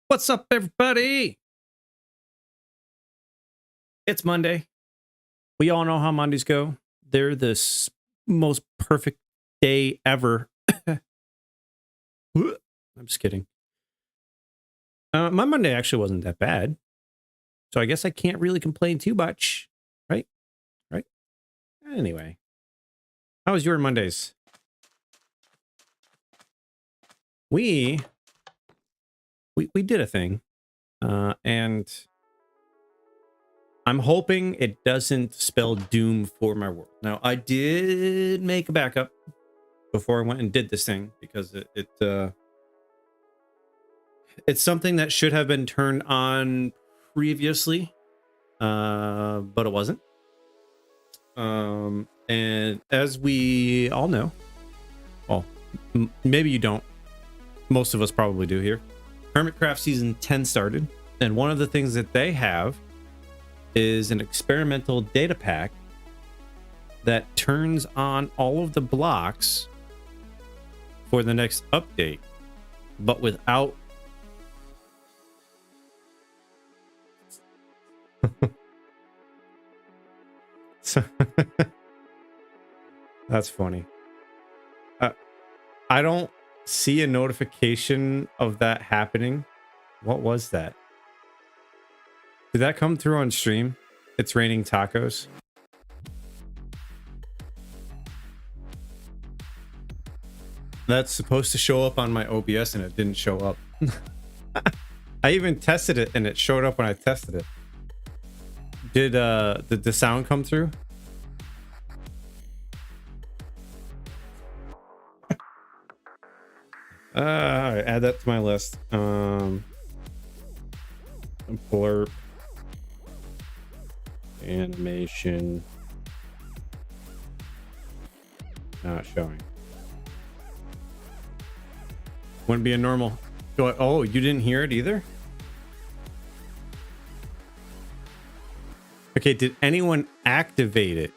What's up, everybody? It's Monday. We all know how Mondays go. They're the most perfect day ever. I'm just kidding. My Monday actually wasn't that bad. So I guess I can't really complain too much. Right? Right? Anyway. How was your Mondays? We did a thing. And I'm hoping it doesn't spell doom for my world. Now, I did make a backup before I went and did this thing because it's something that should have been turned on previously, but it wasn't. And as we all know, well, maybe you don't. Most of us probably do here. Hermitcraft Season 10 started, and one of the things that they have is an experimental data pack that turns on all of the blocks for the next update, but without that's funny. I don't see a notification of that happening. What was that? Did that come through on stream? It's raining tacos. That's supposed to show up on my OBS and it didn't show up. I even tested it and it showed up when I tested it. Did the sound come through? All right, add that to my list. Blurb animation not showing. Wouldn't be a normal. Oh, you didn't hear it either? Okay, did anyone activate it?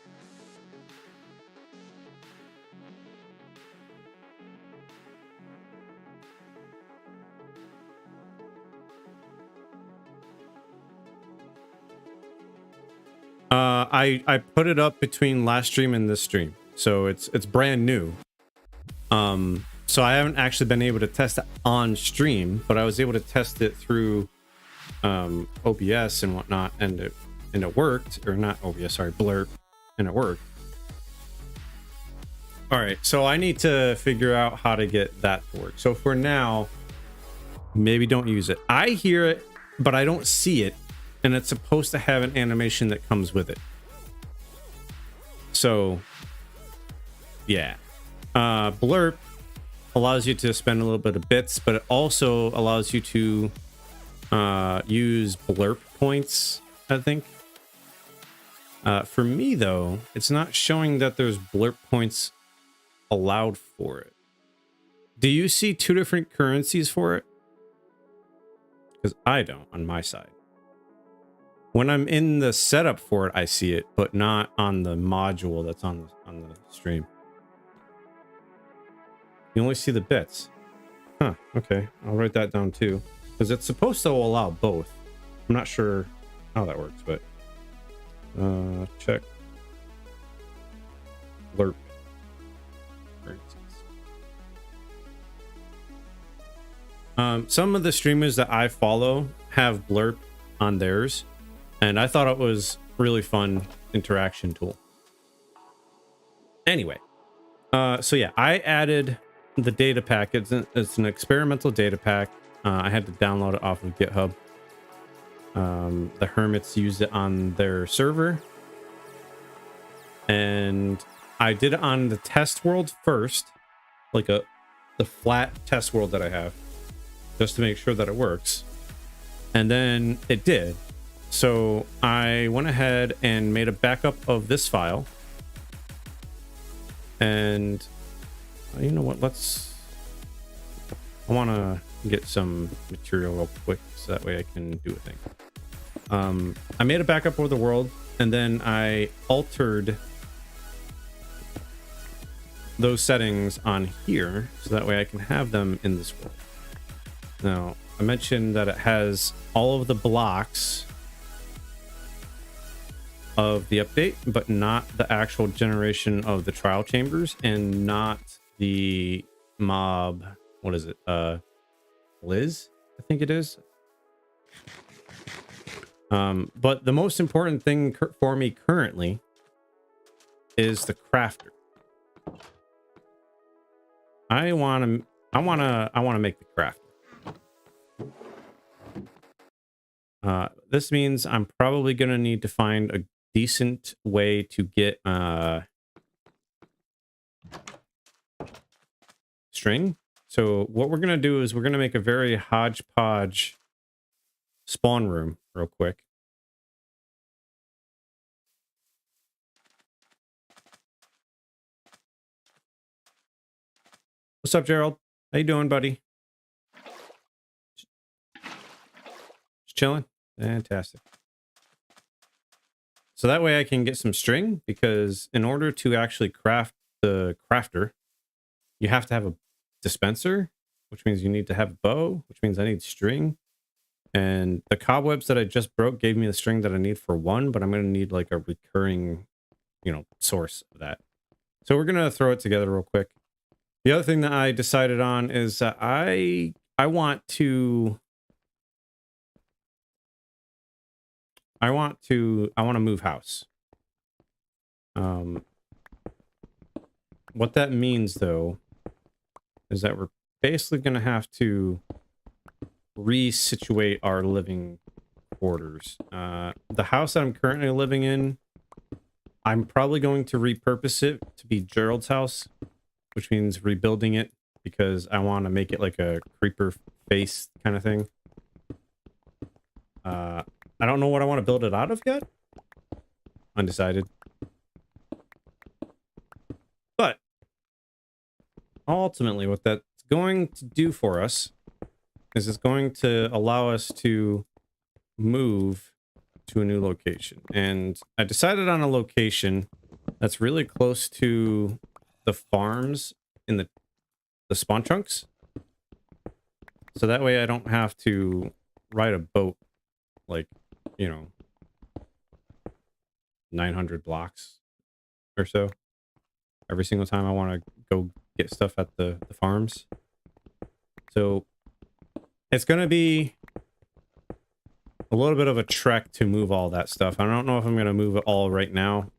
I put it up between last stream and this stream, so it's brand new. So I haven't actually been able to test it on stream, but I was able to test it through OBS and whatnot, and it worked. Or not OBS, sorry, Blurb, and it worked. All right, so I need to figure out how to get that to work. So for now, maybe don't use it. I hear it, but I don't see it, and it's supposed to have an animation that comes with it. So yeah, Blurb allows you to spend a little bit of bits, but it also allows you to use blurb points, I think. For me though, it's not showing that there's blurb points allowed for it. Do you see two different currencies for it? Because I don't on my side. When I'm in the setup for it, I see it, but not on the module that's on the stream. You only see the bits. Huh, okay. I'll write that down too. Because it's supposed to allow both. I'm not sure how that works, but check. Blurb. Some of the streamers that I follow have Blurb on theirs, and I thought it was really fun interaction tool. Anyway, so yeah, I added the data pack. It's an experimental data pack. I had to download it off of GitHub. The Hermits used it on their server, and I did it on the test world first, like the flat test world that I have, just to make sure that it works. And then it did. So I went ahead and made a backup of this file. And you know what? I want to get some material real quick so that way I can do a thing. I made a backup of the world, and then I altered those settings on here so that way I can have them in this world. Now, I mentioned that it has all of the blocks of the update, but not the actual generation of the trial chambers, and not the mob. What is it? Liz, I think it is. But the most important thing for me currently is the crafter. I want to make the crafter. This means I'm probably going to need to find a decent way to get string. So what we're going to do is we're going to make a very hodgepodge spawn room real quick. What's up, Gerald? How you doing, buddy? Just chilling? Fantastic. So that way I can get some string, because in order to actually craft the crafter, you have to have a dispenser, which means you need to have a bow, which means I need string. And the cobwebs that I just broke gave me the string that I need for one, but I'm going to need like a recurring, source of that. So we're going to throw it together real quick. The other thing that I decided on is that I want to move house. What that means though is that we're basically going to have to resituate our living quarters. The house that I'm currently living in, I'm probably going to repurpose it to be Gerald's house, which means rebuilding it because I want to make it like a creeper face kind of thing. I don't know what I want to build it out of yet. Undecided. But ultimately, what that's going to do for us is it's going to allow us to move to a new location. And I decided on a location that's really close to the farms in the spawn chunks. So that way I don't have to ride a boat like, you know, 900 blocks or so every single time I want to go get stuff at the farms. So it's going to be a little bit of a trek to move all that stuff. I don't know if I'm going to move it all right now,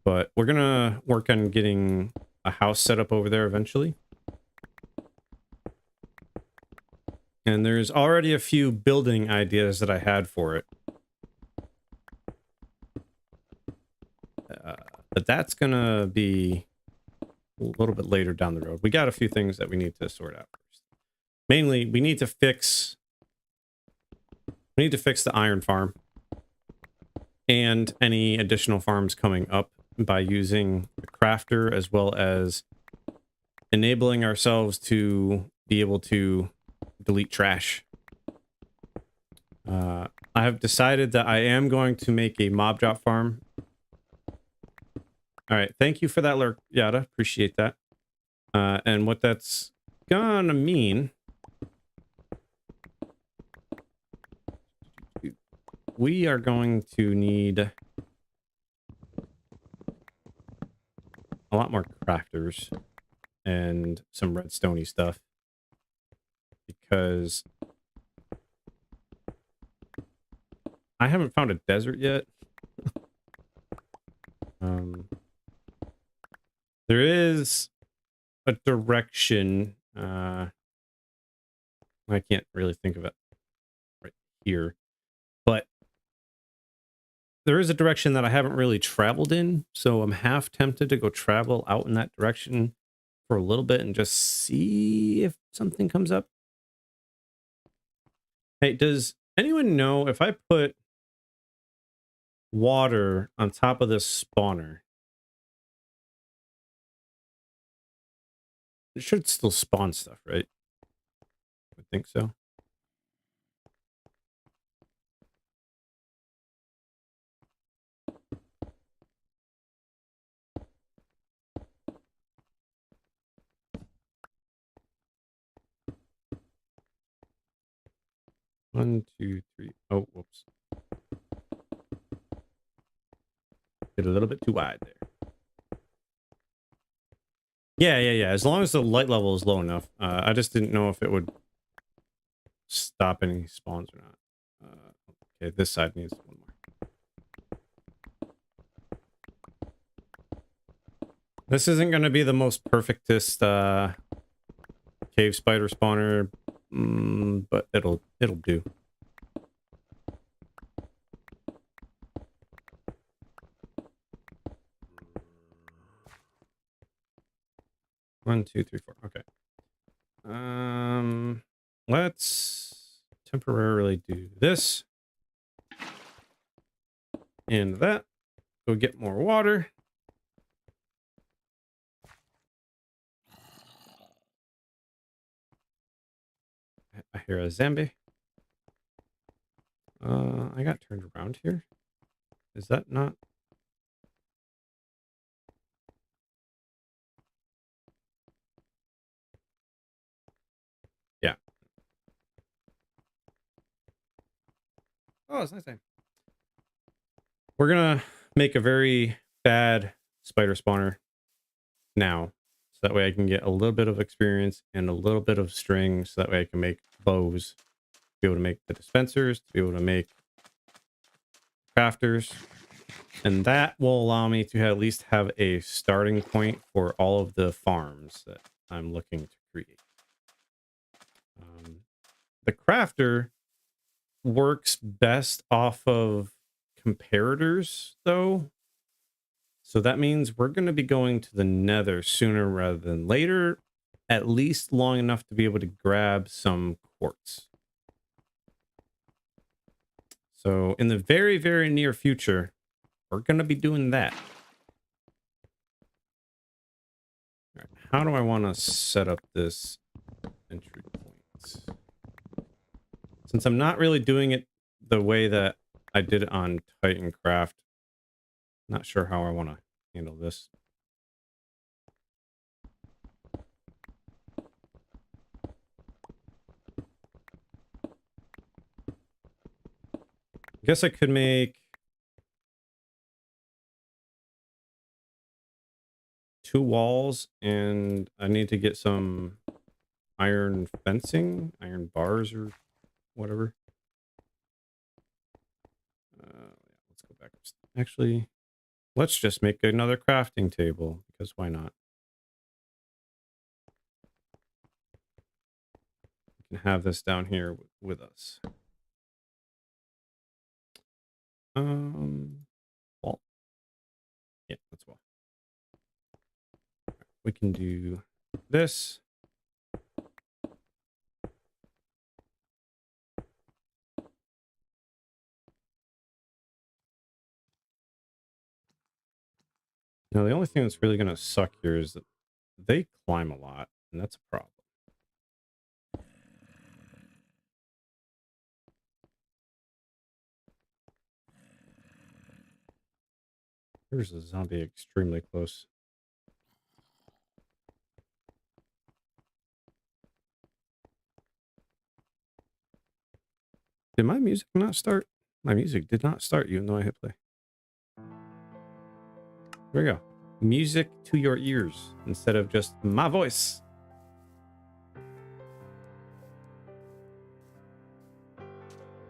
but we're going to work on getting a house set up over there eventually. And there's already a few building ideas that I had for it. But that's going to be a little bit later down the road. We got a few things that we need to sort out first. Mainly, we need to fix the iron farm and any additional farms coming up by using the crafter, as well as enabling ourselves to be able to delete trash. I have decided that I am going to make a mob drop farm. All right, thank you for that, Lurk Yada. Appreciate that. And what that's gonna mean, we are going to need a lot more crafters and some redstone-y stuff, because I haven't found a desert yet. There is a direction. I can't really think of it right here, but there is a direction that I haven't really traveled in, so I'm half tempted to go travel out in that direction for a little bit and just see if something comes up. Hey, does anyone know if I put water on top of this spawner, it should still spawn stuff, right? I think so. One, two, three. Oh, whoops. Get a little bit too wide there. Yeah. As long as the light level is low enough. I just didn't know if it would stop any spawns or not. Okay, this side needs one more. This isn't going to be the most perfectest cave spider spawner, but it'll do. One, two, three, four. Okay. Let's temporarily do this and that. Go get more water. I hear a zombie. I got turned around here. Is that not? Yeah. Oh, it's nice time. We're gonna make a very bad spider spawner now, so that way I can get a little bit of experience and a little bit of string, so that way I can make bows, to be able to make the dispensers, to be able to make crafters, and that will allow me to at least have a starting point for all of the farms that I'm looking to create. The crafter works best off of comparators, though. So that means we're going to be going to the nether sooner rather than later. at least long enough to be able to grab some quartz. So in the very, very near future, we're going to be doing that. All right, how do I want to set up this entry point? Since I'm not really doing it the way that I did it on Titancraft, not sure how I want to handle this. I guess I could make 2 walls, and I need to get some iron fencing, iron bars or whatever. Let's go back. Actually, let's just make another crafting table, because why not? We can have this down here with us. Wall. Yeah, that's wall. We can do this. Now, the only thing that's really going to suck here is that they climb a lot, and that's a problem. There's a zombie extremely close. Did my music not start? My music did not start even though I hit play. There we go. Music to your ears instead of just my voice.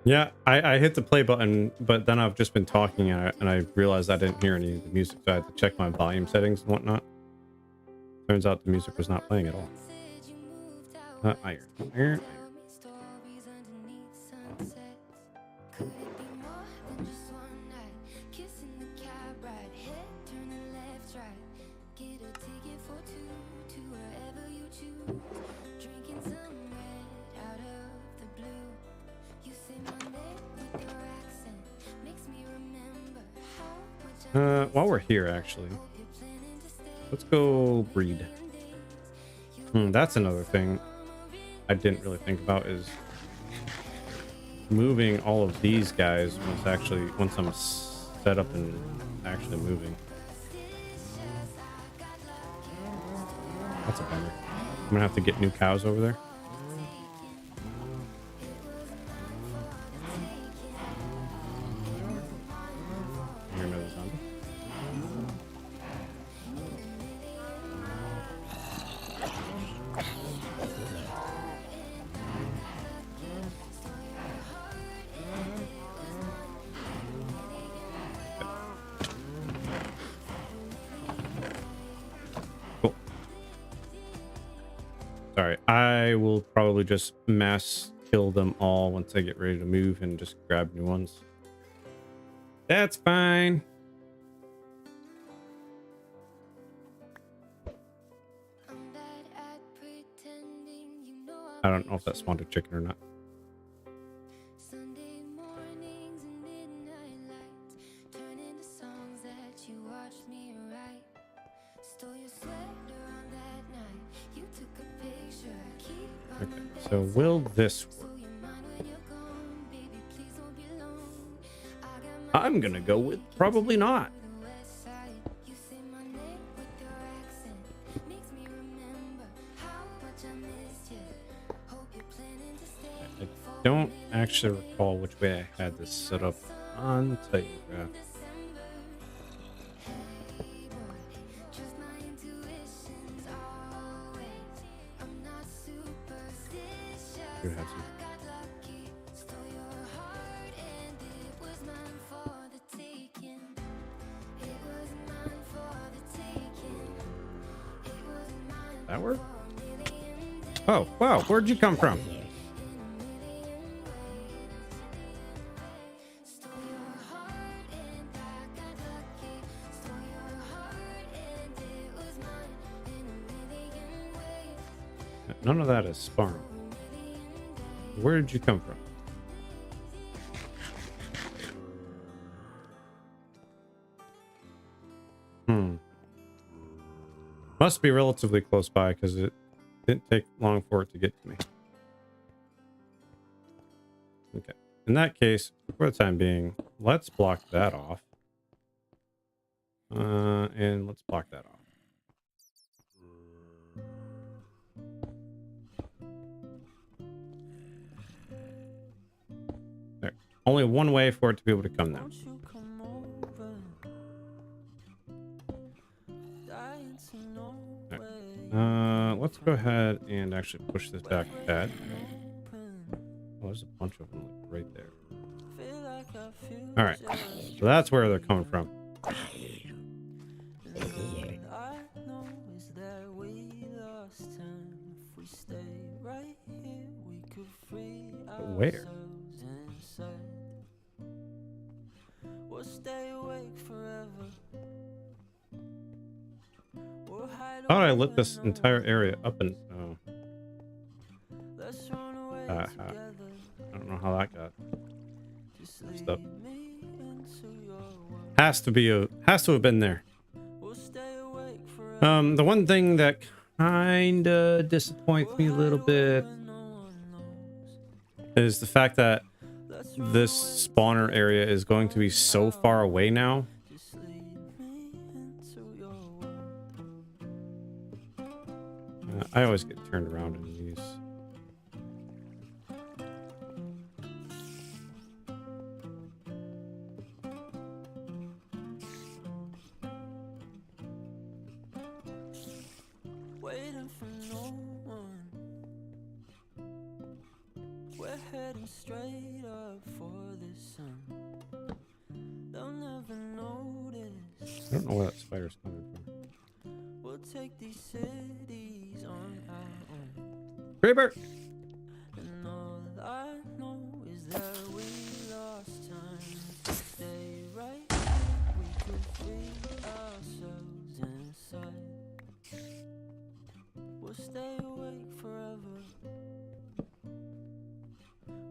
Yeah, I hit the play button, but then I've just been talking and I realized I didn't hear any of the music, so I had to check my volume settings and whatnot. Turns out the music was not playing at all. Iron. While we're here, actually, let's go breed. That's another thing I didn't really think about, is moving all of these guys once I'm set up and actually moving. That's a bummer. I'm gonna have to get new cows over there. Hear another zombie. Cool. Sorry, I will probably just mass kill them all once I get ready to move and just grab new ones. That's fine. I don't know if that spawned a chicken or not. Okay, so will this work? I'm gonna go with probably not. I don't actually recall which way I had this set up on Titancraft. You have some. That work? Oh, wow, where'd you come from? None of that is spawn. Where did you come from? Must be relatively close by because it didn't take long for it to get to me. Okay. In that case, for the time being, let's block that off. And let's block that off. There. Only one way for it to be able to come now. Let's go ahead and actually push this back a tad. Oh, there's a bunch of them like right there. All right, so that's where they're coming from. But where? Thought I lit this entire area up and I don't know how that got messed up. Has to have been there. The one thing that kinda disappoints me a little bit is the fact that this spawner area is going to be so far away now. I always get turned around in these. Waiting for no one. We're heading straight up for the sun. They'll never notice. I don't know where that spider's coming from. We'll take these cities on our own. Creeper! And all I know is that we lost time to stay right here. We could free ourselves inside. We'll stay awake forever.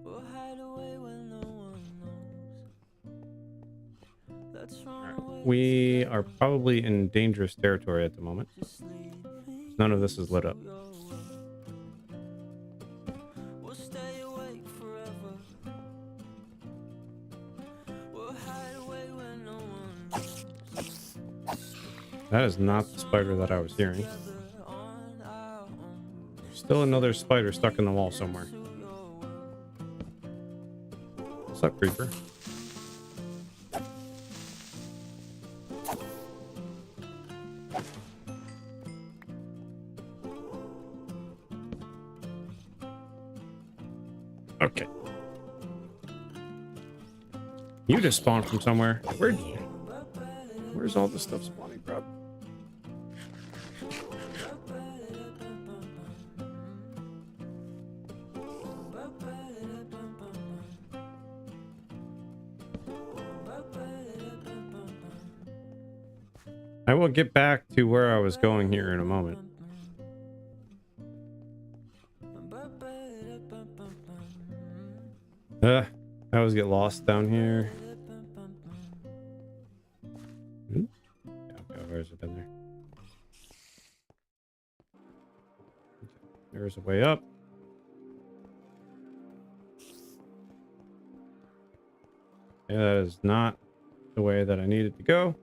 We'll hide away when no one knows. Let's run away. We are probably in dangerous territory at the moment. None of this is lit up. We'll stay awake forever. We'll hide away when no one knows. That is not the spider that I was hearing. Still another spider stuck in the wall somewhere. What's up, creeper? Okay. You just spawned from somewhere. Where's all this stuff spawning from? I will get back to where I was going here in a moment. I always get lost down here. Yeah, okay, where's it been there? There's a way up. Yeah, that is not the way that I needed to go.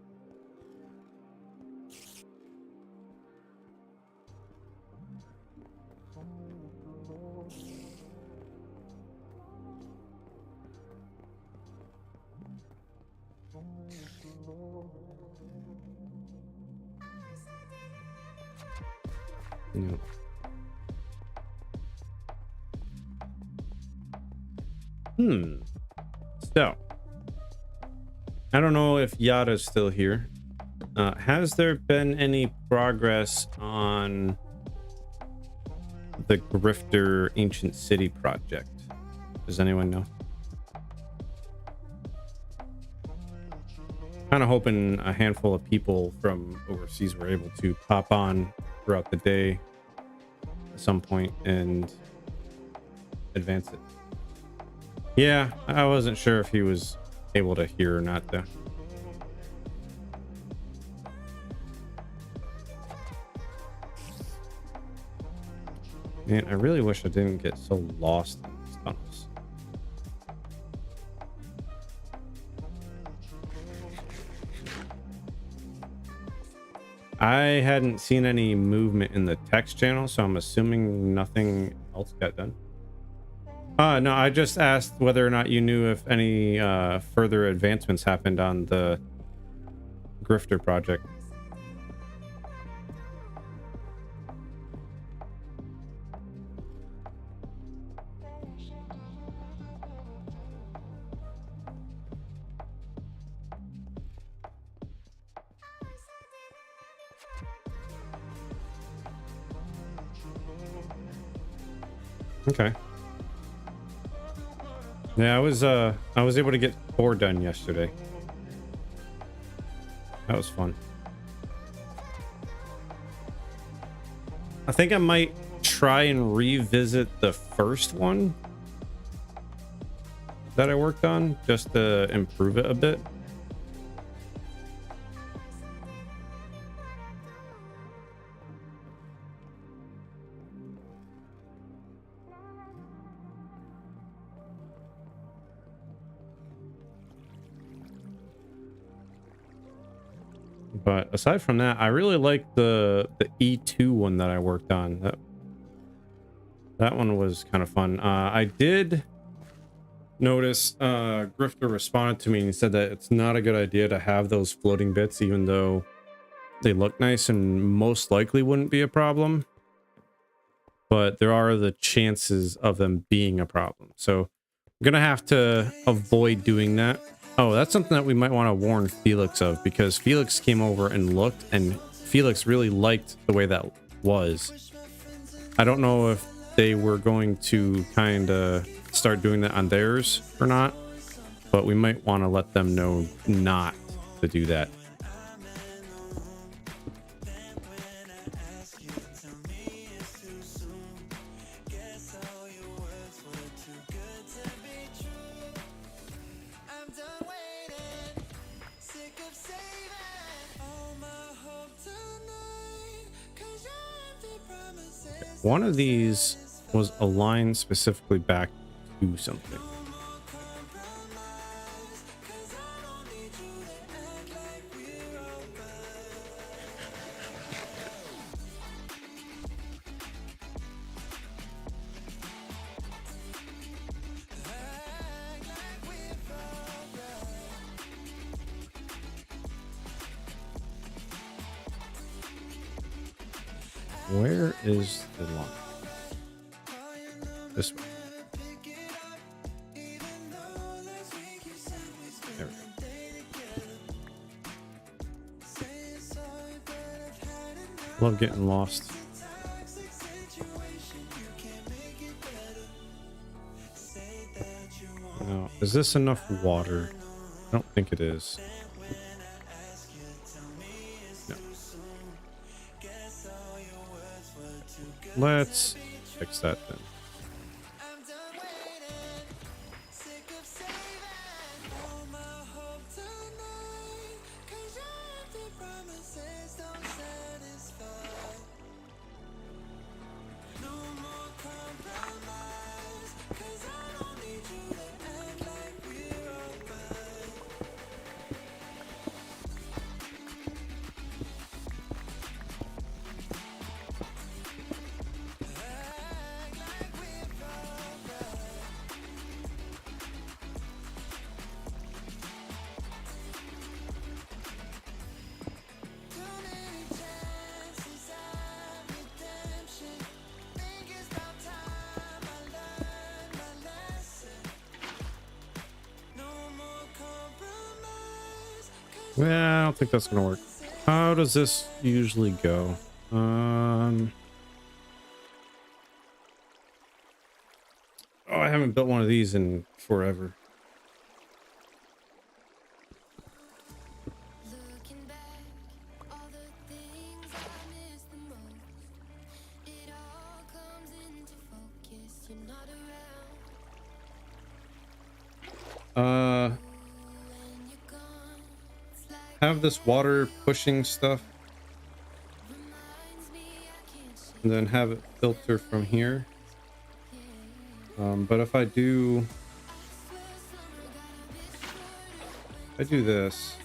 No. So, I don't know if Yada's still here. Has there been any progress on the Grifter Ancient City project? Does anyone know? Kind of hoping a handful of people from overseas were able to pop on throughout the day at some point and advance it. Yeah, I wasn't sure if he was able to hear or not though. Man, I really wish I didn't get so lost in these tunnels. I hadn't seen any movement in the text channel, so I'm assuming nothing else got done. No, I just asked whether or not you knew if any further advancements happened on the Grifter project. Okay. Yeah, I was able to get 4 done yesterday. That was fun. I think I might try and revisit the first one that I worked on just to improve it a bit. But aside from that, I really like the E2 one that I worked on. That one was kind of fun. I did notice Grifter responded to me and he said that it's not a good idea to have those floating bits, even though they look nice and most likely wouldn't be a problem. But there are the chances of them being a problem. So I'm gonna have to avoid doing that. Oh, that's something that we might want to warn Felix of, because Felix came over and looked and Felix really liked the way that was. I don't know if they were going to kind of start doing that on theirs or not, but we might want to let them know not to do that. One of these was aligned specifically back to something. Where is the line? This way. There we go. Love getting lost. Now, is this enough water? I don't think it is. No. Let's fix that then. Well, I don't think that's gonna work. How does this usually go? Oh, I haven't built one of these in forever. Looking back, all the things I miss the most, it all comes Have this water pushing stuff, and then have it filter from here. But if I do this,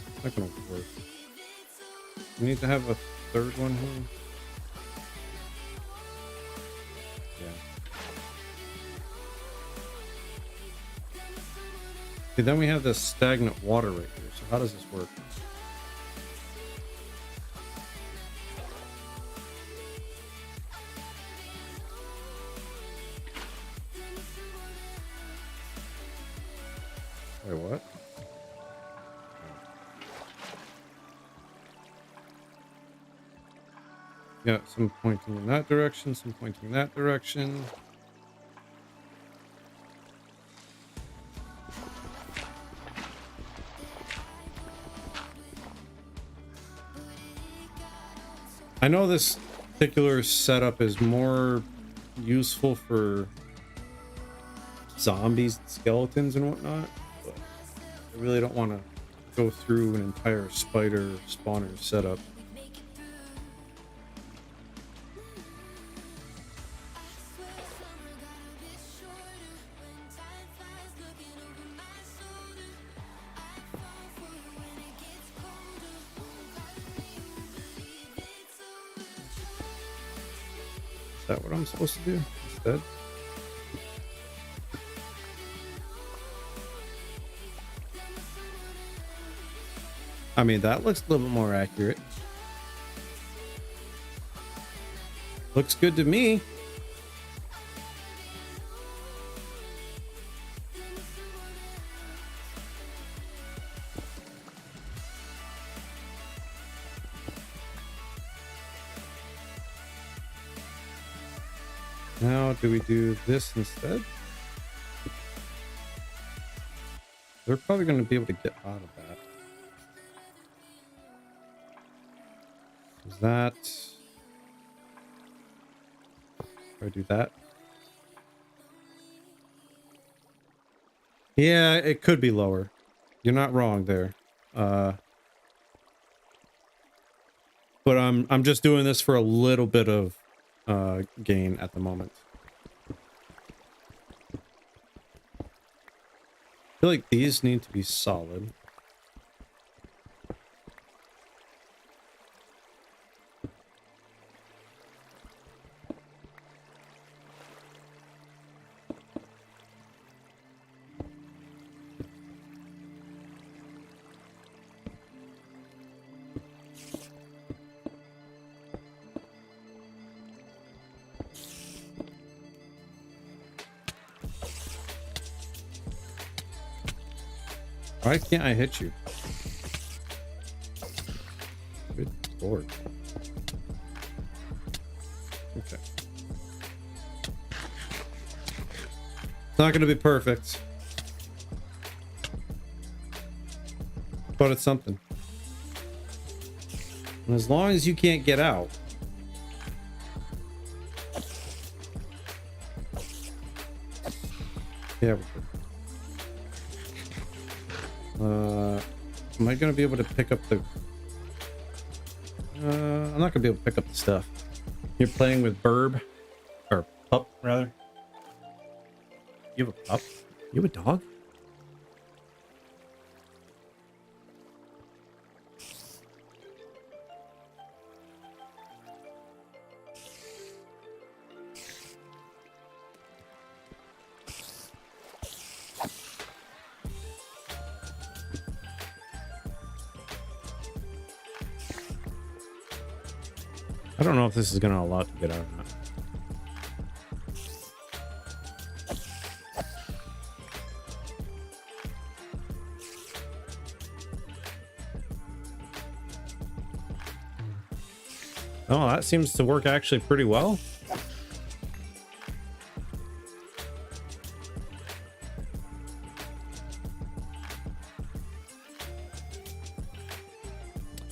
it's not gonna work. You need to have a third one here. Yeah. Okay, then we have this stagnant water right here. So how does this work? Wait, what? Yeah, some pointing in that direction, some pointing in that direction. I know this particular setup is more useful for zombies, skeletons, and whatnot, but I really don't want to go through an entire spider spawner setup. Is that what I'm supposed to do instead? I mean, that looks a little bit more accurate. Looks good to me. Now, do we do this instead? They're probably going to be able to get out of that. Is that... Do I do that? Yeah, it could be lower. You're not wrong there. But I'm just doing this for a little bit of gain at the moment. I feel like these need to be solid. Why can't I hit you? Good lord. Okay. It's not going to be perfect, but it's something. And as long as you can't get out. Yeah, we're good. Am I gonna be able to pick up the... I'm not gonna be able to pick up the stuff. You're playing with Burb, or Pup, rather. You have a pup? You have a dog? I don't know if this is gonna allow it to get out or not. Oh, that seems to work actually pretty well.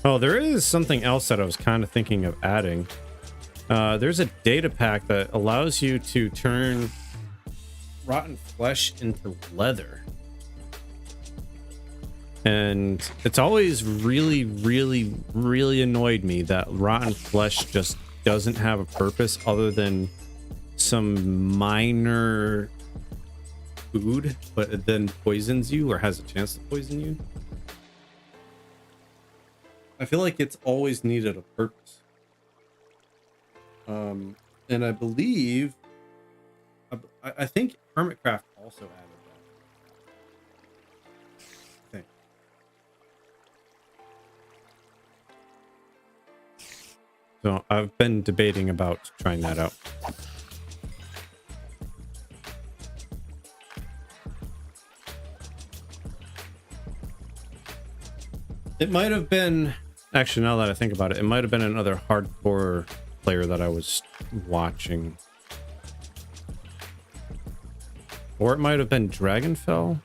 Oh, there is something else that I was kind of thinking of adding. There's a data pack that allows you to turn rotten flesh into leather. And it's always really annoyed me that rotten flesh just doesn't have a purpose other than some minor food, but it then poisons you or has a chance to poison you. I feel like it's always needed a purpose. And I believe, I think Hermitcraft also added that. I think. So I've been debating about trying that out. It might have been, actually, now that I think about it, it might have been another hardcore player that I was watching. Or it might have been Dragonfell.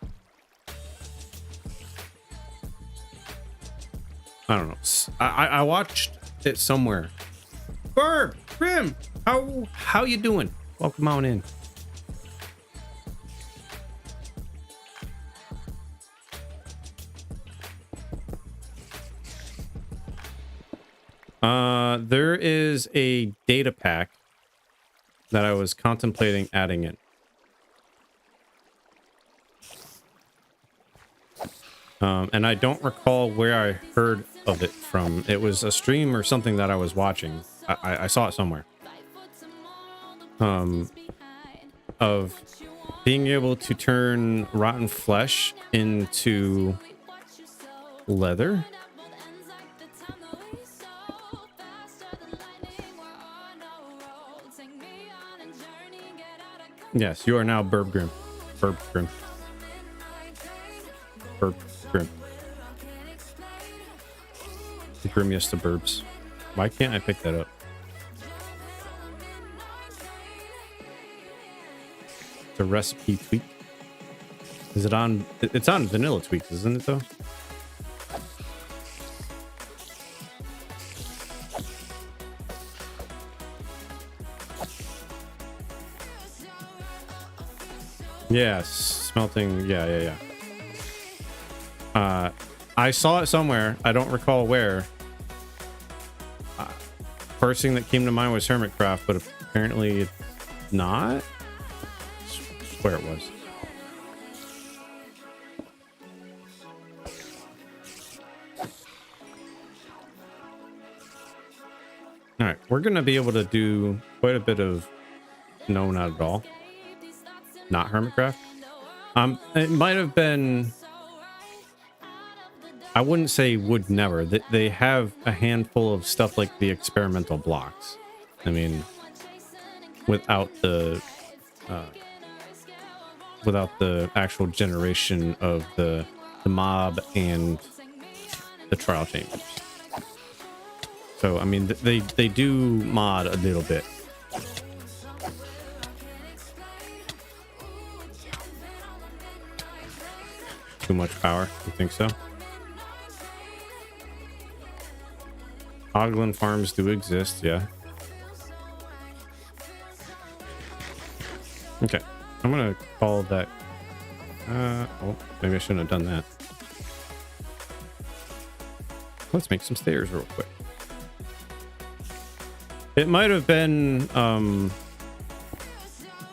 I don't know. I watched it somewhere. Burb, Grim, how you doing? Welcome on in. There is a data pack that I was contemplating adding in. And I don't recall where I heard of it from. It was a stream or something that I was watching. I saw it somewhere. Of being able to turn rotten flesh into leather. Yes, you are now Burb Grim. Burb Grim. Burb Grim. Grimiest of Burbs. Why can't I pick that up? The recipe tweak. Is it on? It's on vanilla tweaks, isn't it though? Yes, smelting. Yeah. I saw it somewhere. I don't recall where. First thing that came to mind was Hermitcraft, but apparently it's not. I swear it was. All right, we're gonna be able to do quite a bit of no, not at all. Not Hermitcraft. It might have been. I wouldn't say would never. They have a handful of stuff like the experimental blocks. I mean, without the actual generation of the mob and the trial chambers. So I mean, they do mod a little bit. Too much power? You think so? Ogland farms do exist, yeah. Okay, I'm gonna call that. Oh, maybe I shouldn't have done that. Let's make some stairs real quick. It might have been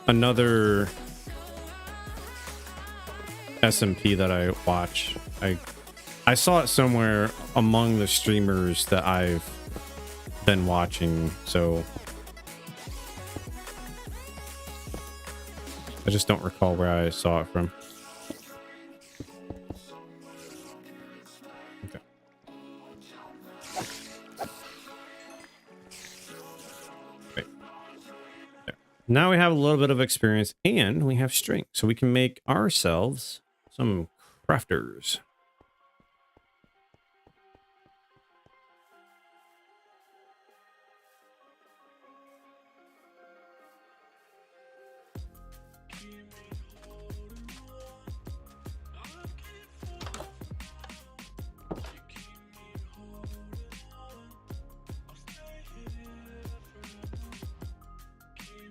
another SMP that I watch. I saw it somewhere among the streamers that I've been watching, so I just don't recall where I saw it from. Okay. Right. There. Now we have a little bit of experience and we have strength, so we can make ourselves some crafters.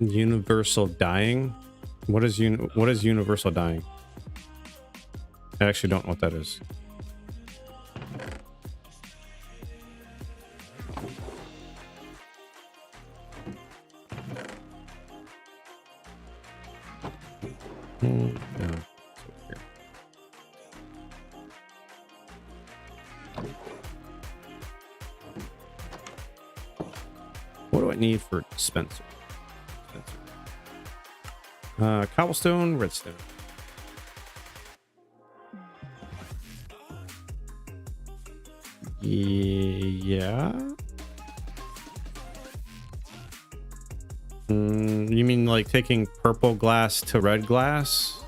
Universal dying. What is universal dying? I actually don't know what that is. No, it's over here. What do I need for dispenser? Cobblestone, redstone. Yeah. You mean like taking purple glass to red glass?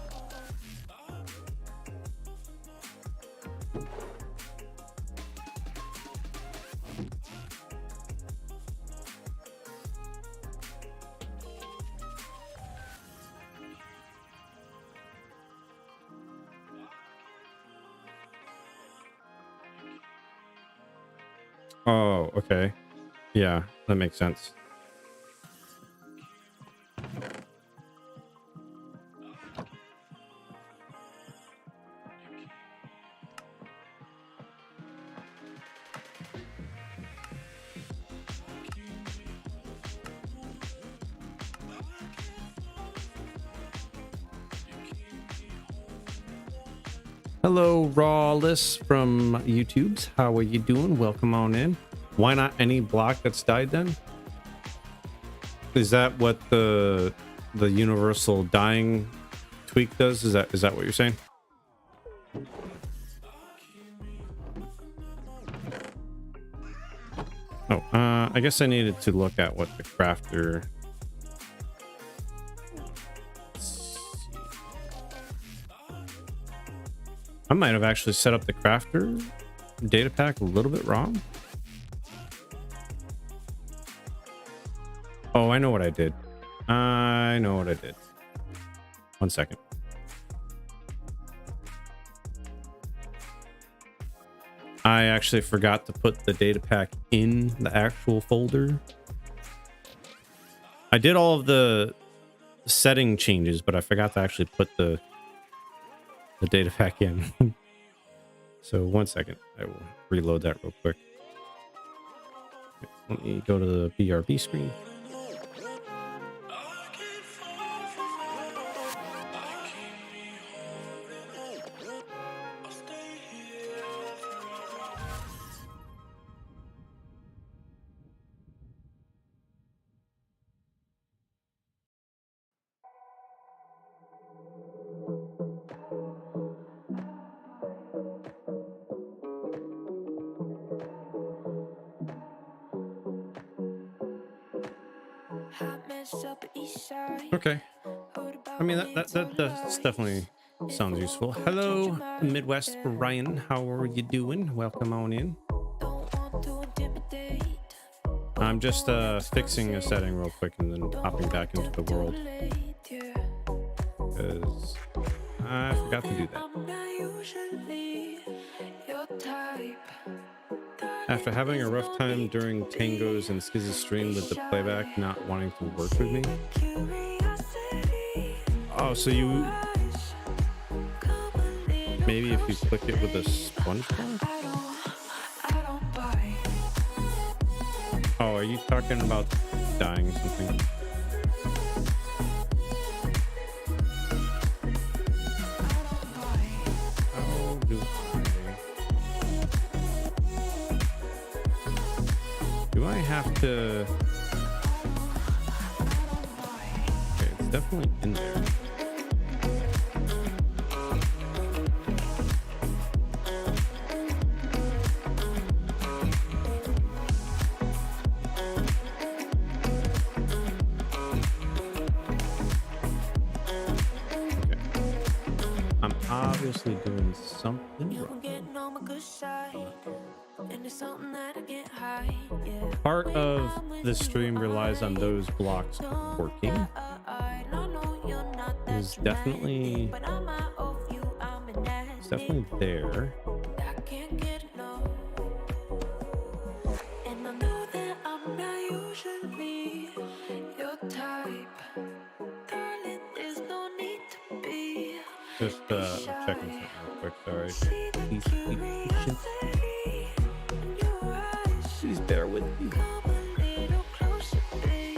Oh, okay. Yeah, that makes sense. Hello, Rawless from YouTube's. How are you doing? Welcome on in. Why not any block that's died then? Is that what the universal dying tweak does? Is that what you're saying? Oh, I guess I needed to look at what the crafter. I might have actually set up the crafter data pack a little bit wrong. Oh, I know what I did. I know what I did. 1 second. I actually forgot to put the data pack in the actual folder. I did all of the setting changes, but I forgot to actually put the data pack in. So 1 second. I will reload that real quick. Let me go to the BRB screen. Okay. I mean, that definitely sounds useful. Hello, Midwest Ryan. How are you doing? Welcome on in. I'm just fixing a setting real quick and then hopping back into the world, because I forgot to do that. After having a rough time during Tango's and Skiz's stream with the playback not wanting to work with me. Oh, so you... Maybe if you click it with a sponge bar? Oh, are you talking about dying something? How do I have to... Okay, it's definitely in there. Obviously doing something wrong. Part of the stream relies on those blocks working. It's definitely there. And I know that I'm not usually your type. Just checking something real quick. Sorry. Please be patient. Please bear with me. Okay.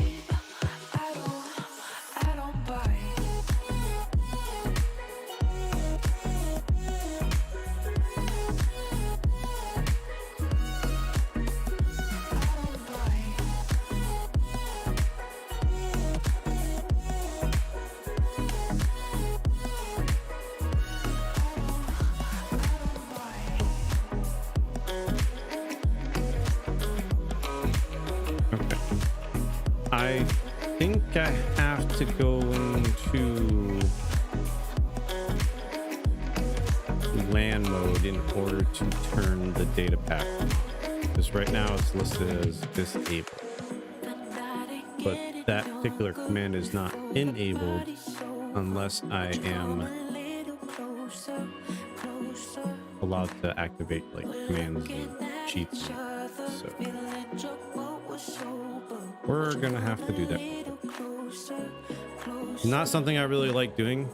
I think I have to go into LAN mode in order to turn the data pack on. Because right now it's listed as disabled. But that particular command is not enabled unless I am allowed to activate like commands and cheats. So we're gonna have to do that. Not something I really like doing,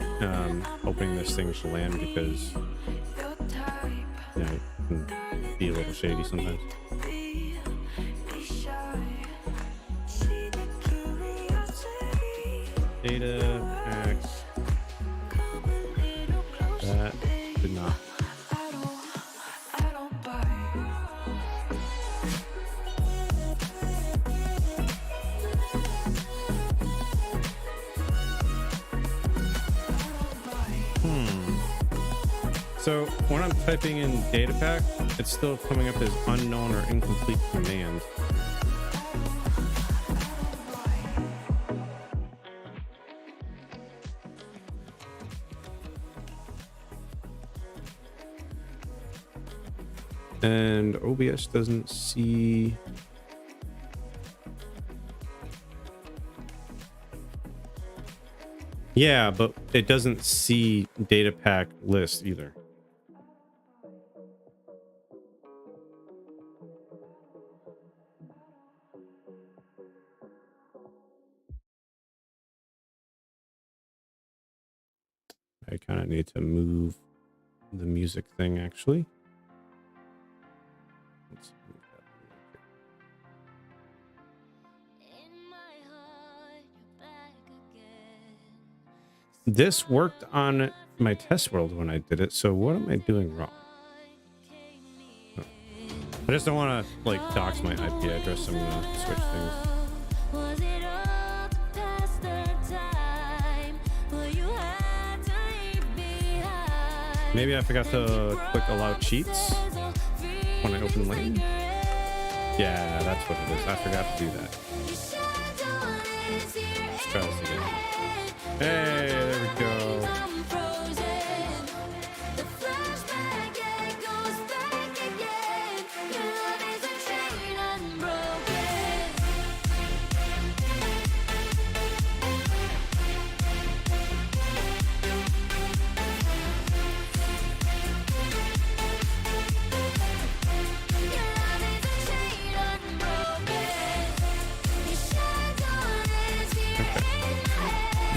opening this thing to LAN, because you know, it can be a little shady sometimes. Data packs. That did not. So when I'm typing in data pack, it's still coming up as unknown or incomplete command. And OBS doesn't see. Yeah, but it doesn't see data pack list either. I kind of need to move the music thing actually. Let's move that a little bit. This worked on my test world when I did it, so what am I doing wrong? Oh. I just don't want to like dox my IP address, so I'm gonna switch things. Maybe I forgot to click allow cheats when I open LAN. Yeah, that's what it is. I forgot to do that. Let's try this again. Hey, there we go.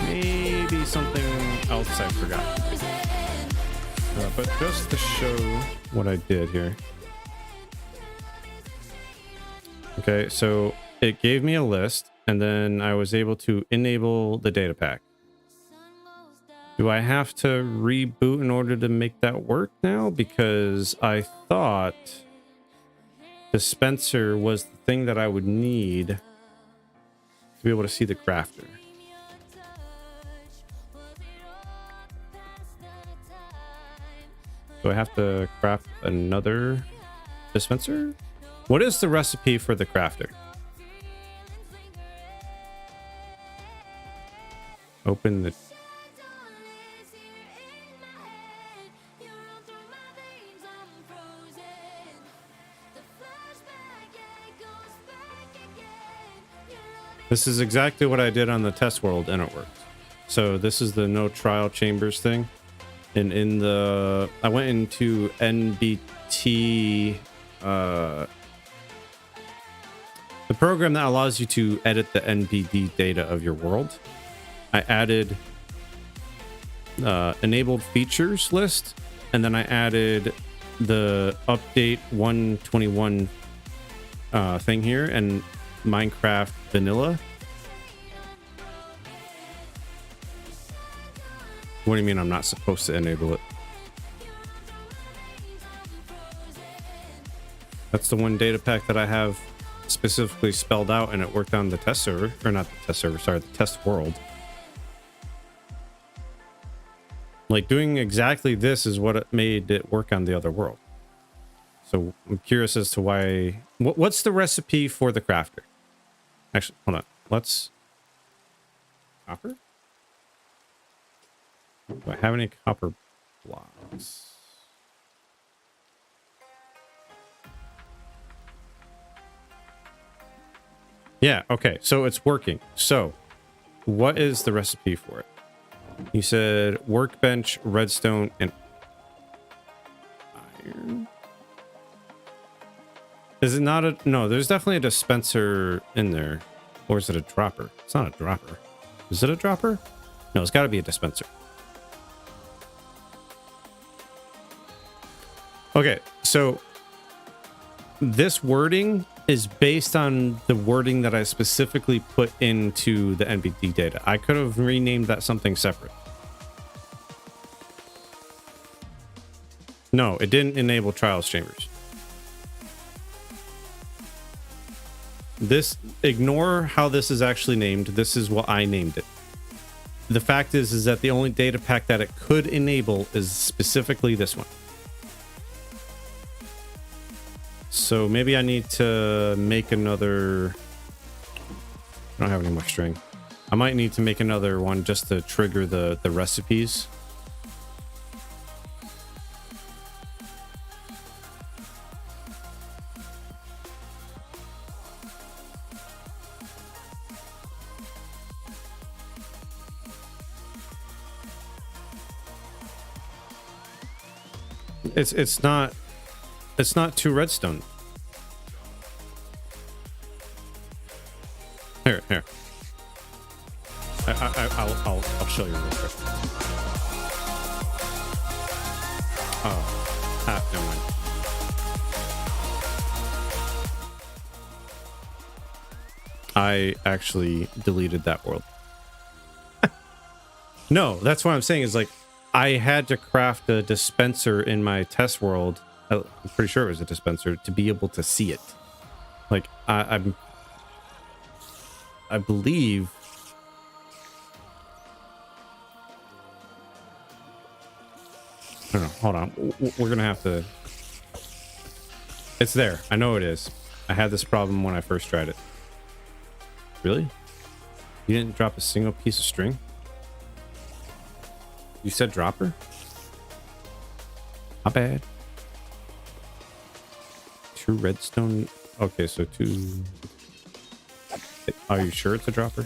Maybe something else I forgot. But just to show what I did here. Okay, so it gave me a list, and then I was able to enable the data pack. Do I have to reboot in order to make that work now? Because I thought dispenser was the thing that I would need to be able to see the crafter. Do I have to craft another dispenser? What is the recipe for the crafter? Open the... This is exactly what I did on the test world, and it worked. So this is the no trial chambers thing. And in the... I went into NBT... the program that allows you to edit the NBD data of your world. I added enabled features list, and then I added the update 121 thing here and Minecraft vanilla. What do you mean I'm not supposed to enable it? That's the one data pack that I have specifically spelled out, and it worked on the test server, or not the test server, sorry, the test world. Like, doing exactly this is what it made it work on the other world. So I'm curious as to why. What's the recipe for the crafter? Actually, hold on. Let's copper. Do I have any copper blocks? Yeah, okay, so it's working. So what is the recipe for it? You said workbench, redstone, and iron. Is it not a... No, there's definitely a dispenser in there. Or is it a dropper? It's not a dropper. Is it a dropper? No, it's got to be a dispenser. Okay, so this wording is based on the wording that I specifically put into the NBD data. I could have renamed that something separate. No, it didn't enable trials chambers. This, ignore how this is actually named. This is what I named it. The fact is that the only data pack that it could enable is specifically this one. So maybe I need to make another... I don't have any more string. I might need to make another one just to trigger the recipes. It's not 2 redstone. Here. I'll show you real quick. Oh, never mind. I actually deleted that world. No, that's what I'm saying is like I had to craft a dispenser in my test world. I'm pretty sure it was a dispenser to be able to see it. Like I believe. I don't know. Hold on. We're gonna have to. It's there. I know it is. I had this problem when I first tried it. Really? You didn't drop a single piece of string? You said dropper? Not bad. 2 redstone. Okay, so 2. Are you sure it's a dropper?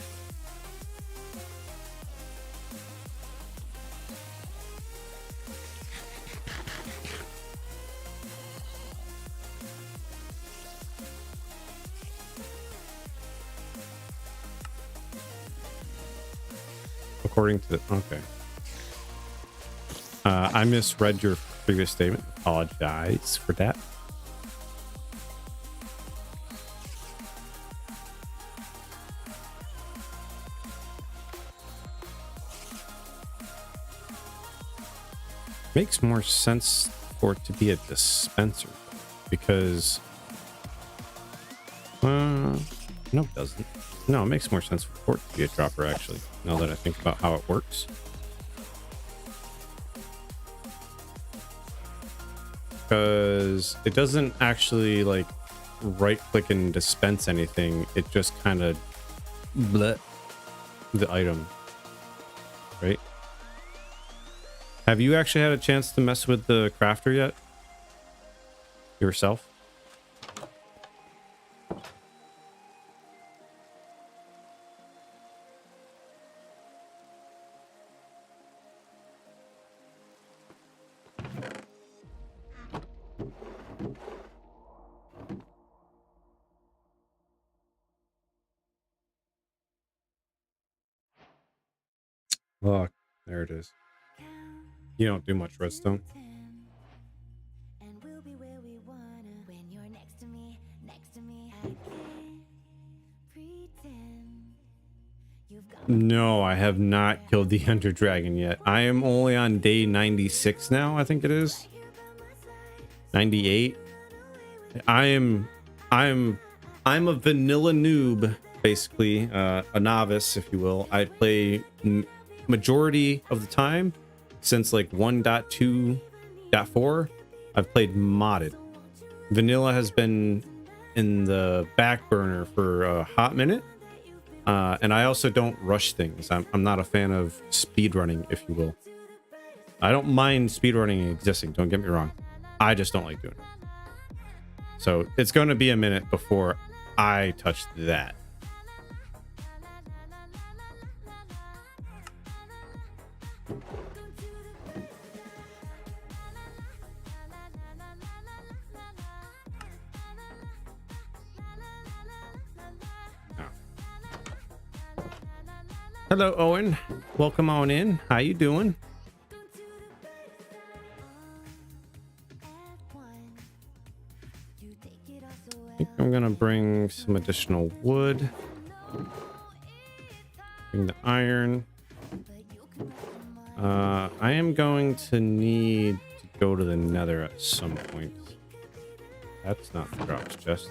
According to the... Okay. I misread your previous statement. Apologize for that. Makes more sense for it to be a dispenser because no, it doesn't. No, it makes more sense for it to be a dropper actually, now that I think about how it works. Because it doesn't actually like right click and dispense anything, it just kind of bleh the item, right? Have you actually had a chance to mess with the crafter yet? Yourself? Look, there it is. You don't do much redstone. And we'll be where we wanna when you're next to me, I can't pretend you've got No, I have not killed the Ender Dragon yet. I am only on day 96 now, I think it is. 98. I'm a vanilla noob, basically, a novice, if you will. I play majority of the time since like 1.2.4. I've played modded. Vanilla has been in the back burner for a hot minute. And I also don't rush things. I'm not a fan of speedrunning, if you will. I don't mind speedrunning existing, don't get me wrong. I just don't like doing it. So it's going to be a minute before I touch that. Hello, Owen. Welcome on in. How you doing? I think I'm gonna bring some additional wood. Bring the iron. I am going to need to go to the Nether at some point. That's not the drops chest.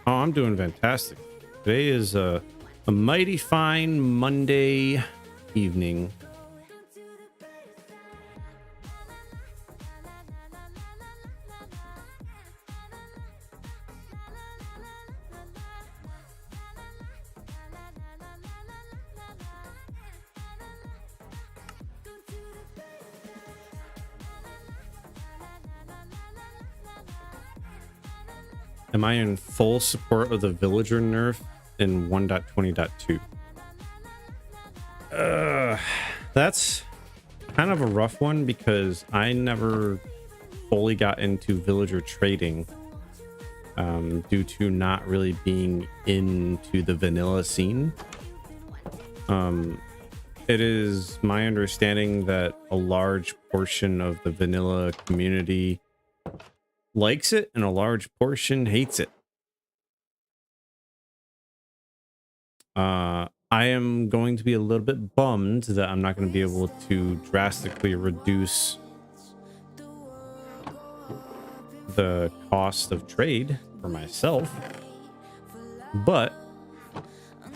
Oh, I'm doing fantastic. Today is a mighty fine Monday evening. Am I in full support of the villager nerf in 1.20.2? That's kind of a rough one because I never fully got into villager trading due to not really being into the vanilla scene. It is my understanding that a large portion of the vanilla community likes it and a large portion hates it. I am going to be a little bit bummed that I'm not going to be able to drastically reduce the cost of trade for myself, but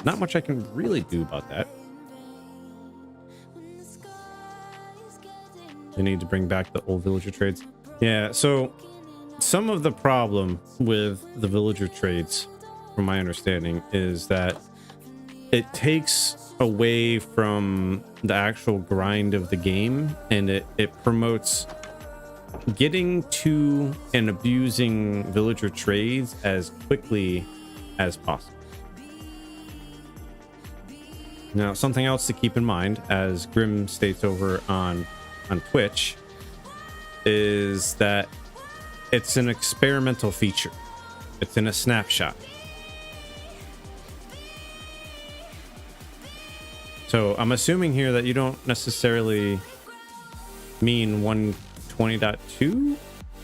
not much I can really do about that. I need to bring back the old villager trades. Yeah, so some of the problem with the villager trades, from my understanding, is that it takes away from the actual grind of the game, and it promotes getting to and abusing villager trades as quickly as possible. Now, something else to keep in mind, as Grim states over on Twitch, is that it's an experimental feature. It's in a snapshot. So I'm assuming here that you don't necessarily mean 1.20.2.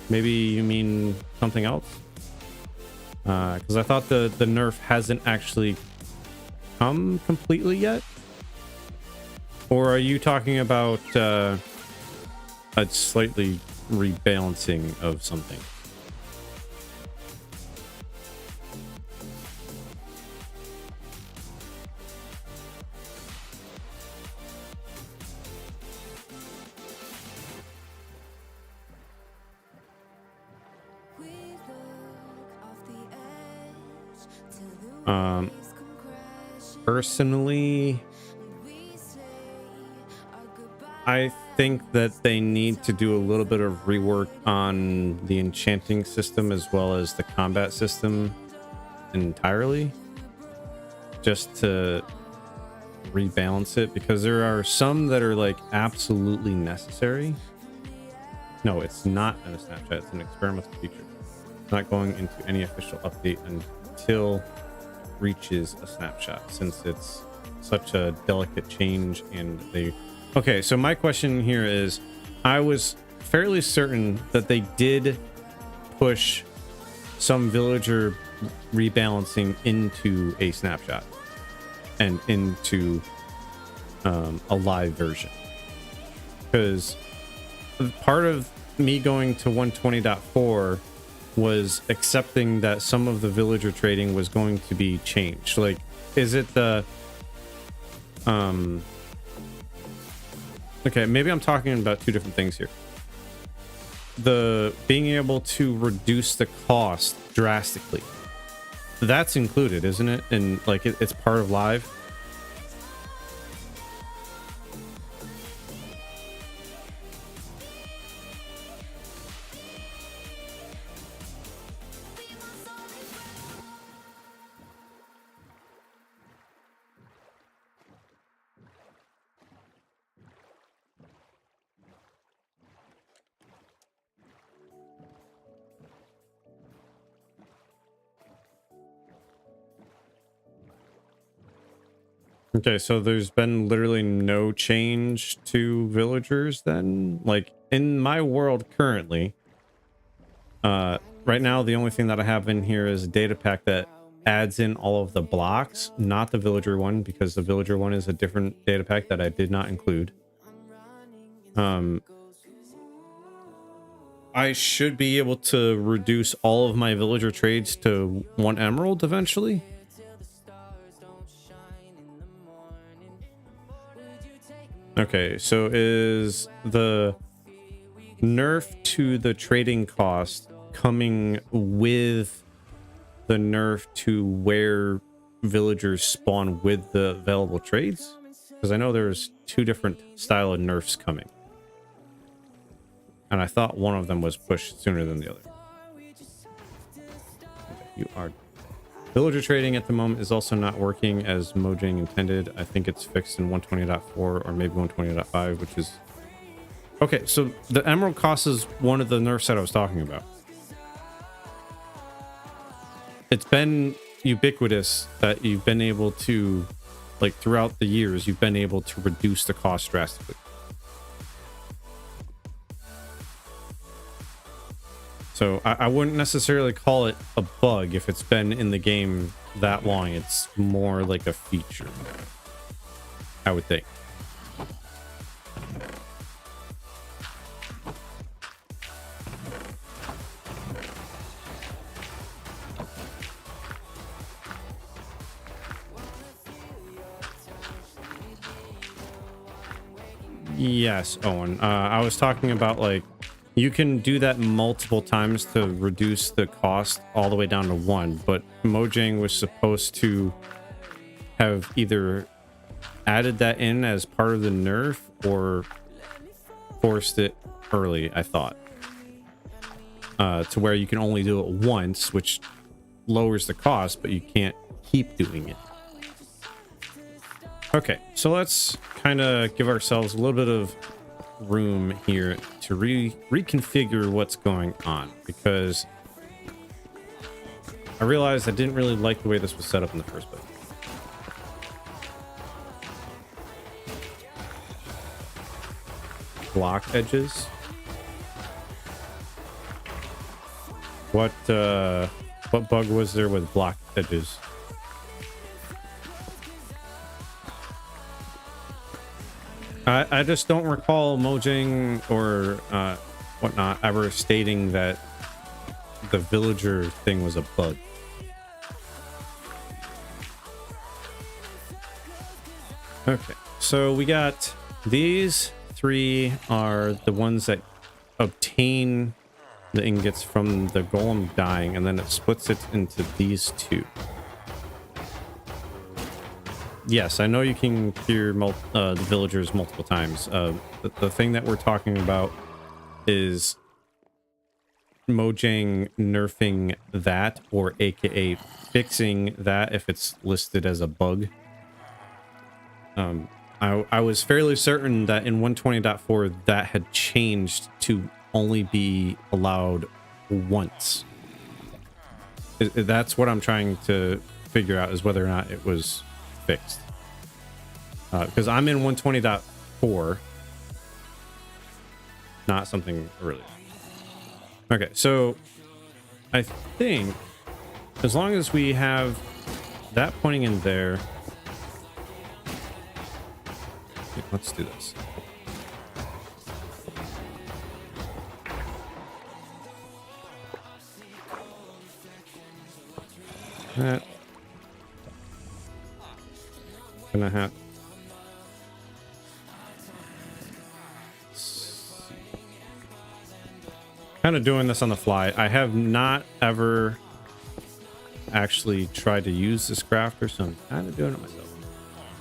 Maybe you mean something else. Because I thought the nerf hasn't actually come completely yet. Or are you talking about a slightly rebalancing of something? Personally, I think that they need to do a little bit of rework on the enchanting system as well as the combat system entirely, just to rebalance it, because there are some that are like absolutely necessary. No, it's not in a Snapchat, it's an experimental feature. It's not going into any official update until reaches a snapshot, since it's such a delicate change and they Okay, so my question here is, I was fairly certain that they did push some villager rebalancing into a snapshot and into a live version, because part of me going to 120.4 was accepting that some of the villager trading was going to be changed. Like, is it the okay, maybe I'm talking about two different things here. The being able to reduce the cost drastically, that's included, isn't it? And like it's part of live. Okay, so there's been literally no change to villagers then? Like, in my world currently, right now the only thing that I have in here is a data pack that adds in all of the blocks, not the villager one, because the villager one is a different data pack that I did not include. I should be able to reduce all of my villager trades to 1 emerald eventually. Okay, so is the nerf to the trading cost coming with the nerf to where villagers spawn with the available trades? Because I know there's 2 different style of nerfs coming, and I thought one of them was pushed sooner than the other. You are villager trading at the moment is also not working as Mojang intended. I think it's fixed in 120.4 or maybe 120.5, which is okay. So the emerald cost is one of the nerfs that I was talking about. It's been ubiquitous that you've been able to, like, throughout the years, you've been able to reduce the cost drastically. So I wouldn't necessarily call it a bug if it's been in the game that long. It's more like a feature, I would think. Yes, Owen. I was talking about, like, you can do that multiple times to reduce the cost all the way down to 1, but Mojang was supposed to have either added that in as part of the nerf or forced it early, I thought. To where you can only do it once, which lowers the cost, but you can't keep doing it. Okay, so let's kind of give ourselves a little bit of room here to reconfigure what's going on, because I realized I didn't really like the way this was set up in the first place. Block edges. What bug was there with block edges? I just don't recall Mojang or whatnot ever stating that the villager thing was a bug. Okay, so we got these 3 are the ones that obtain the ingots from the golem dying, and then it splits it into these 2. Yes, I know you can cure the villagers multiple times. The thing that we're talking about is Mojang nerfing that, or aka fixing that if it's listed as a bug. I was fairly certain that in 120.4 that had changed to only be allowed once. That's what I'm trying to figure out, is whether or not it was fixed. Because I'm in 120.4 4. Not something really. Okay, so I think as long as we have that pointing in there, let's do this. That gonna have kind of doing this on the fly. I have not ever actually tried to use this crafter, so I'm kind of doing it myself.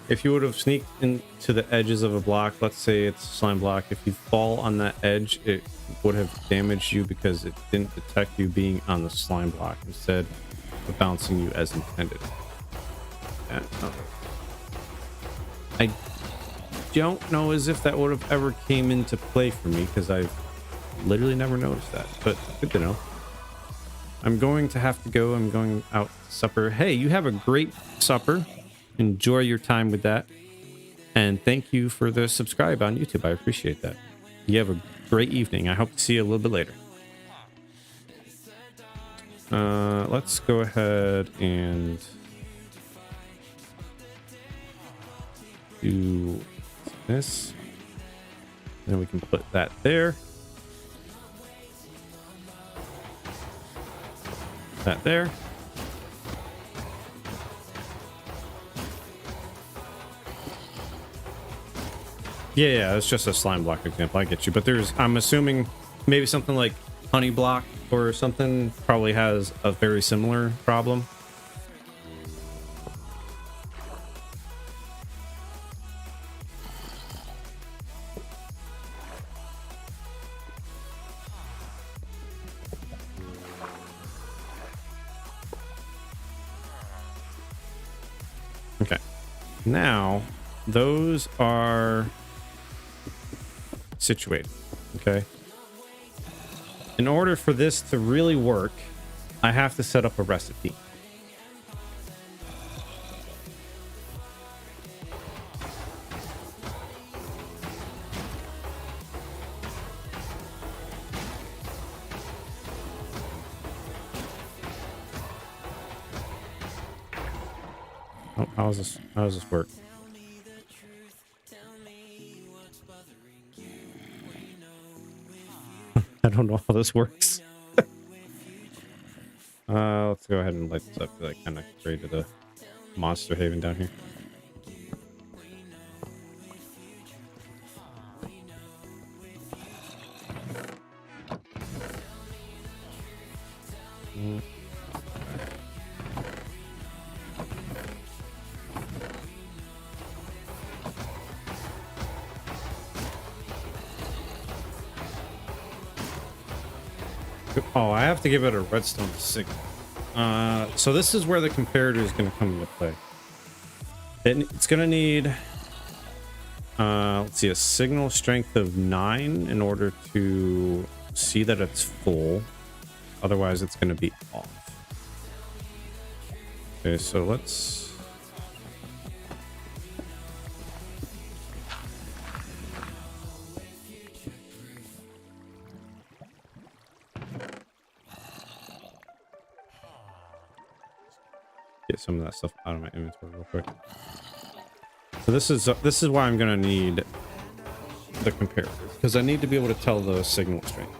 If you would have sneaked into the edges of a block, let's say it's a slime block, if you fall on that edge, it would have damaged you because it didn't detect you being on the slime block instead of bouncing you as intended. Yeah, I don't know as if that would have ever came into play for me because I've literally never noticed that, but good to know. I'm going to have to go. I'm going out to supper. Hey, you have a great supper. Enjoy your time with that. And thank you for the subscribe on YouTube. I appreciate that. You have a great evening. I hope to see you a little bit later. Let's go ahead and do this. Then we can put that there. That there. Yeah, it's just a slime block example. I get you. But I'm assuming maybe something like honey block or something probably has a very similar problem. Okay. Now, those are situated. Okay. In order for this to really work, I have to set up a recipe. Oh, how does this work? I don't know how this works. Let's go ahead and light this up. I kind of created a monster haven down here. Oh, I have to give it a redstone signal. So this is where the comparator is going to come into play. It's going to need, let's see, a signal strength of 9 in order to see that it's full. Otherwise, it's going to be off. Okay, so let's... get some of that stuff out of my inventory real quick. So this is why I'm gonna need the comparator, because I need to be able to tell the signal strength.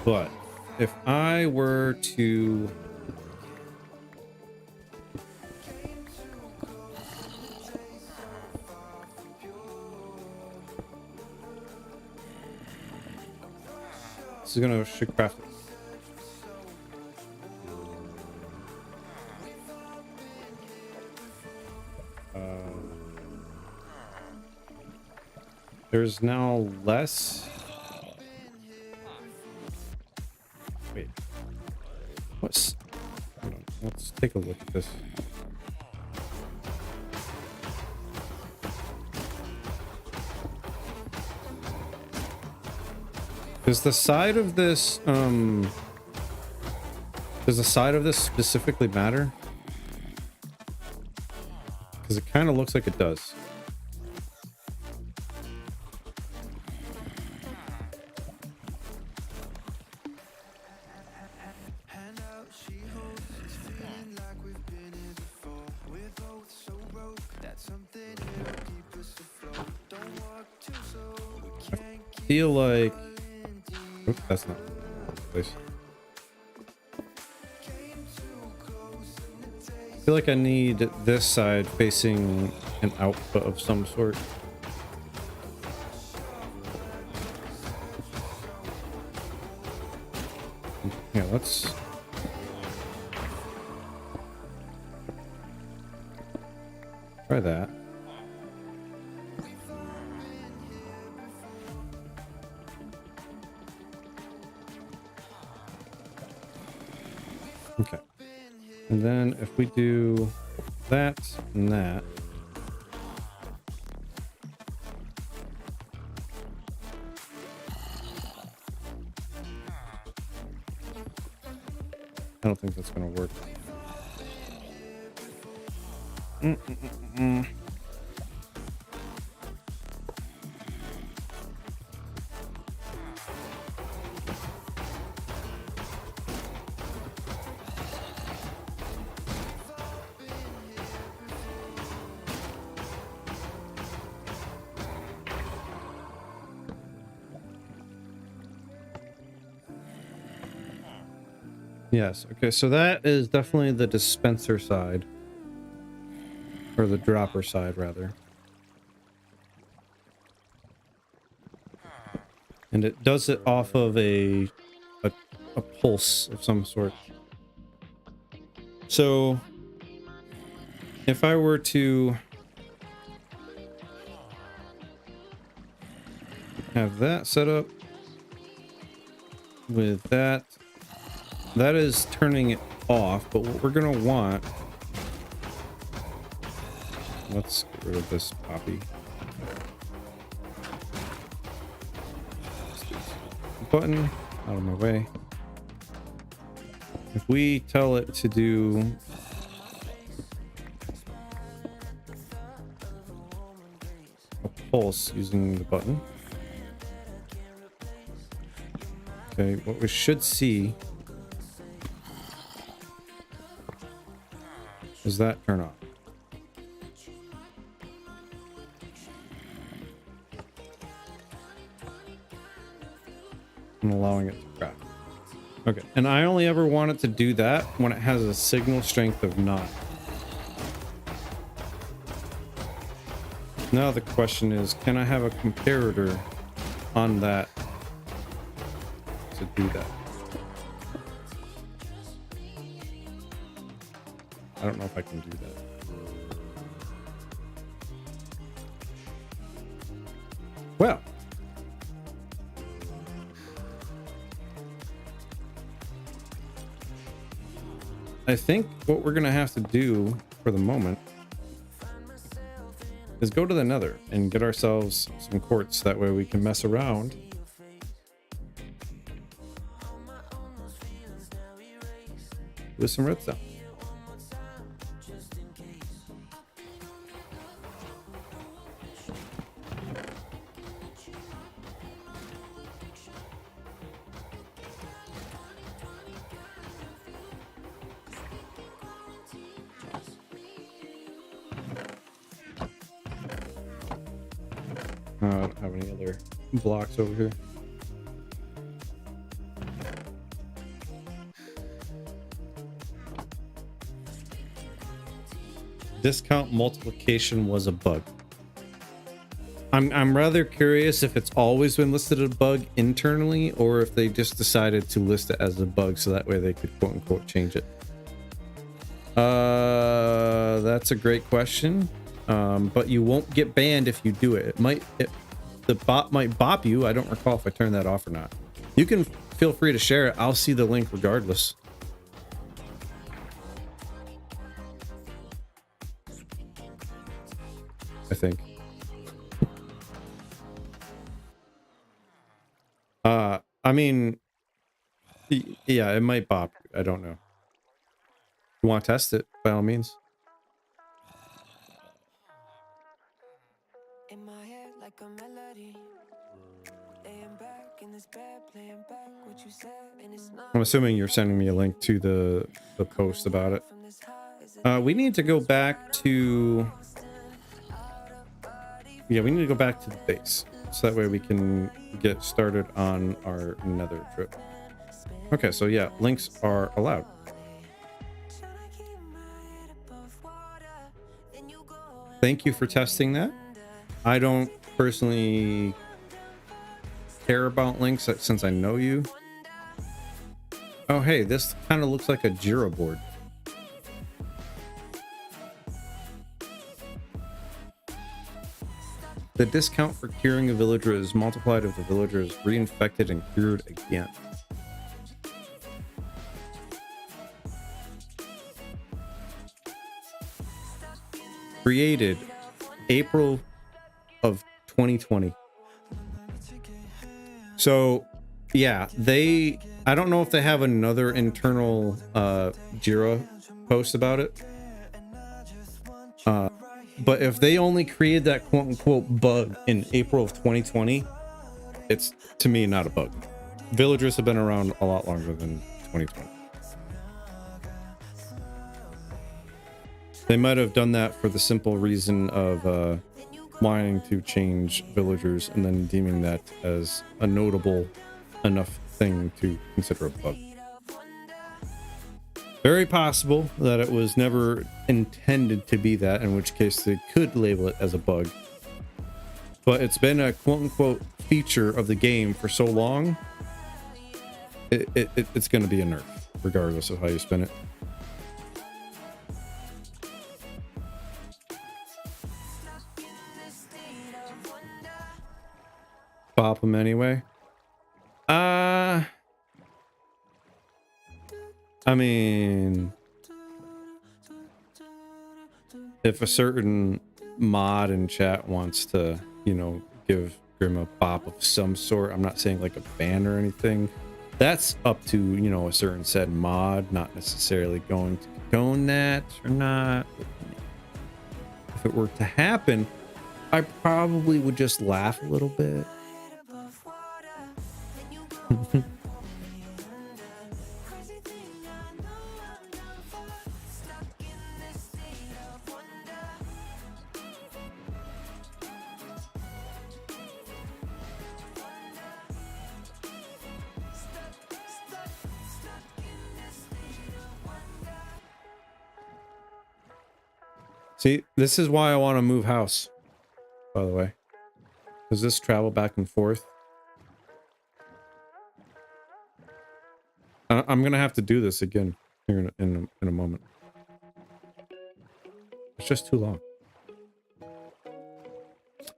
But if I were to this is gonna should craft it. There's now less. Wait. What's? Hold on. Let's take a look at this. Does the side of this specifically matter? Because it kind of looks like it does. Hand out, she holds. It's feeling like we've been here before. We're both so broke. That's something it'll keep us afloat. Don't walk too slow. We can't keep Feel like... falling deep. Oops, that's not the place. Came too close and the taste. I feel like I need this side facing an output of some sort. Yeah, let's... try that. Okay. And then if we do that and that. I don't think that's going to work. Yes. Okay. So that is definitely the dispenser side, or the dropper side, rather. And it does it off of a pulse of some sort. So if I were to have that set up with that. That is turning it off, but what we're gonna want... Let's get rid of this poppy. Button out of my way. If we tell it to do a pulse using the button. Okay, what we should see is that turn off. I'm allowing it to crack. Okay, and I only ever want it to do that when it has a signal strength of 9. Now the question is, can I have a comparator on that to do that? I don't know if I can do that. Well, I think what we're gonna have to do for the moment is go to the Nether and get ourselves some quartz. That way we can mess around with some redstone. I don't have any other blocks over here. Discount multiplication was a bug. I'm rather curious if it's always been listed as a bug internally, or if they just decided to list it as a bug so that way they could quote unquote change it. That's a great question. But you won't get banned if you do it. The bot might bop you. I don't recall if I turned that off or not. You can feel free to share it. I'll see the link regardless. I think. I mean, yeah, it might bop. I don't know. You want to test it? By all means. like a melody. Laying back in this bed, playing back what you said, and it's not I'm assuming you're sending me a link to the post about it. from this high. Is it We need to go back to... Yeah, we need to go back to the base. So that way we can get started on our nether trip. Okay, so yeah, links are allowed. Thank you for testing that. I don't personally care about links since I know you. Oh, hey, this kind of looks like a Jira board. The discount for curing a villager is multiplied if the villager is reinfected and cured again. Created April of 2020. So, yeah, I don't know if they have another internal Jira post about it. But if they only created that quote unquote bug in April of 2020, it's to me not a bug. Villagers have been around a lot longer than 2020. They might have done that for the simple reason of wanting to change villagers and then deeming that as a notable enough thing to consider a bug. Very possible that it was never intended to be that, in which case they could label it as a bug. But it's been a quote-unquote feature of the game for so long, it's going to be a nerf, regardless of how you spin it. Pop them anyway. I mean, if a certain mod in chat wants to, you know, give Grim a pop of some sort, I'm not saying like a ban or anything. That's up to, you know, a certain said mod, not necessarily going to condone that or not. If it were to happen, I probably would just laugh a little bit. See, this is why I want to move house, by the way. Does this travel back and forth? I'm going to have to do this again here in a moment. It's just too long.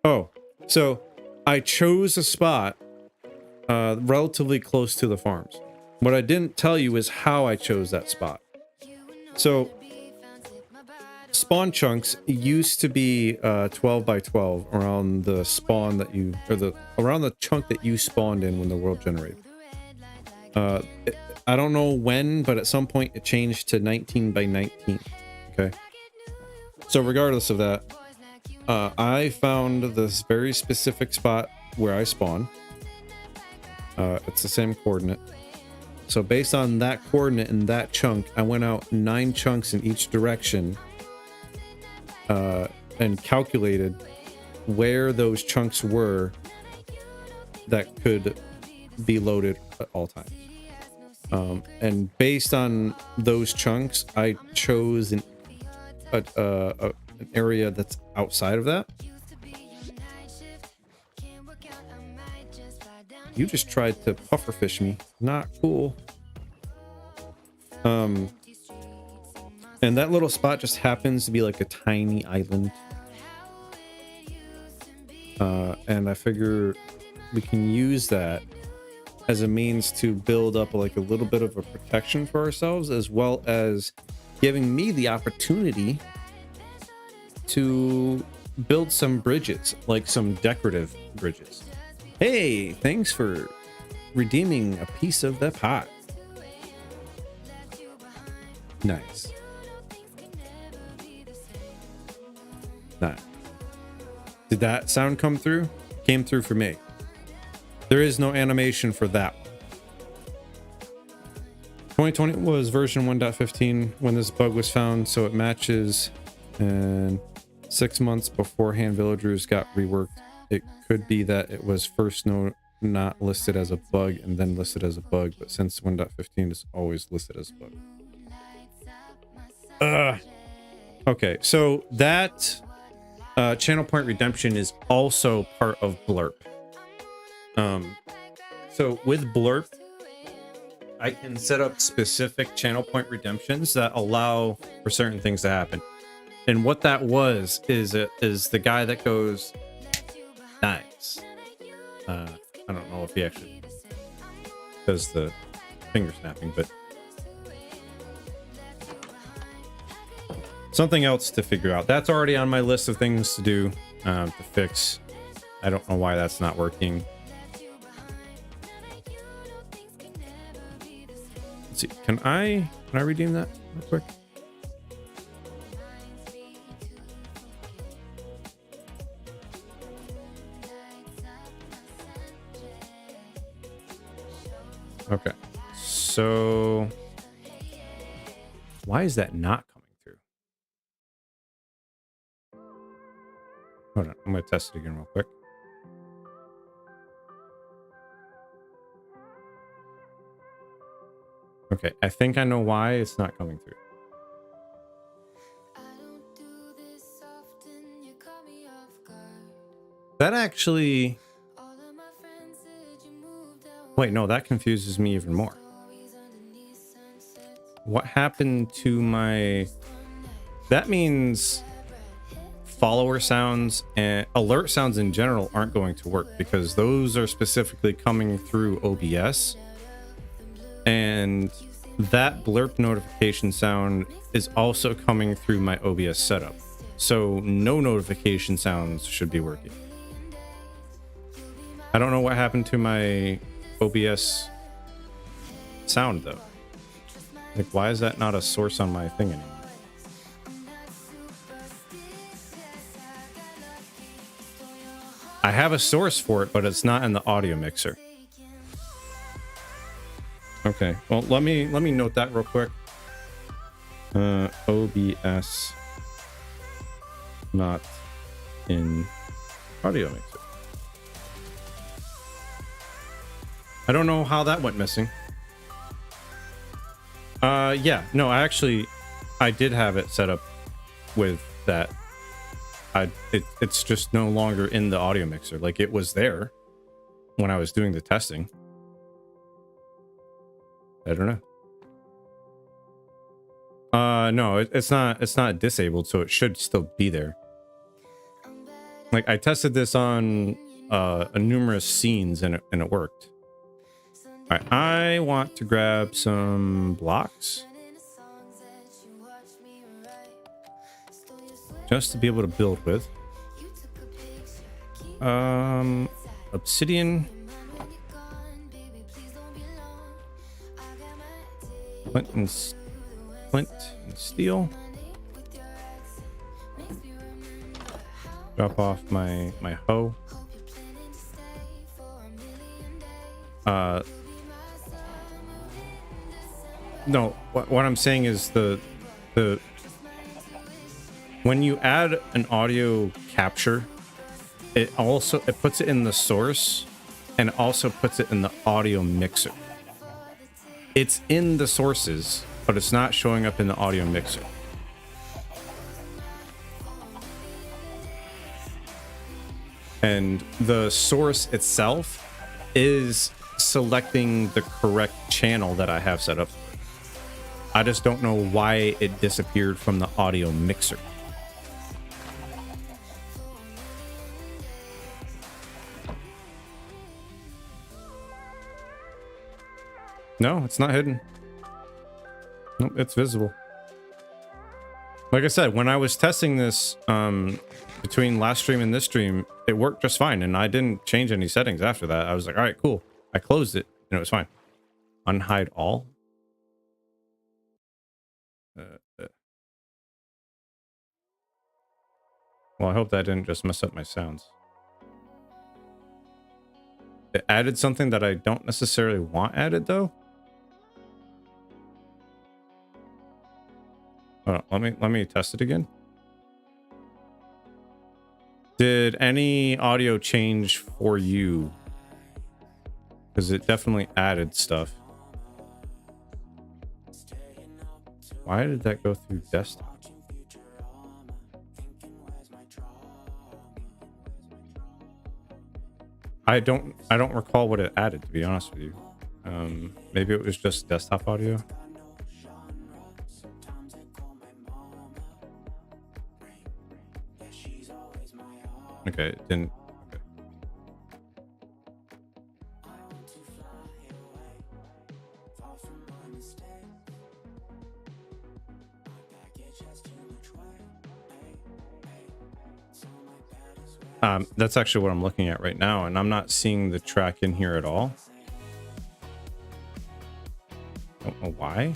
Oh, so I chose a spot relatively close to the farms. What I didn't tell you is how I chose that spot. So spawn chunks used to be 12 by 12 around the spawn that you, or around the chunk that you spawned in when the world generated. I don't know when, but at some point it changed to 19 by 19. Okay. So regardless of that, I found this very specific spot where I spawn. It's the same coordinate. So based on that coordinate and that chunk, I went out 9 chunks in each direction and calculated where those chunks were that could be loaded at all times. And based on those chunks, I chose an area that's outside of that. You just tried to pufferfish me. Not cool. And that little spot just happens to be like a tiny island. And I figure we can use that as a means to build up like a little bit of a protection for ourselves, as well as giving me the opportunity to build some bridges, like some decorative bridges. Hey, thanks for redeeming a piece of the pot. Nice. Nice. Did that sound come through? Came through for me. There is no animation for that. 2020 was version 1.15 when this bug was found, so it matches. And 6 months beforehand, villagers got reworked. It could be that it was first not listed as a bug and then listed as a bug, but since 1.15 it's always listed as a bug. Okay, so that channel point redemption is also part of Blurp. So with Blurp, I can set up specific channel point redemptions that allow for certain things to happen. And what that was is the guy that goes, nice. I don't know if he actually does the finger snapping, but something else to figure out. That's already on my list of things to do, to fix. I don't know why that's not working. Let's see. Can I redeem that real quick? Okay. So why is that not coming through? Hold on. I'm going to test it again real quick. Okay, I think I know why it's not coming through. That actually... Wait, no, that confuses me even more. What happened to my... That means follower sounds and alert sounds in general aren't going to work because those are specifically coming through OBS. And that blurp notification sound is also coming through my OBS setup. So no notification sounds should be working. I don't know what happened to my OBS sound though. Like, why is that not a source on my thing anymore? I have a source for it, but it's not in the audio mixer. Okay, well, let me note that real quick. OBS not in audio mixer. I don't know how that went missing. Yeah, no, I did have it set up with that. It's just no longer in the audio mixer. Like, it was there when I was doing the testing. I don't know. No, it's not disabled, so it should still be there. Like, I tested this on numerous scenes and it worked. All right, I want to grab some blocks just to be able to build with. Obsidian, flint and steel. Drop off my hoe. No, what I'm saying is the when you add an audio capture, it puts it in the source and also puts it in the audio mixer. It's in the sources, but it's not showing up in the audio mixer. And the source itself is selecting the correct channel that I have set up. I just don't know why it disappeared from the audio mixer. No, it's not hidden. Nope, it's visible. Like I said, when I was testing this between last stream and this stream, it worked just fine, and I didn't change any settings after that. I was like, all right, cool. I closed it, and it was fine. Unhide all? Well, I hope that didn't just mess up my sounds. It added something that I don't necessarily want added, though. Oh, let me test it again. Did any audio change for you? Because it definitely added stuff. Why did that go through desktop? I don't recall what it added, to be honest with you. Maybe it was just desktop audio. Okay, it didn't. Okay. That's actually what I'm looking at right now, and I'm not seeing the track in here at all. Don't know why.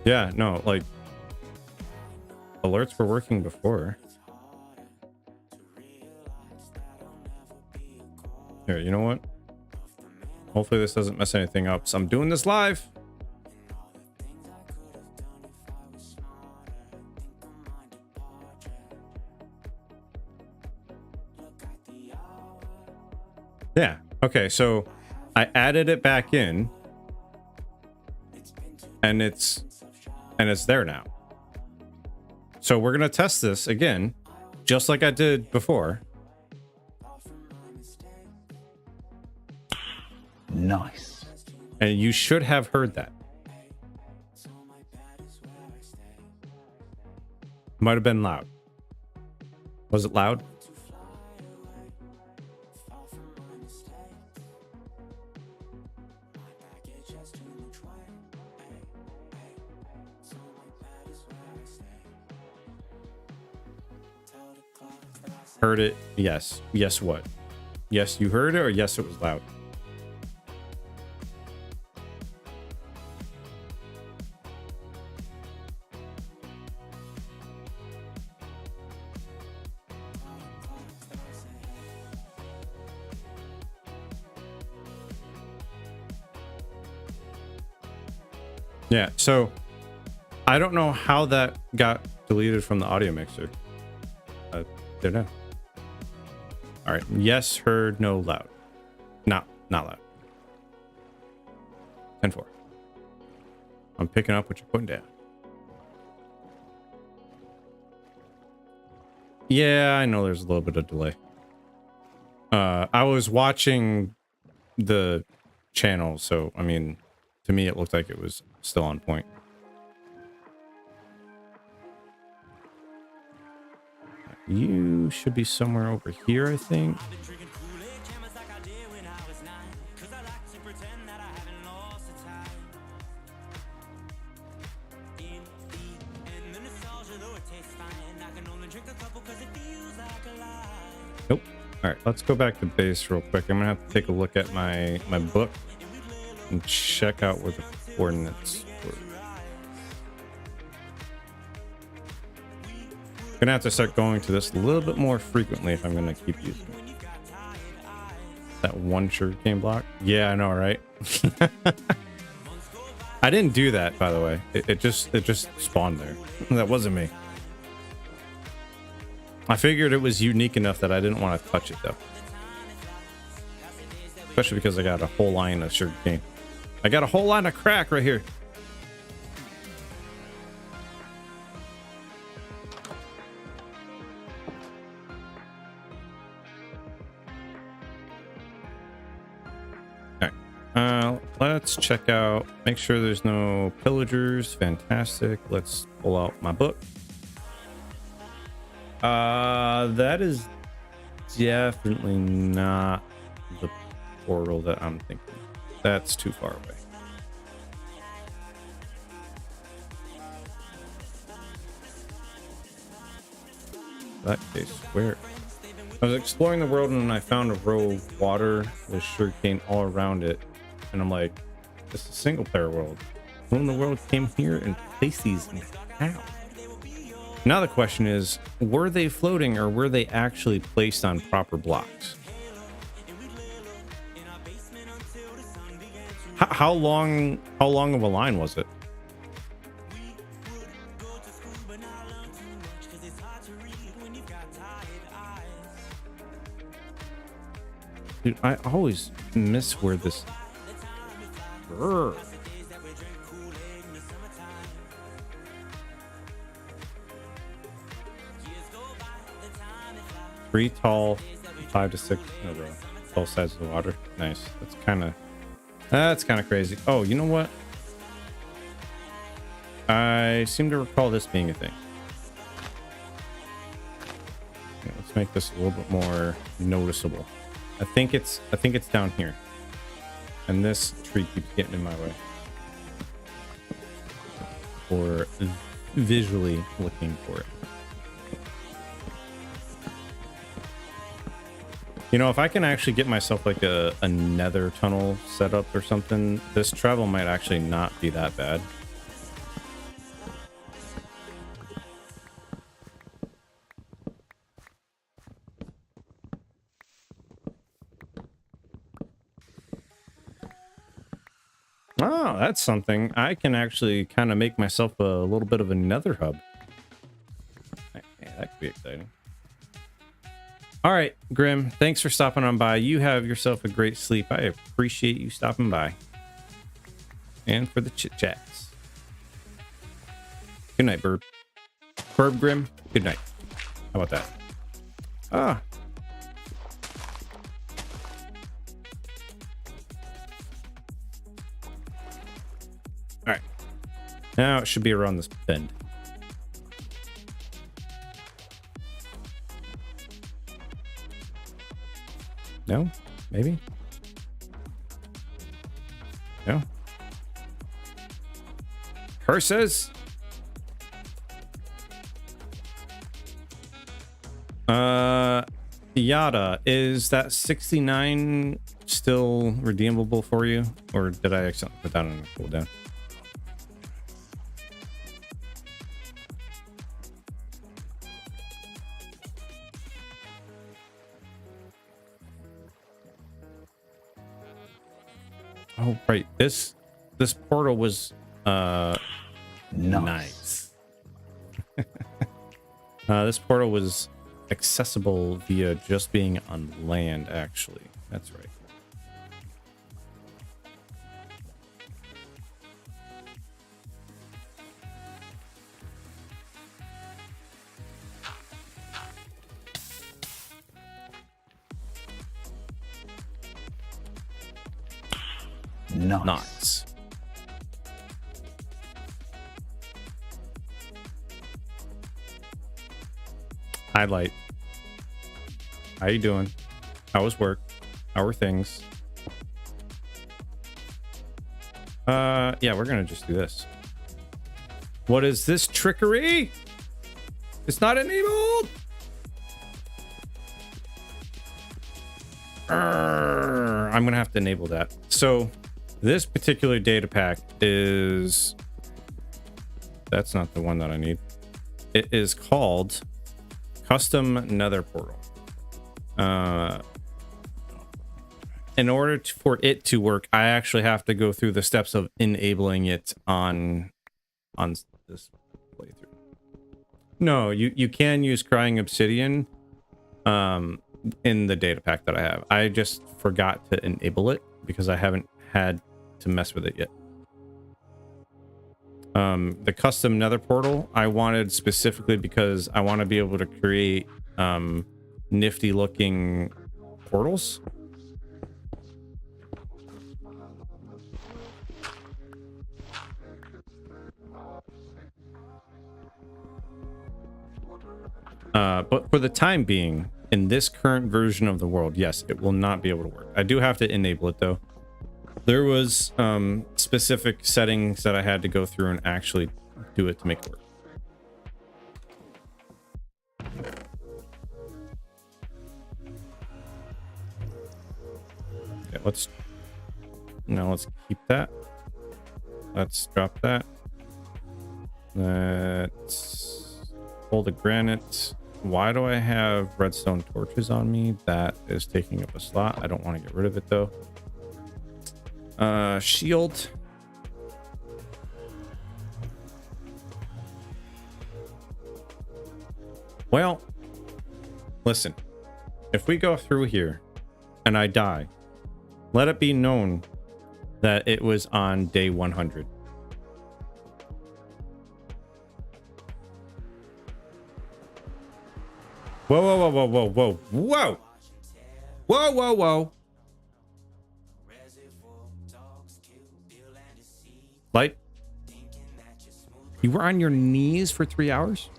Yeah, no, like alerts were working before. Here, you know what? Hopefully this doesn't mess anything up. So I'm doing this live. Yeah. Okay, so I added it back in and it's there now. So we're going to test this again, just like I did before. Nice. And you should have heard that. Might have been loud. Was it loud? Heard it? Yes. Yes, what? Yes, you heard it, or yes, it was loud? Yeah, so I don't know how that got deleted from the audio mixer. I don't know. All right, yes, heard, no, loud. Not loud. 10-4. I'm picking up what you're putting down. Yeah, I know there's a little bit of delay. I was watching the channel, so I mean, to me, it looked like it was still on point. You should be somewhere over here, I think. Nope. All right, let's go back to base real quick. I'm gonna have to take a look at my book and check out where the coordinates were. Gonna have to start going to this a little bit more frequently if I'm gonna keep using it. That one sugarcane block. Yeah, I know, right? I didn't do that, by the way. It just spawned there. That wasn't me. I figured it was unique enough that I didn't want to touch it, though. Especially because I got a whole line of sugarcane. I got a whole line of crack right here. Let's check out, make sure there's no pillagers. Fantastic. Let's pull out my book. That is definitely not the portal that I'm thinking. That's too far away. In that case, where? I was exploring the world and I found a row of water with sugarcane all around it. And I'm like, this is a single player world. Who in the world came here and placed these things? How? Now the question is, were they floating or were they actually placed on proper blocks? How long of a line was it? Dude, I always miss where this... Brr. Three tall, 5 to 6 in a row. Both sides of the water. Nice. That's kind of crazy. Oh, you know what? I seem to recall this being a thing. Yeah, let's make this a little bit more noticeable. I think it's down here. And this tree keeps getting in my way. Or visually looking for it. You know, if I can actually get myself like a nether tunnel set up or something, this travel might actually not be that bad. Oh, that's something. I can actually kind of make myself a little bit of a nether hub. Yeah, that could be exciting. All right, Grim, thanks for stopping on by. You have yourself a great sleep. I appreciate you stopping by. And for the chit chats. Good night, Burb. Burb Grim, good night. How about that? Ah. All right. Now it should be around this bend. No? Maybe? No? Curses? Yada, is that 69 still redeemable for you? Or did I accidentally put that on a cooldown? Oh, right. This portal was nice. This portal was accessible via just being on land, actually. That's right. Nice. Highlight. How you doing? How was work? How are things? Yeah, we're gonna just do this. What is this trickery? It's not enabled. I'm gonna have to enable that. So this particular data pack is... That's not the one that I need. It is called Custom Nether Portal. In order for it to work, I actually have to go through the steps of enabling it on this playthrough. No, you can use Crying Obsidian in the data pack that I have. I just forgot to enable it because I haven't had to mess with it yet. The custom nether portal I wanted specifically because I want to be able to create nifty looking portals. But for the time being, in this current version of the world, yes, it will not be able to work. I do have to enable it though. There was specific settings that I had to go through and actually do it to make it work. Okay, let's Now let's keep that. Let's drop that. Let's pull the granite. Why do I have redstone torches on me? That is taking up a slot. I don't want to get rid of it though. Shield. Well, listen, if we go through here and I die, let it be known that it was on day 100. Whoa, whoa, whoa, whoa, whoa, whoa, whoa, whoa, whoa. Light, you were on your knees for 3 hours?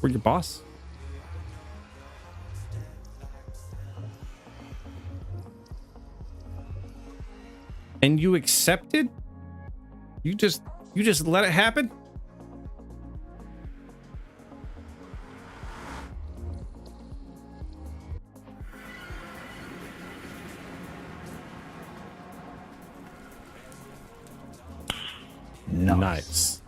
We're your boss? And you accepted? You just let it happen? Nice.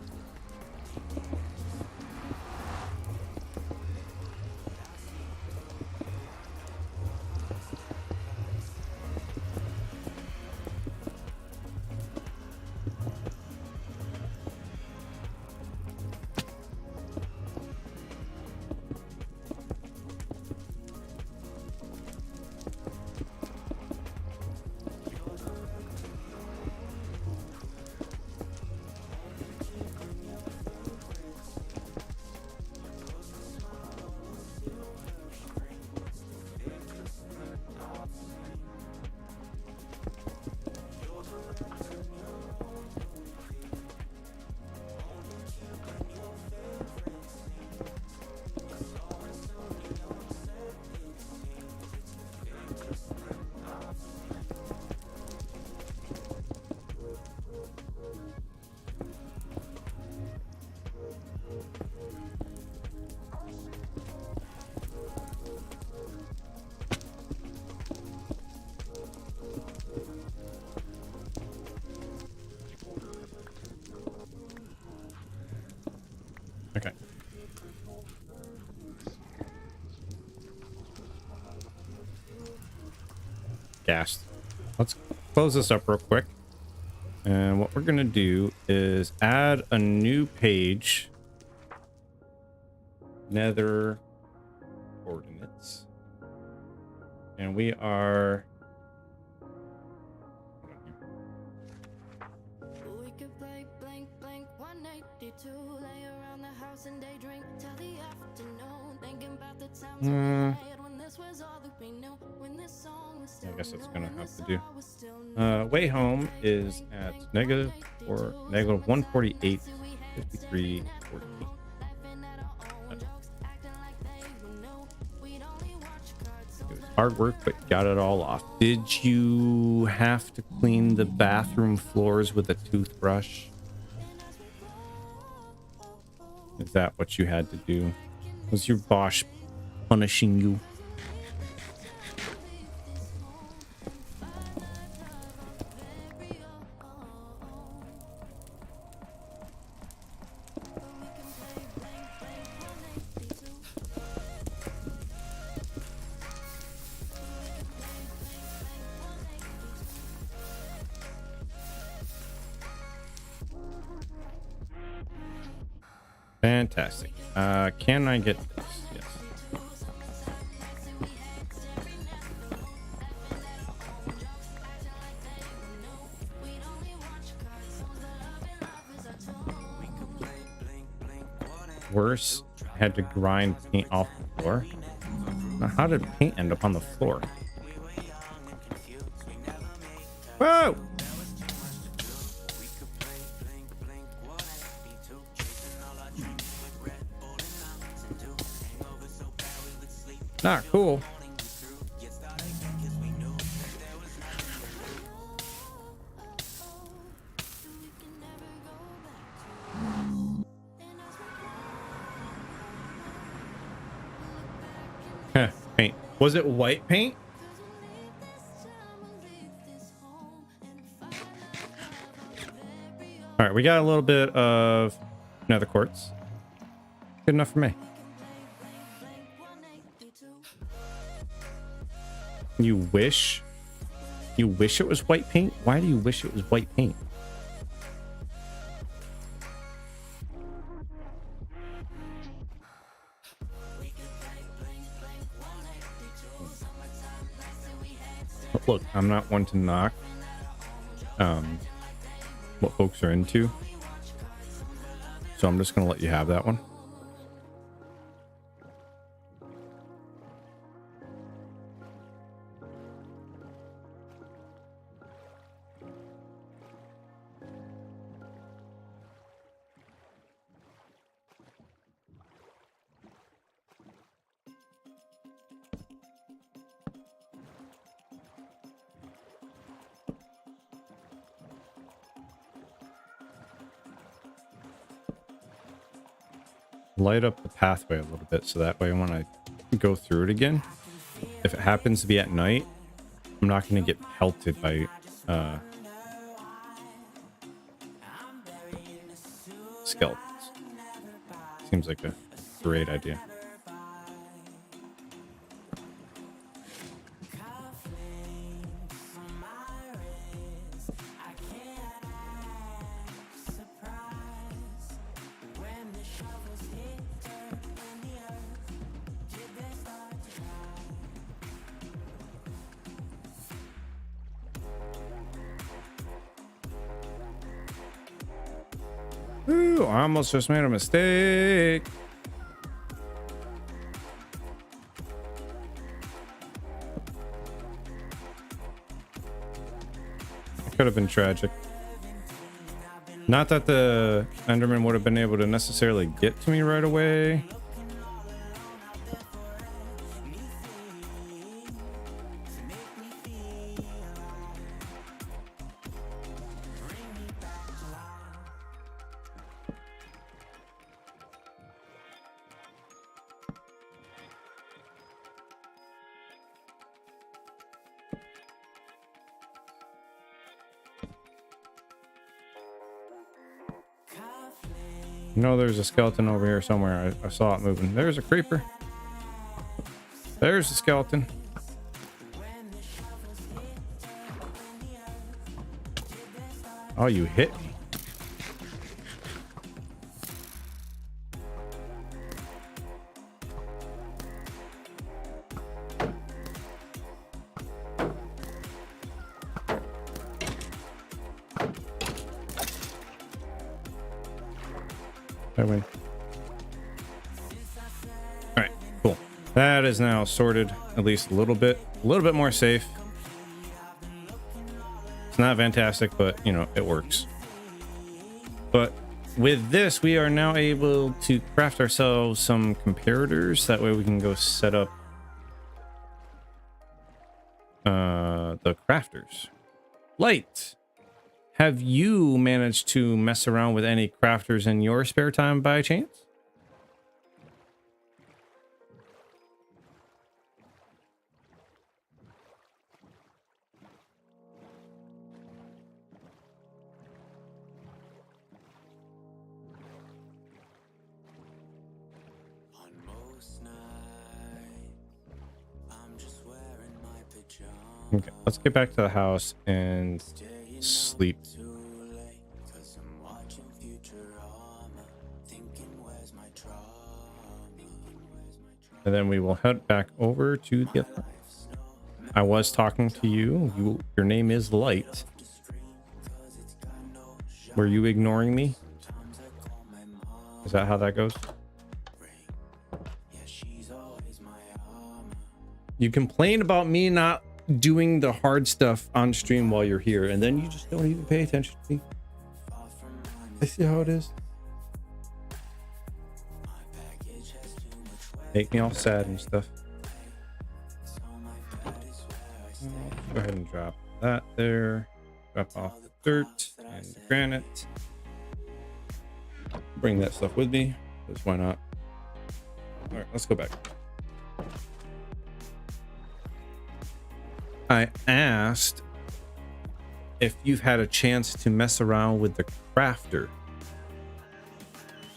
Okay. Gassed. Let's close this up real quick. And what we're going to do is add a new page. Nether coordinates. And we are... We could play blank blank 182, lay around the house and daydream till the afternoon, thinking about the times we had when this was all that we knew, when this song was still I guess that's new, gonna when have this to do. song was still new. Way home is at negative 148, 53, 14. Laughing at our own jokes, acting like they were new. We'd only watch cards, so It was hard work, but got it all off. Did you have to clean the bathroom floors with a toothbrush? Is that what you had to do? Was your boss punishing you? Fantastic. Can I get this? Yes. Worse, I had to grind paint off the floor. Now, how did paint end up on the floor? Whoa! Not cool. Heh, paint. Was it white paint? this time I'll leave this home and find All right, we got a little bit of nether quartz. Good enough for me. You wish it was white paint? Why do you wish it was white paint? Look, I'm not one to knock what folks are into, so I'm just gonna let you have that one. Light up the pathway a little bit so that way when I go through it again, if it happens to be at night, I'm not going to get pelted by skeletons. Seems like a great idea. Ooh, I almost just made a mistake. It could have been tragic. Not that the Enderman would have been able to necessarily get to me right away. You know, there's a skeleton over here somewhere. I saw it moving. There's a creeper. There's a skeleton. Oh, you hit me. I win. All right, cool. That is now sorted at least a little bit more safe. It's not fantastic, but you know, it works. But with this, we are now able to craft ourselves some comparators. That way we can go set up the crafters. Light. Have you managed to mess around with any crafters in your spare time by chance? On most nights, I'm just wearing my pajamas. Okay, let's get back to the house and sleep. Too late, 'cause I'm watching Futurama, thinking where's my trauma? And then we will head back over to the other. I was talking to you. Your name is Light. Were you ignoring me? Is that how that goes? Yeah, she's always my armor. You complain about me not doing the hard stuff on stream while you're here, and then you just don't even pay attention to me. I see how it is. Make me all sad and stuff. Go ahead and drop that there. Drop off the dirt and the granite. Bring that stuff with me, because why not? All right, let's go back. I asked if you've had a chance to mess around with the crafter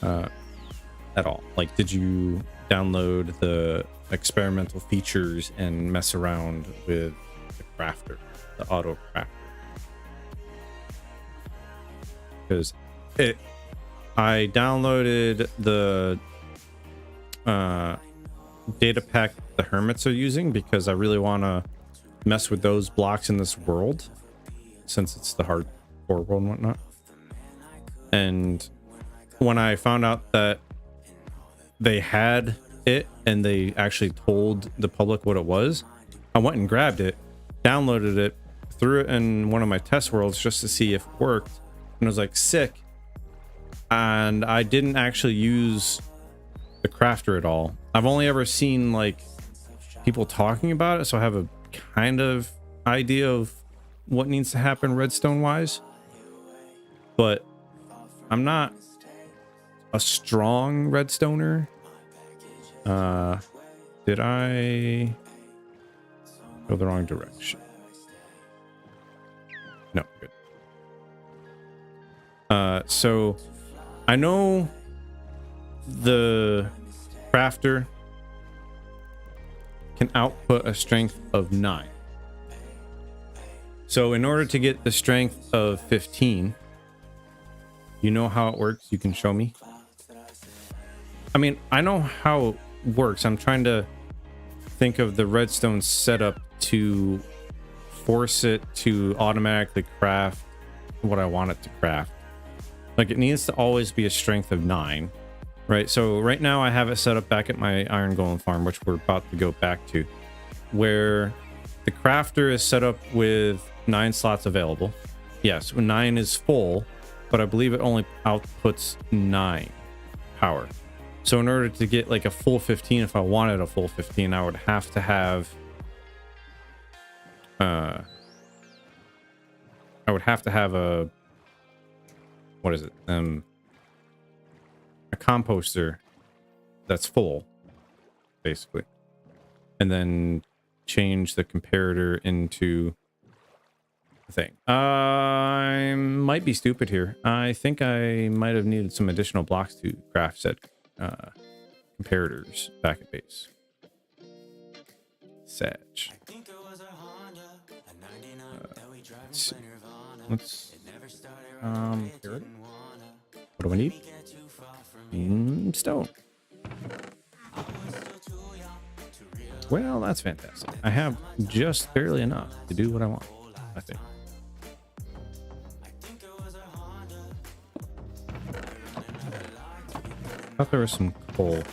at all. Like, did you download the experimental features and mess around with the crafter, the auto crafter? Because I downloaded the data pack the hermits are using because I really want to mess with those blocks in this world, since it's the hardcore world and whatnot. And when I found out that they had it and they actually told the public what it was, I went and grabbed it, downloaded it, threw it in one of my test worlds just to see if it worked, and I was like, sick. And I didn't actually use the crafter at all. I've only ever seen like people talking about it, so I have a kind of idea of what needs to happen redstone wise, but I'm not a strong redstoner. Did I go the wrong direction? No, good. So I know the crafter can output a strength of 9. So in order to get the strength of 15, you know how it works? You can show me. I mean, I know how it works. I'm trying to think of the redstone setup to force it to automatically craft what I want it to craft. Like, it needs to always be a strength of 9, right? So right now I have it set up back at my iron golem farm, which we're about to go back to, where the crafter is set up with 9 slots available. Yes, 9 is full, but I believe it only outputs 9 power. So in order to get like a full 15, if I wanted a full 15, I would have to have a, what is it? A composter that's full, basically. And then change the comparator into the thing. I might be stupid here. I think I might have needed some additional blocks to craft said comparators back at base. Sag. Let's comparator. What do I need? Stone. Well, that's fantastic. I have just barely enough to do what I want, I think. I thought there was some coal here.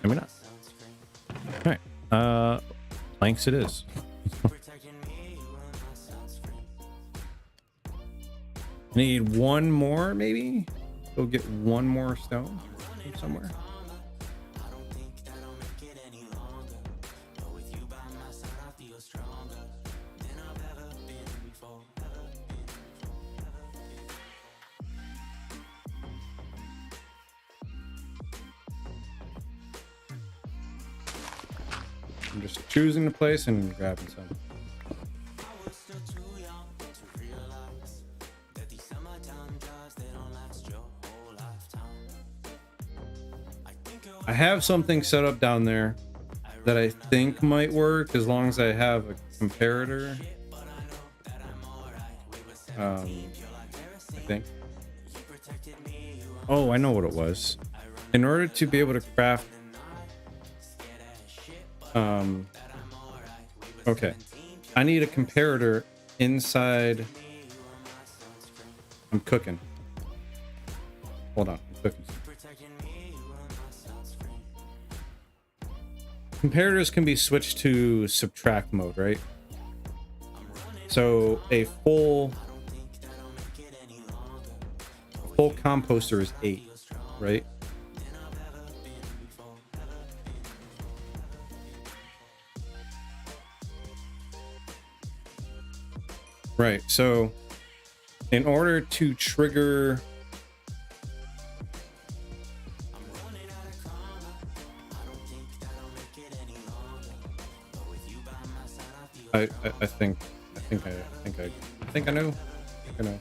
Maybe not. Alright. Planks it is. Need one more, maybe? Go get one more stone from somewhere. I'm just choosing the place and grabbing some. I have something set up down there that I think might work as long as I have a comparator. I think. Oh, I know what it was. In order to be able to craft okay, I need a comparator inside. I'm cooking. Hold on, I'm cooking. Comparators can be switched to subtract mode, right? So a full composter is 8, right? Right, so in order to trigger I think I know. I know.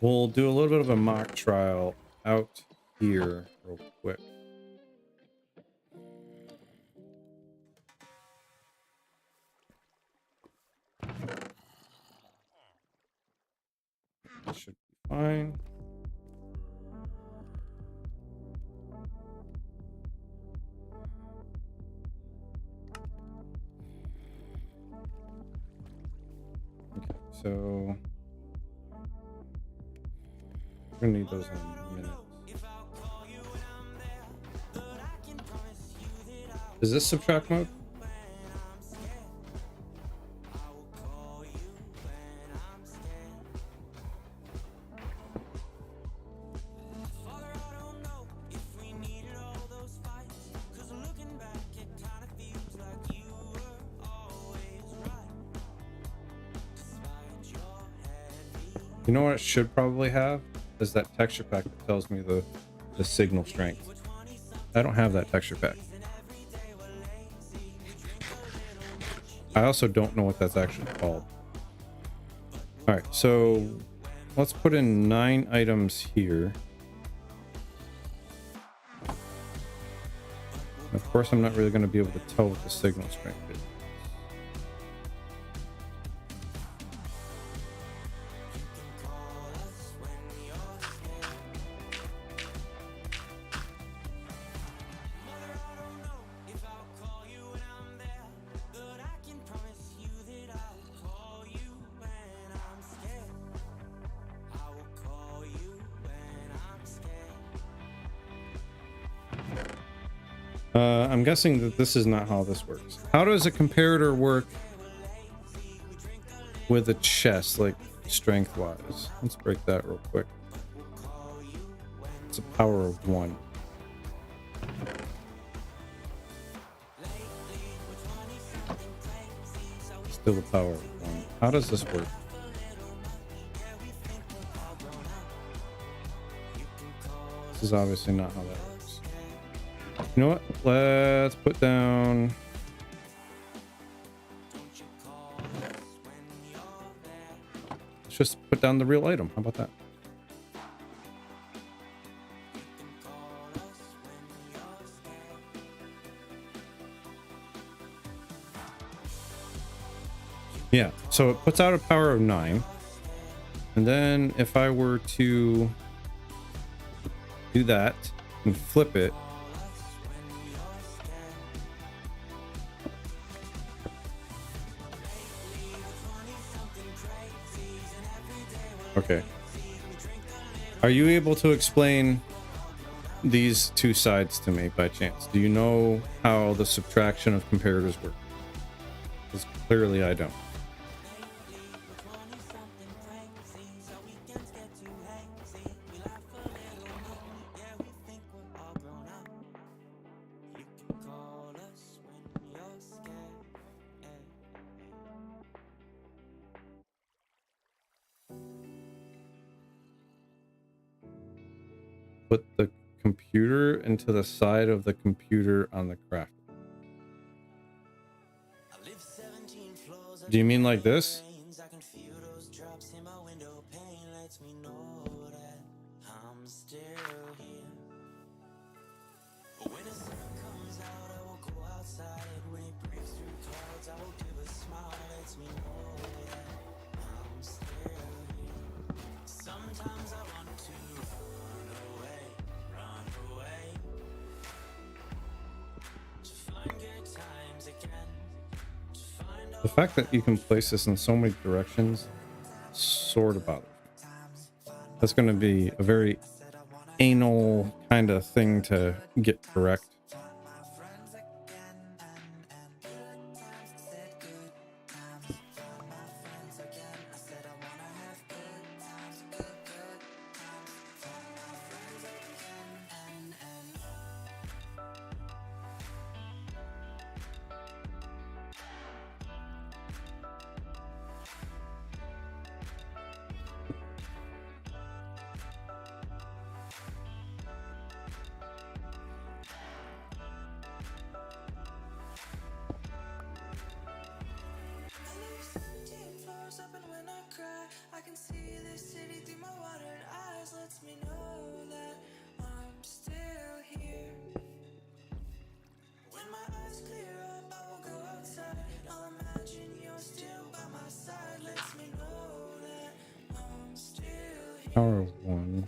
We'll do a little bit of a mock trial out here real quick. Should be fine. Okay, so we're gonna need those in a minute. Is this subtract mode? You know what it should probably have is that texture pack that tells me the signal strength. I don't have that texture pack. I also don't know what that's actually called. All right, so let's put in 9 items here. Of course, I'm not really going to be able to tell what the signal strength is. I'm guessing that this is not how this works. How does a comparator work with a chest, like strength wise? Let's break that real quick. It's a power of 1. Still a power of 1. How does this work? This is obviously not how that works. You know what? Let's put down. Let's just put down the real item. How about that? Yeah, so it puts out a power of 9. And then if I were to do that and flip it, okay. Are you able to explain these two sides to me by chance? Do you know how the subtraction of comparators work? Because clearly I don't. Put the computer into the side of the computer on the craft. Do you mean like this? The fact that you can place this in so many directions sort of bothers me. That's going to be a very anal kind of thing to get correct. Power one.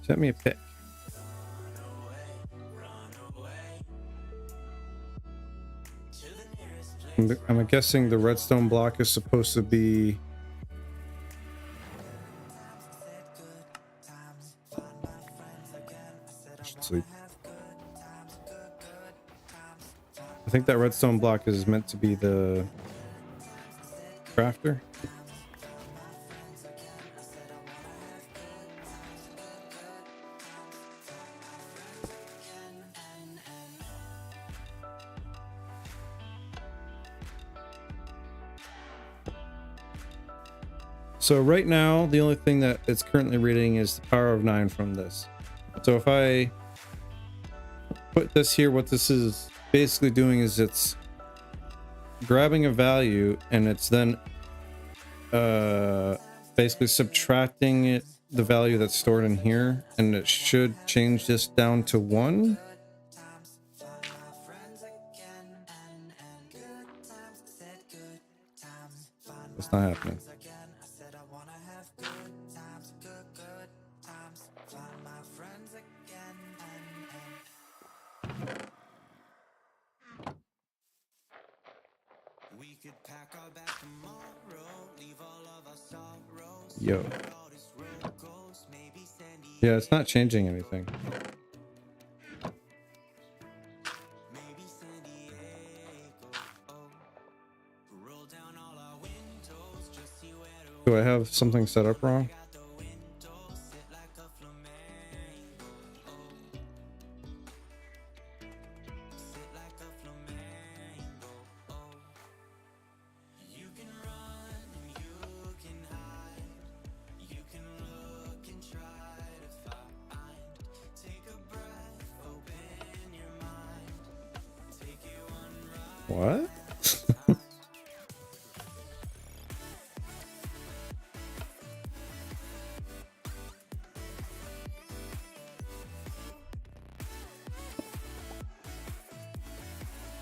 Set me a pick. I'm guessing the redstone block is supposed to be sleep. I think that redstone block is meant to be the crafter. So right now, the only thing that it's currently reading is the power of 9 from this. So if I put this here, what this is basically doing is it's grabbing a value and it's then basically subtracting it, the value that's stored in here, and it should change this down to 1. That's not happening. Yo. Yeah, it's not changing anything. Do I have something set up wrong? What?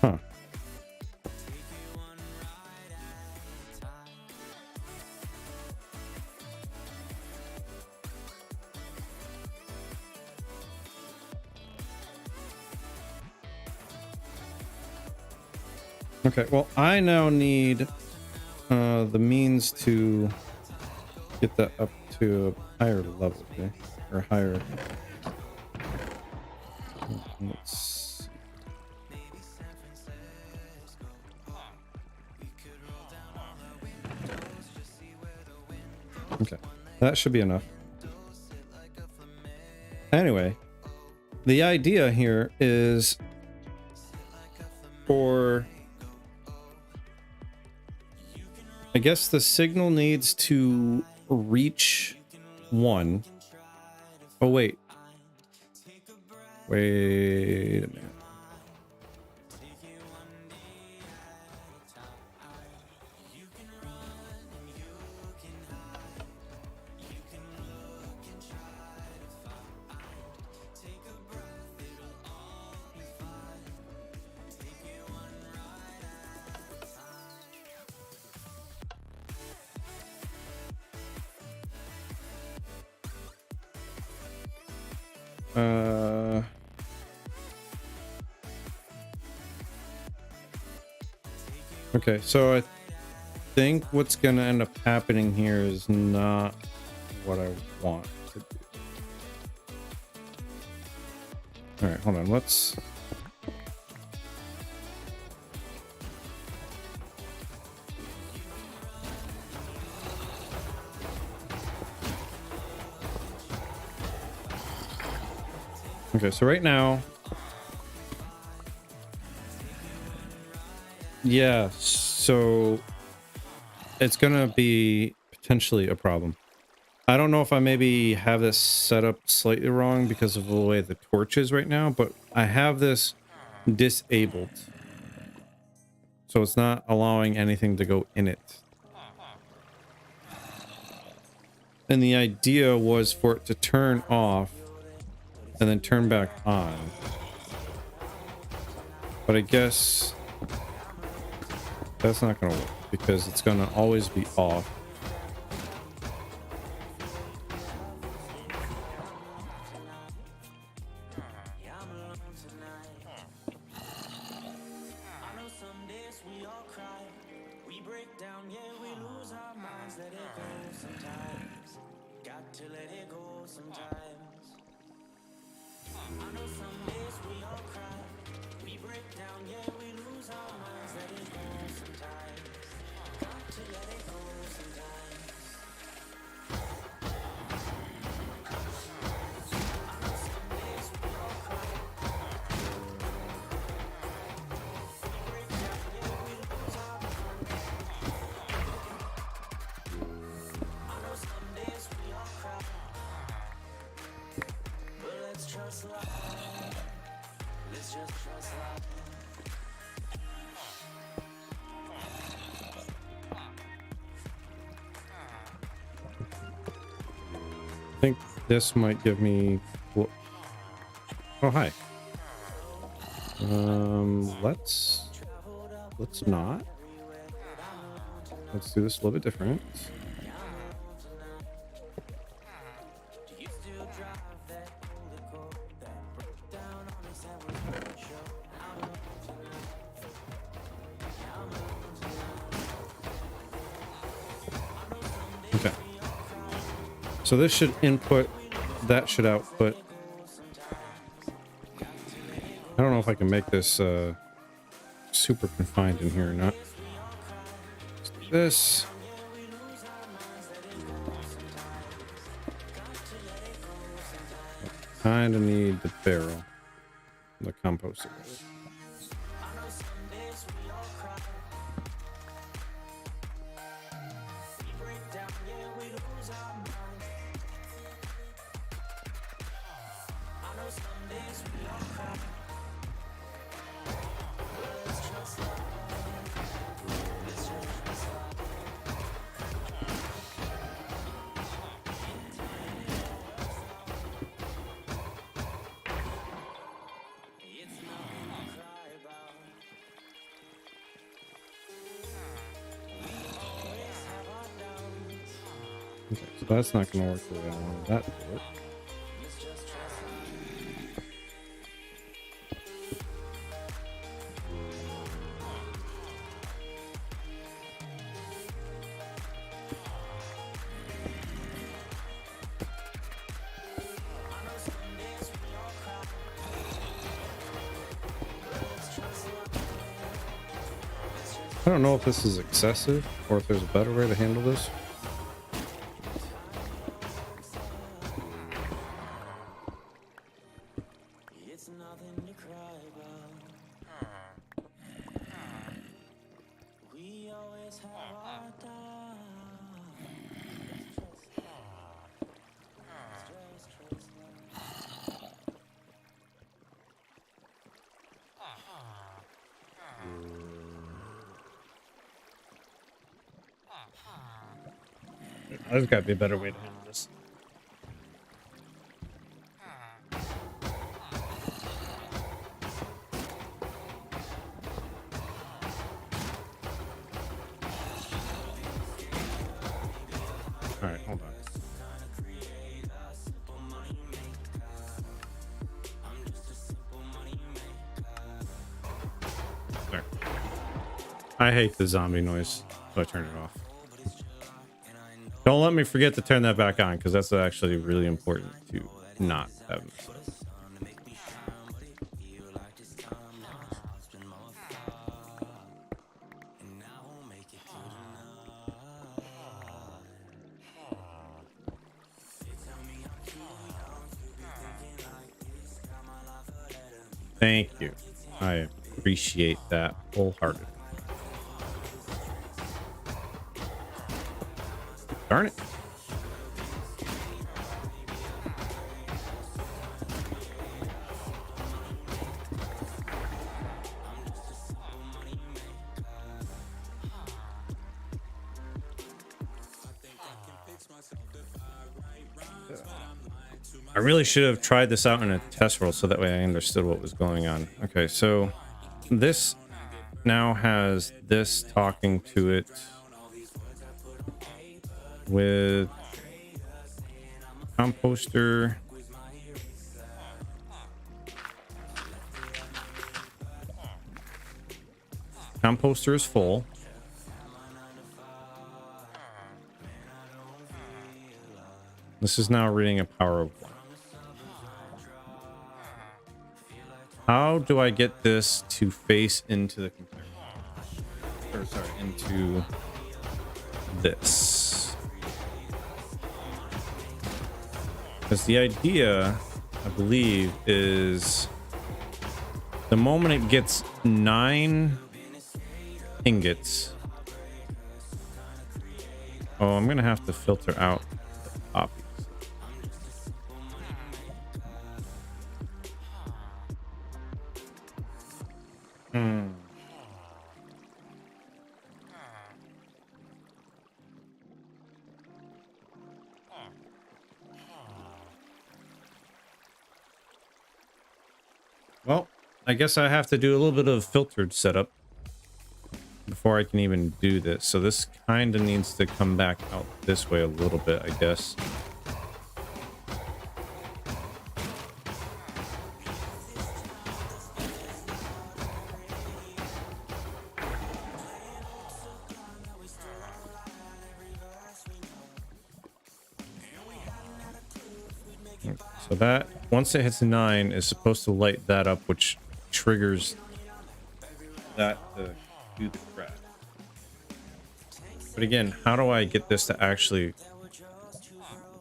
Huh. Okay, well, I now need the means to get that up to a higher level, okay? Or higher. Let's see. Okay, that should be enough. Anyway, the idea here is for, I guess the signal needs to reach 1. Oh, wait. Wait a minute. Okay, so I think what's gonna end up happening here is not what I want to do. All right, hold on, let's... Okay, so right now, yeah, so it's gonna be potentially a problem. I don't know if I maybe have this set up slightly wrong because of the way the torch is right now, but I have this disabled. So it's not allowing anything to go in it. And the idea was for it to turn off and then turn back on. But I guess that's not going to work because it's going to always be off. I think this might give me. Oh, hi. Let's not. Let's do this a little bit different. Okay. So this should input, that should output. I don't know if I can make this super confined in here or not. Let's do this. Kind of need the barrel, the composter. Okay, so that's not going to work the way I wanted that to work. I don't know if this is excessive or if there's a better way to handle this. There's got to be a better way to handle this. All right, hold on. There. I hate the zombie noise, so I turn it off. Don't let me forget to turn that back on, because that's actually really important to not have. Thank you. I appreciate that wholeheartedly. Darn it. I really should have tried this out in a test world so that way I understood what was going on. Okay, so this now has this talking to it with composter. Composter is full. This is now reading a power of 1. How do I get this to face into the computer? Or sorry, into this? Because the idea, I believe, is the moment it gets 9 ingots. Oh, I'm gonna have to filter out the copies. Well, I guess I have to do a little bit of filtered setup before I can even do this. So this kind of needs to come back out this way a little bit, I guess. So that, once it hits 9, is supposed to light that up, which triggers that to do the craft. But again, how do I get this to actually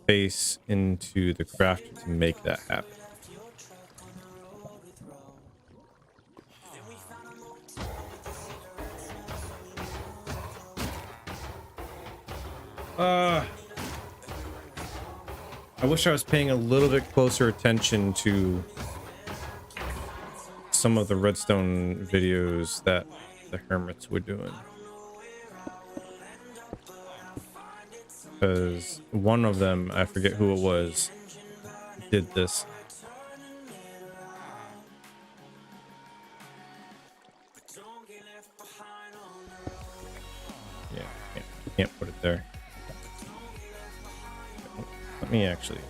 face into the crafter to make that happen? I wish I was paying a little bit closer attention to some of the redstone videos that the hermits were doing. Because one of them, I forget who it was, did this. Yeah, can't put it there. Let me actually.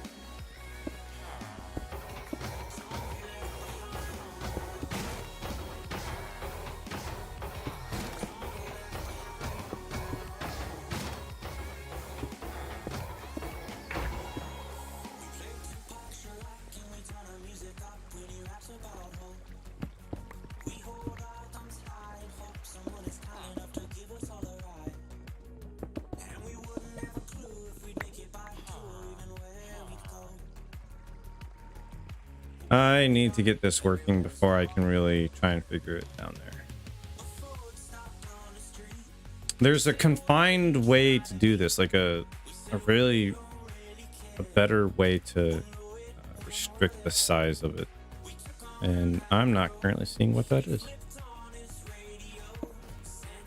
I need to get this working before I can really try and figure it down there. There's a confined way to do this, like a better way to restrict the size of it. And I'm not currently seeing what that is.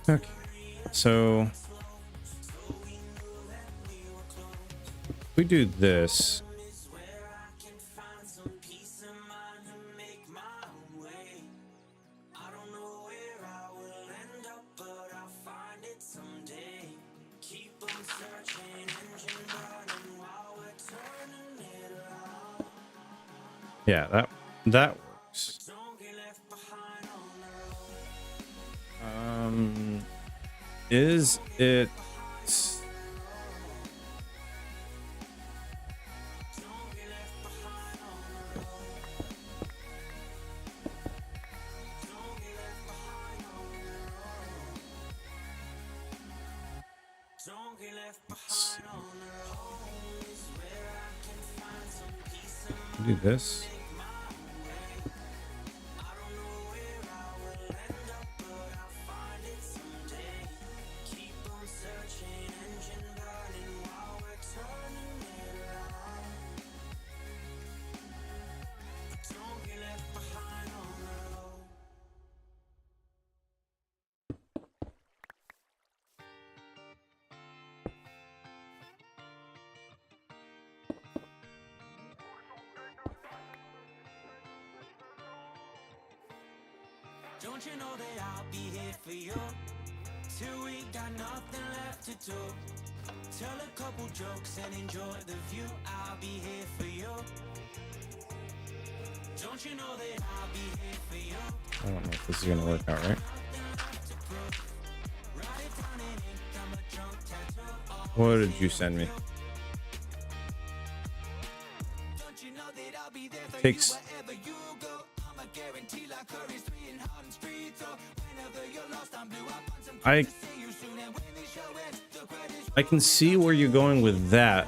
Okay, so if we do this. Yeah, that works. Is it do this? Don't you know that I'll be here for you till we got nothing left to do? Tell a couple jokes and enjoy the view. I'll be here for you. Don't you know that I'll be here for you? I don't know if this is gonna work out right. What did you send me? Takes. I can see where you're going with that,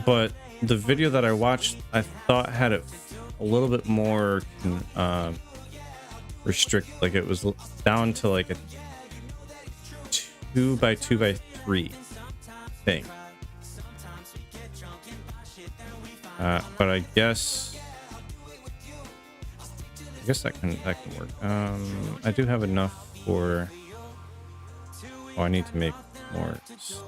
but the video that I watched, I thought had it a little bit more restrict. Like it was down to like a 2x2x3 thing. But I guess that can work. I do have enough for. Oh, I need to make more stuff.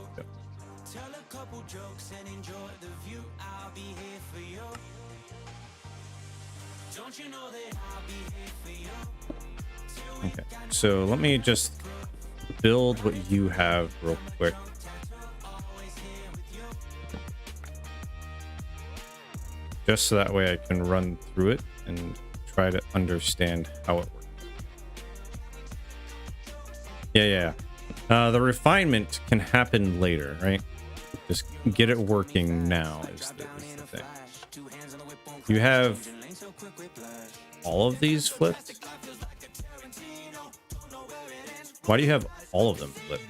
Okay, so let me just build what you have real quick. Just so that way I can run through it and try to understand how it works. Yeah. The refinement can happen later, right? Just get it working now is the thing. You have all of these flipped? Why do you have all of them flipped?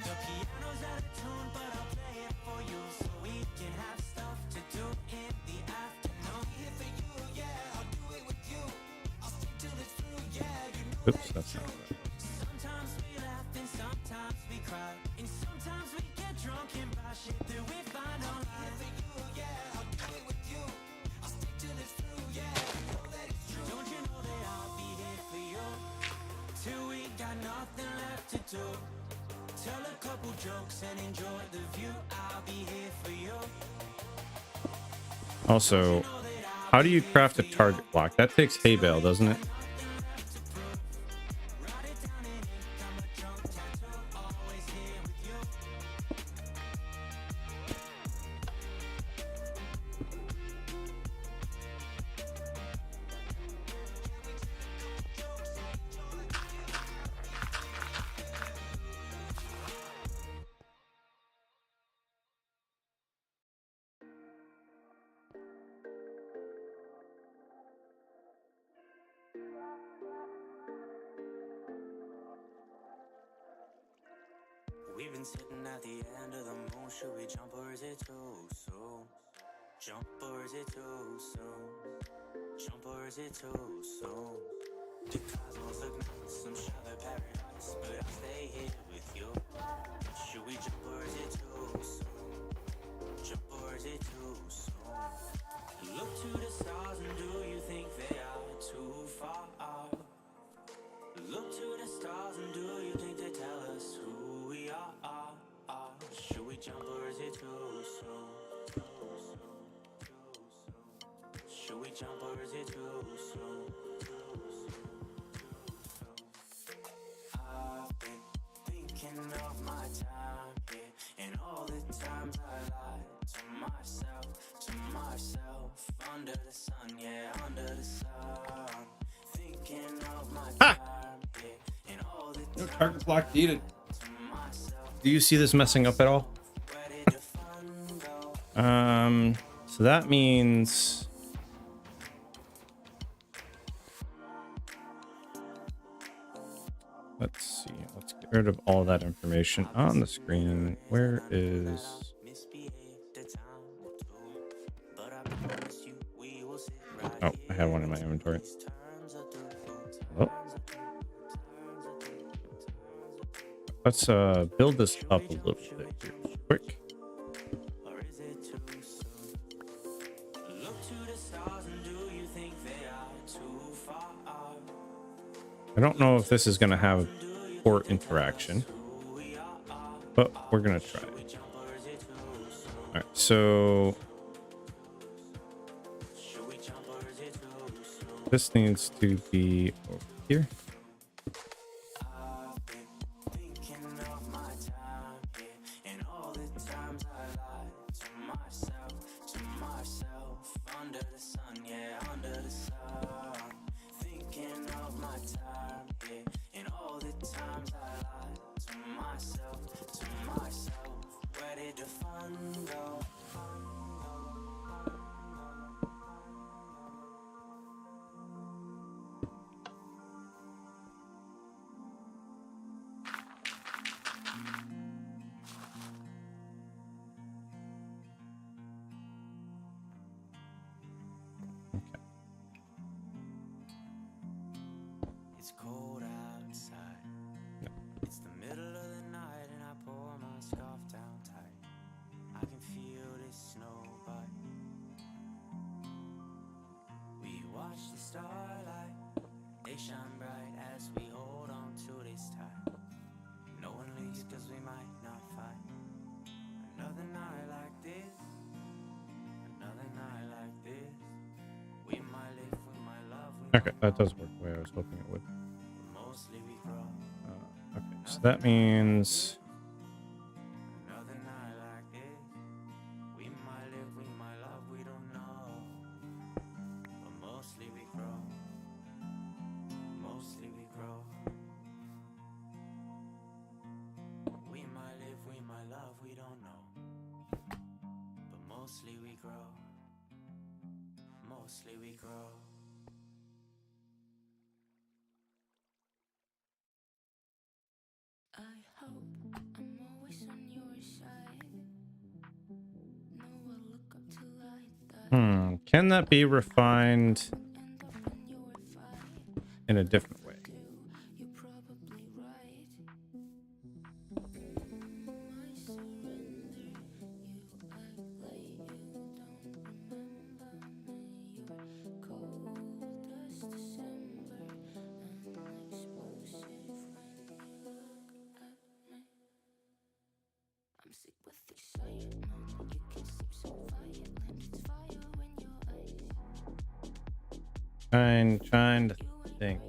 Oops, that's not right. Tell a couple jokes and enjoy the view. I'll be here for you. Also, how do you craft a target block? That takes hay bale, doesn't it? We've been sitting at the end of the moon. Should we jump or is it too soon? Jump or is it too soon? Jump or is it too soon? The cosmos look nice, some shallow paradise, but I'll stay here with you. Should we jump or is it too soon? Jump or is it too soon? Look to the stars and do you think they are too far? Look to the stars and do you think they tell us who we are? Should we jump or is it too soon? Should we jump or is it too soon? I've been thinking of my time, yeah, and all the times I lied to myself, under the sun, yeah, under the sun. Thinking of my time, yeah, and all the No target block needed. Do you see this messing up at all? So that means let's see. Let's get rid of all that information on the screen. Where is Oh, I have one in my inventory. Oh. Let's build this up a little bit here quick. I don't know if this is going to have port interaction, but we're going to try it. All right, so this needs to be over here. under the sun, yeah, under the sun. Thinking of my time, yeah, and all the times I lied to myself. Where did the fun go? It's cold outside. It's the middle of the night and I pour my scarf down tight. I can feel this snow bite. We watch the starlight. They shine bright as we hold on to this tight. No one leaves cause we might not fight. Another night like this. Another night like this. We might live, we might love, we Okay, that does work the way I was hoping it would. mostly we grow. Okay, so that means Another night like this. We might live, we might love, we don't know. But mostly we grow. Mostly we grow. We might live, we might love, we don't know. But mostly we grow. Mostly we grow. I hope I'm always on your side. No, I'll look up till I die. can that be refined End up in your fight. in a different way? You're probably right. I surrender. You act like you don't remember me. You're cold as December, unexplosive when you look at me. I'm sick with excitement. You can seem so violent. It's fire in your eyes. Trying to think.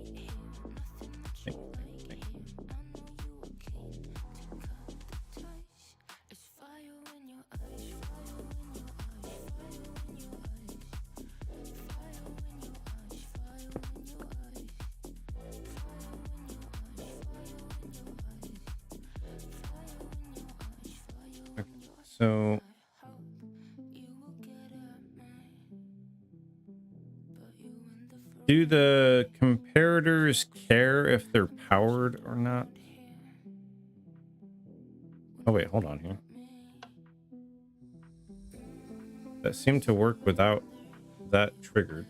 So do the comparators care if they're powered or not? Oh wait, hold on here. That seemed to work without that triggered.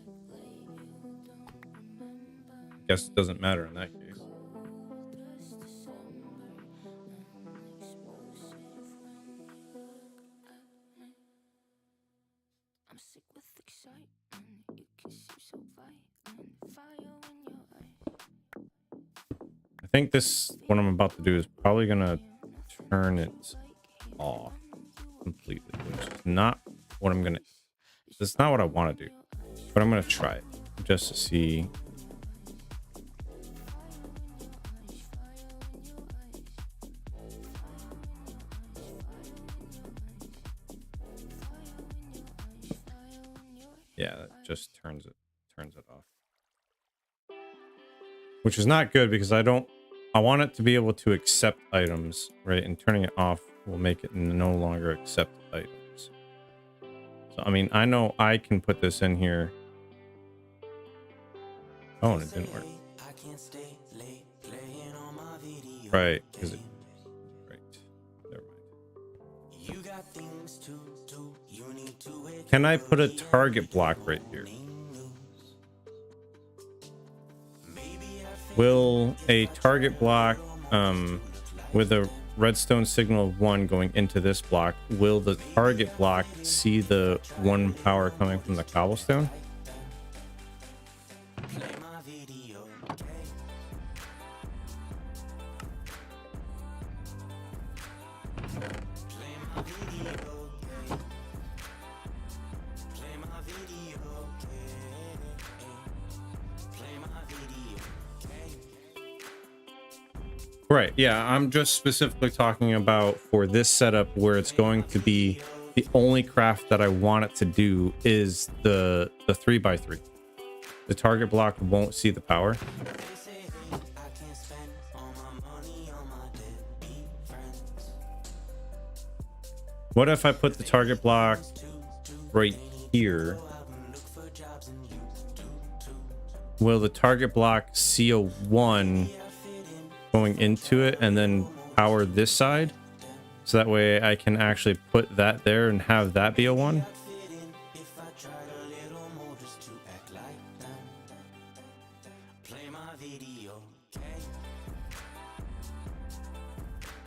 Guess it doesn't matter in that case. I'm sick with excitement. You can seem so violent. Fire in your eyes. I think this, what I'm about to do is probably gonna turn it off completely, which is not what I'm gonna, it's not what I want to do, but I'm gonna try it just to see. Yeah, that just turns it off. Which is not good because I want it to be able to accept items, right? And turning it off will make it no longer accept items. So I mean, I know I can put this in here. Oh, and it didn't work. I can't stay late playing on my video. Right, because it, right. Never mind. You got things to do. You need to wake Can I put a target block right here? Will a target block with a redstone signal of 1 going into this block, will the target block see the 1 power coming from the cobblestone? play my video. Play my video. Play my video. Play my video. Right, yeah, I'm just specifically talking about for this setup where it's going to be The only craft that I want it to do is the 3x3. The target block won't see the power. They say I can't spend all my money on my deadbeat friends. What if I put the target block right here? Look for jobs in YouTube too. Will the target block see a 1 going into it and then power this side? So that way I can actually put that there and have that be a 1. If I tried a little more just to act like them. Play my video, okay?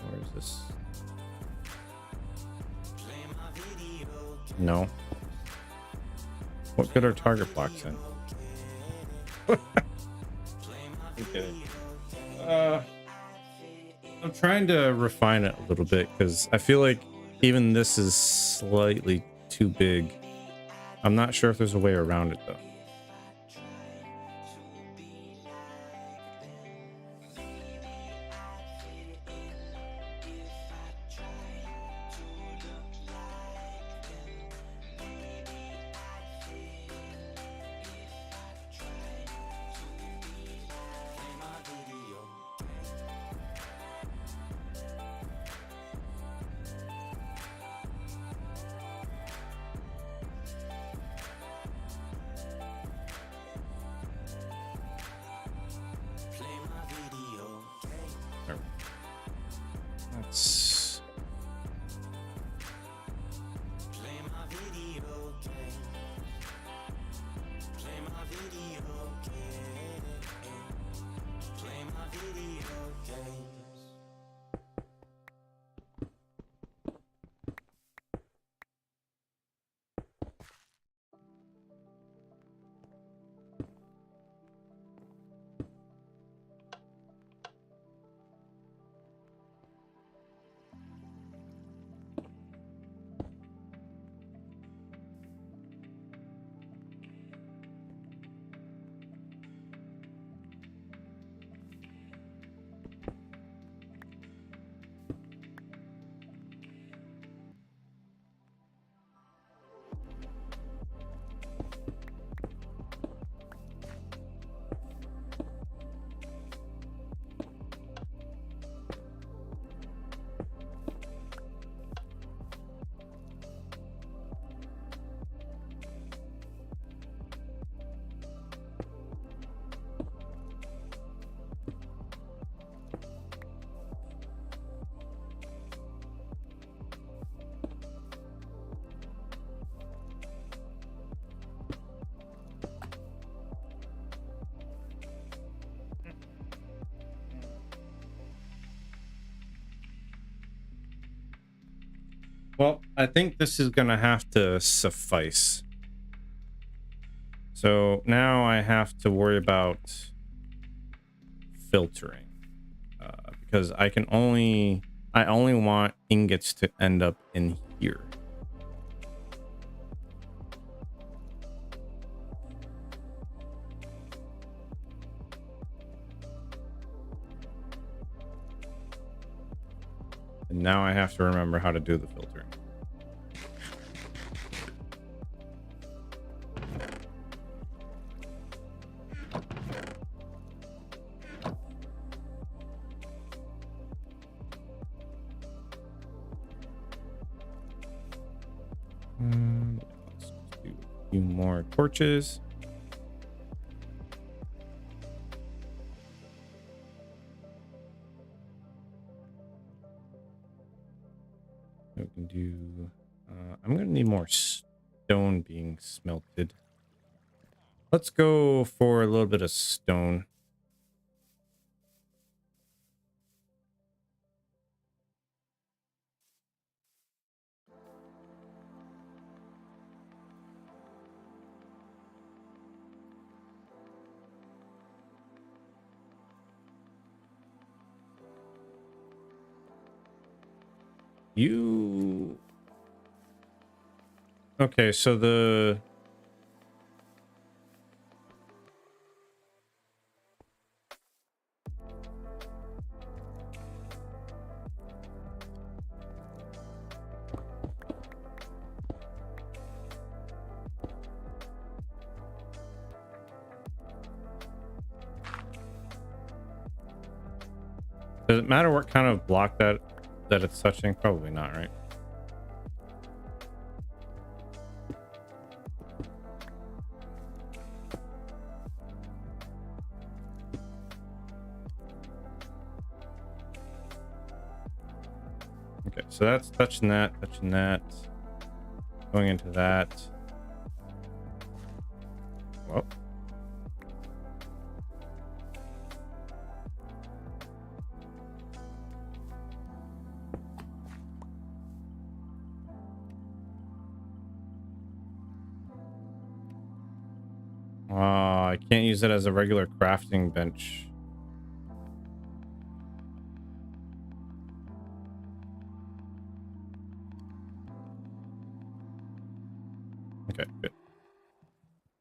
Where is this? Play my video, No. What good are target blocks in? Okay. I'm trying to refine it a little bit because I feel like even this is slightly too big. I'm not sure if there's a way around it though. play my video, okay? That's Play my video, okay? Play my video, okay? Play my video games. Well, I think this is gonna have to suffice. So now I have to worry about filtering because I only want ingots to end up in here. And now I have to remember how to do the filtering. Let's just do a few more torches. We can do. I'm gonna need more stone being smelted. Let's go for a little bit of stone. You okay? So the Does it matter what kind of block that it's touching? Probably not, right? Okay, so that's touching that, going into that. Well. I can't use it as a regular crafting bench. Okay, good.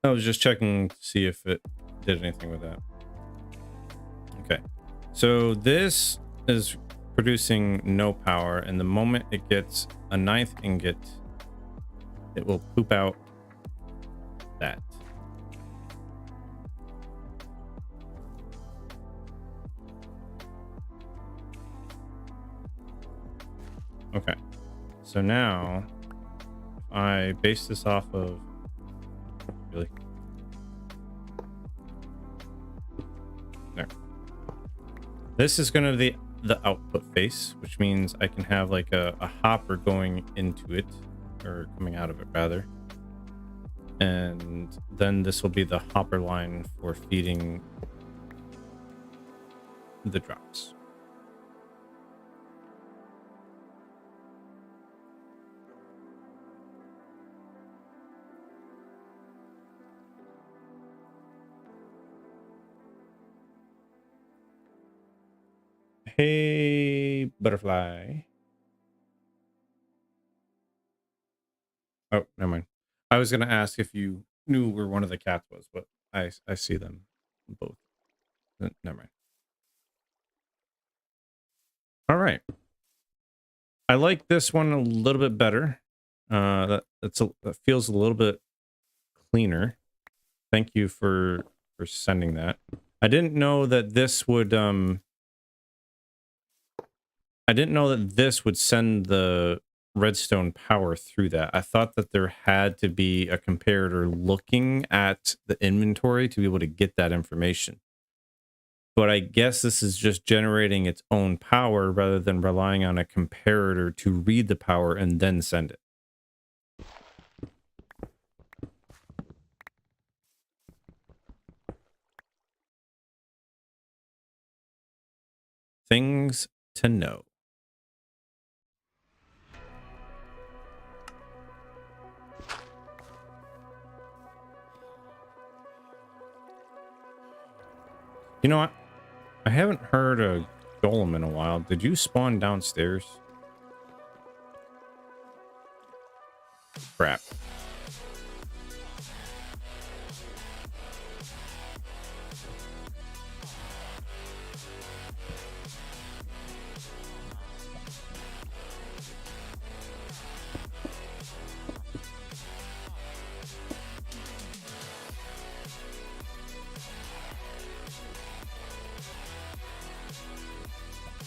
I was just checking to see if it did anything with that. Okay, so this is producing no power, and the moment it gets a 9th ingot, it will poop out that. Okay, so now if I base this off of really there, this is going to be the output face, which means I can have like a hopper going into it, or coming out of it rather, and then this will be the hopper line for feeding the drops. Hey, butterfly. Oh, never mind. I was going to ask if you knew where one of the cats was, but I see them both. Never mind. All right. I like this one a little bit better. That feels a little bit cleaner. Thank you for sending that. I didn't know that this would send the redstone power through that. I thought that there had to be a comparator looking at the inventory to be able to get that information. But I guess this is just generating its own power rather than relying on a comparator to read the power and then send it. Things to know. You know what? I haven't heard a golem in a while. Did you spawn downstairs? Crap.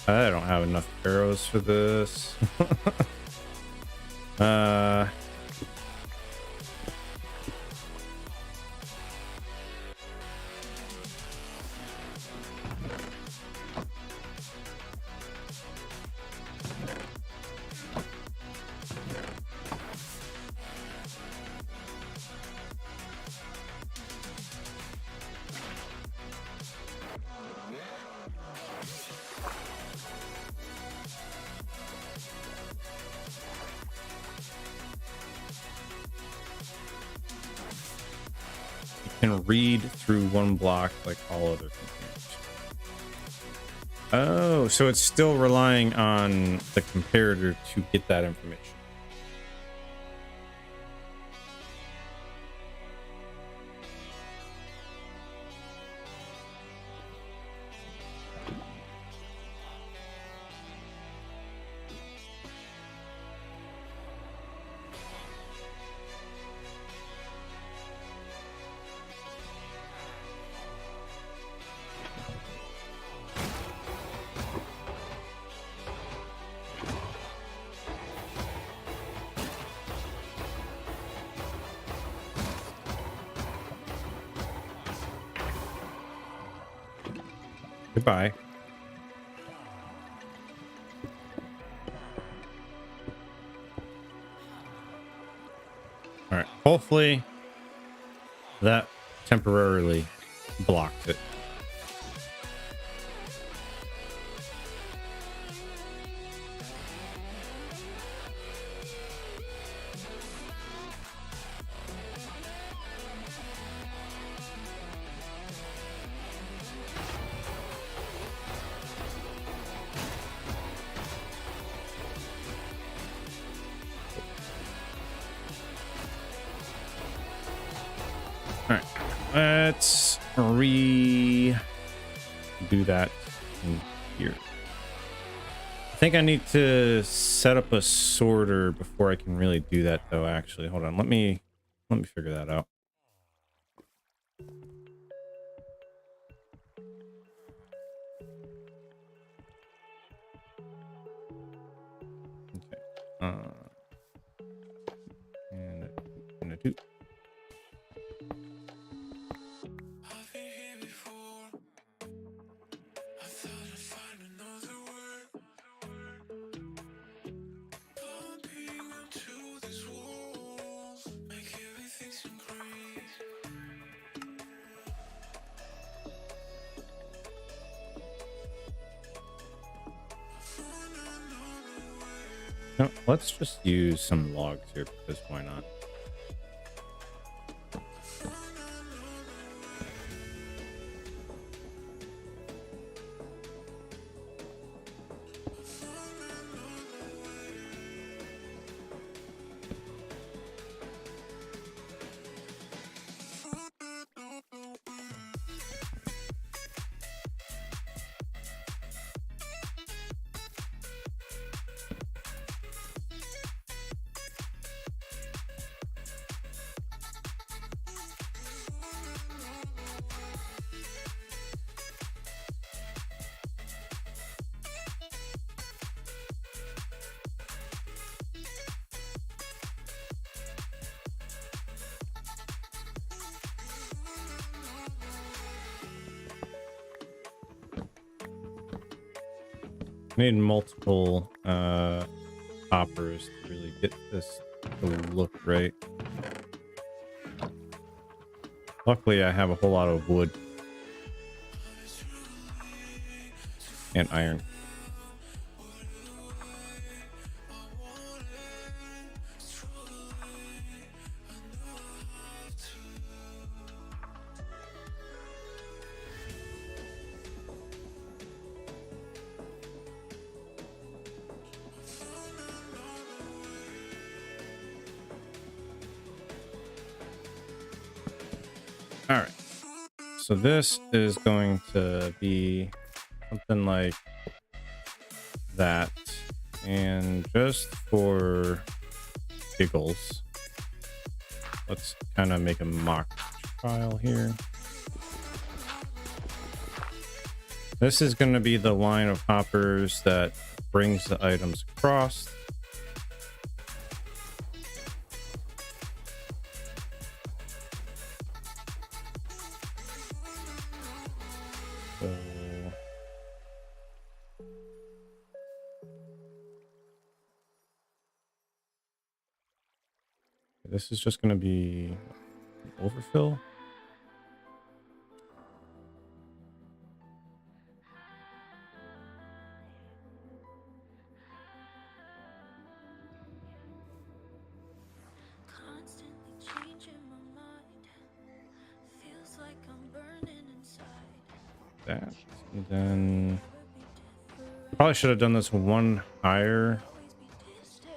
I don't have enough arrows for this. Can read through one block like all other containers. Oh, so it's still relying on the comparator to get that information. Goodbye. All right. Hopefully that temporarily blocked it. All right, let's redo that in here. I think I need to set up a sorter before I can really do that, though. Actually, hold on. Let me figure that out. Okay. And a two. I've been here before. I thought I'd find another word. Bumping into these walls make everything seem crazy. No, let's just use some logs here because why not? Need multiple hoppers to really get this to look right. Luckily, I have a whole lot of wood and iron. All right, so this is going to be something like that, and just for giggles, let's kind of make a mock file here. This is going to be the line of hoppers that brings the items across. So this is just going to be overfill. Constantly changing my mind. Feels like I'm burning inside. That, and then probably should have done this one higher. Always be distant.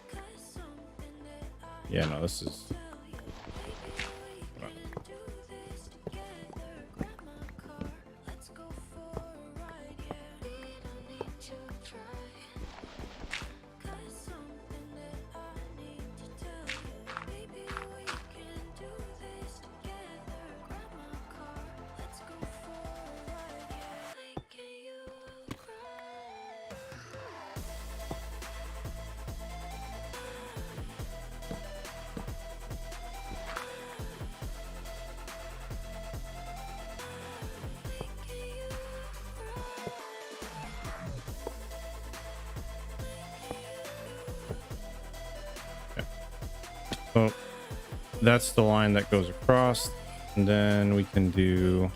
'Cause something that I Yeah, no, this is tell you, maybe we can do this together. Grab my car, let's go for a ride. Yeah, we don't need to try. 'Cause something that I need to tell you, maybe we can do this together. Grab my car, let's go for a ride. Yeah, thinking you will cry. So that's the line that goes across, and then we can do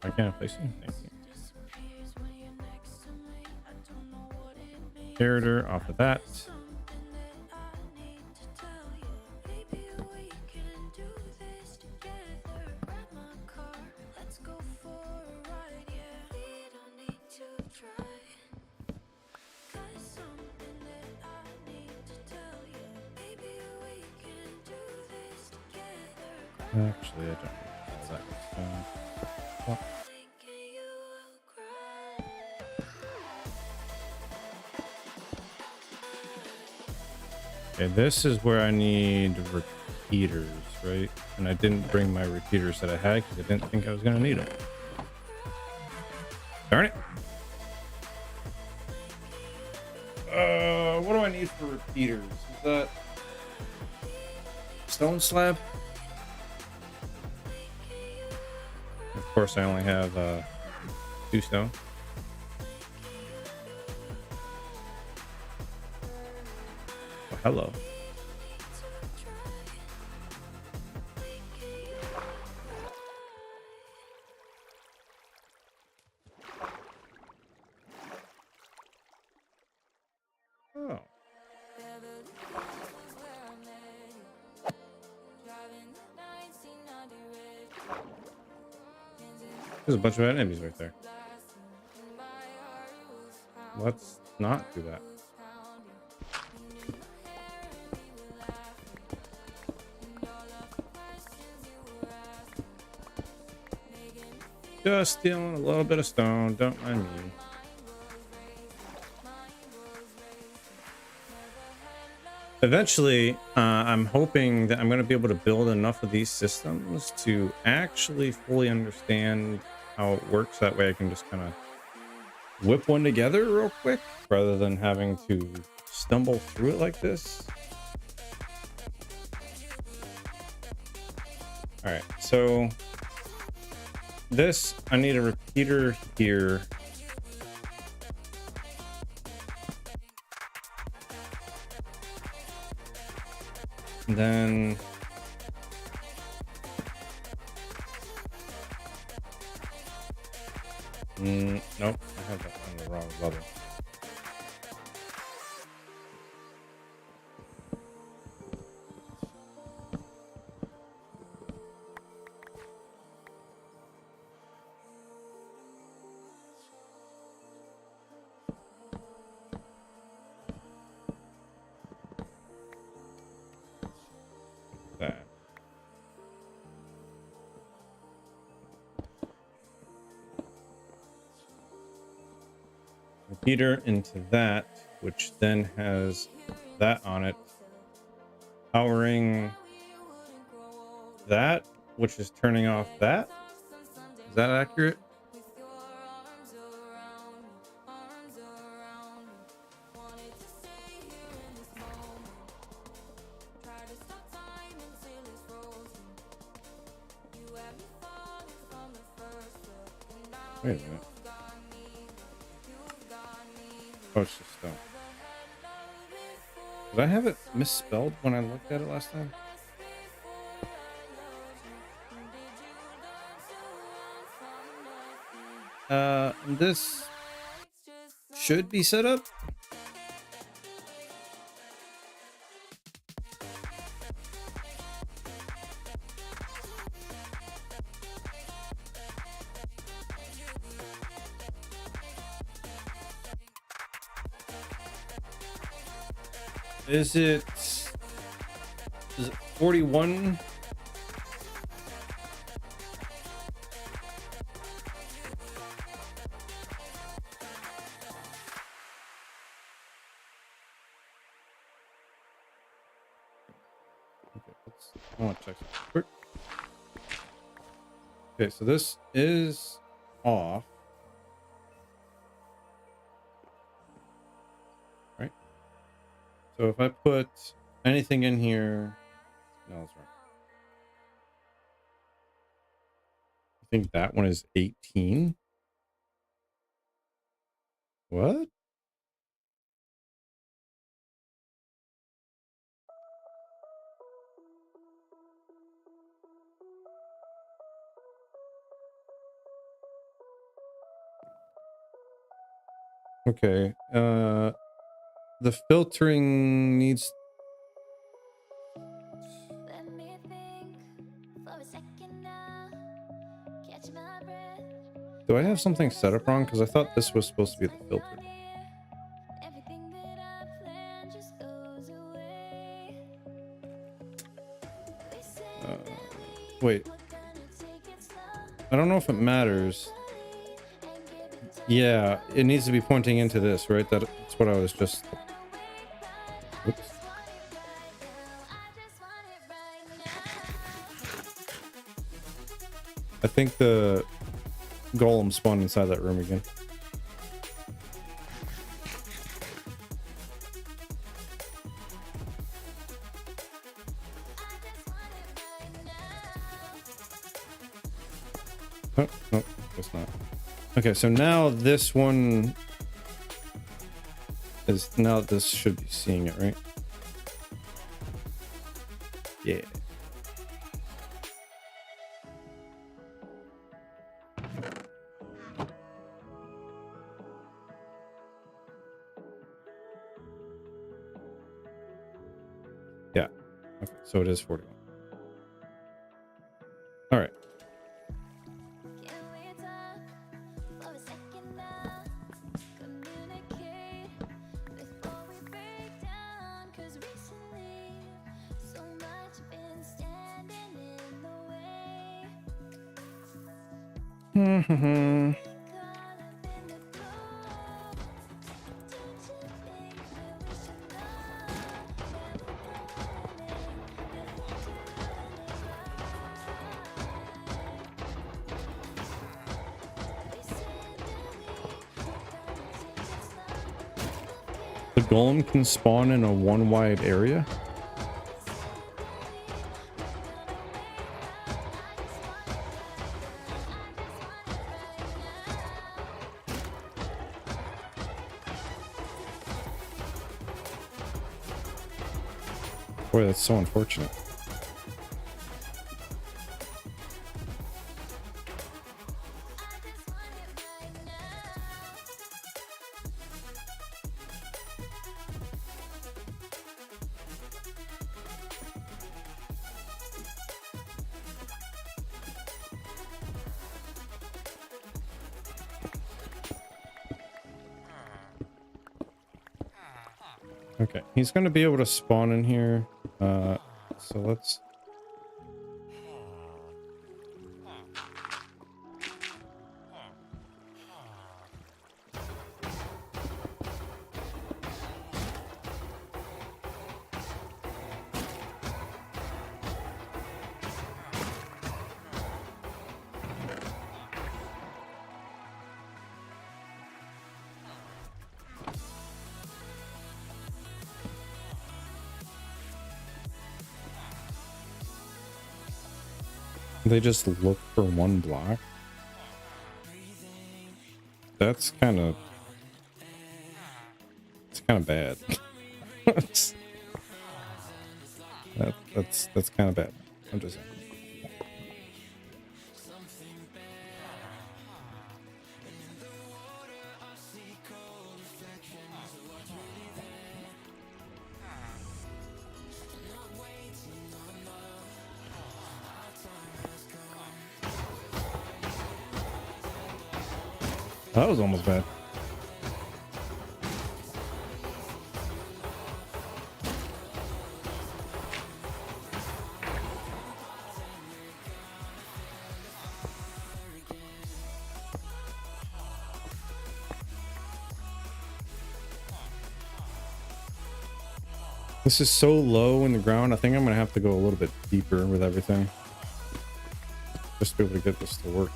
I can't place anything. Character off of that. Actually, I don't know how that gets done. Well, okay, this is where I need repeaters, right? And I didn't bring my repeaters that I had because I didn't think I was going to need them. Darn it. What do I need for repeaters? Is that stone slab? Of course, I only have 2 stone. Well, hello. Oh. There's a bunch of enemies right there. Let's not do that. Just stealing a little bit of stone, don't mind me. Eventually, I'm hoping that I'm going to be able to build enough of these systems to actually fully understand how it works. That way I can just kind of whip one together real quick rather than having to stumble through it like this. All right, so this, I need a repeater here. And then nope, I have that on the wrong level. That. Repeater into that, which then has that on it, powering that, which is turning off that. Is that accurate? Wait a minute. Oh, it's just stone. Did I have it misspelled when I looked at it last time? This should be set up. Is it 41? I want to check something quick. Okay, so this is off. Right? So if I put anything in here, no, that's wrong. think that one is 18. What? Okay. The filtering needs. Let me think for a second now. Catch my breath. Do I have something set up wrong? Because I thought this was supposed to be the filter. Everything that I planned just goes away. We said that we Wait. were gonna take it slow, I don't know if it matters. and give it time. Yeah, it needs to be pointing into this, right? That's what I was just. Oops. I think the golem spawned inside that room again. Oh, no, it's not. Okay, so now this one is, now this should be seeing it, right? Yeah. Yeah. Okay, so it is 41. All right. Can we talk for a second now? Communicate before we break down. 'Cause recently, so much been standing in the way. Caught up in the glow. Don't you think that we should know that we're falling before doing it right? We said that we were gonna take it slow. The golem can spawn in a one wide area. Boy, that's so unfortunate. Okay, he's going to be able to spawn in here. So let's. They just look for one block. That's kind of. It's kind of bad. that's kind of bad. I'm just saying. That was almost bad. This is so low in the ground. I think I'm gonna have to go a little bit deeper with everything, just to be able to get this to work.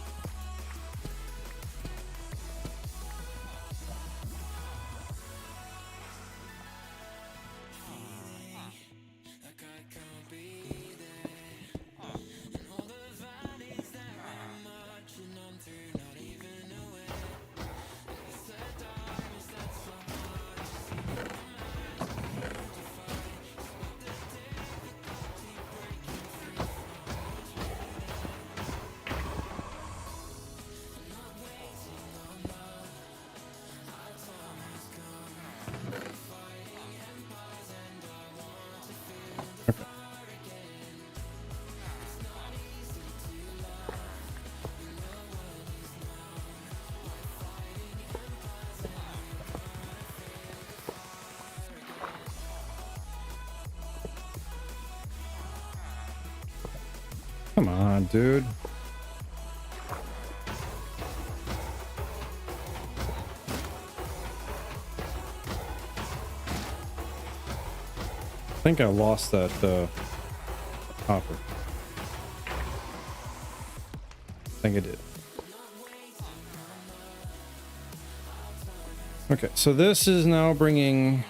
Come on, dude. I think I lost that hopper. I think I did. Okay, so this is now bringing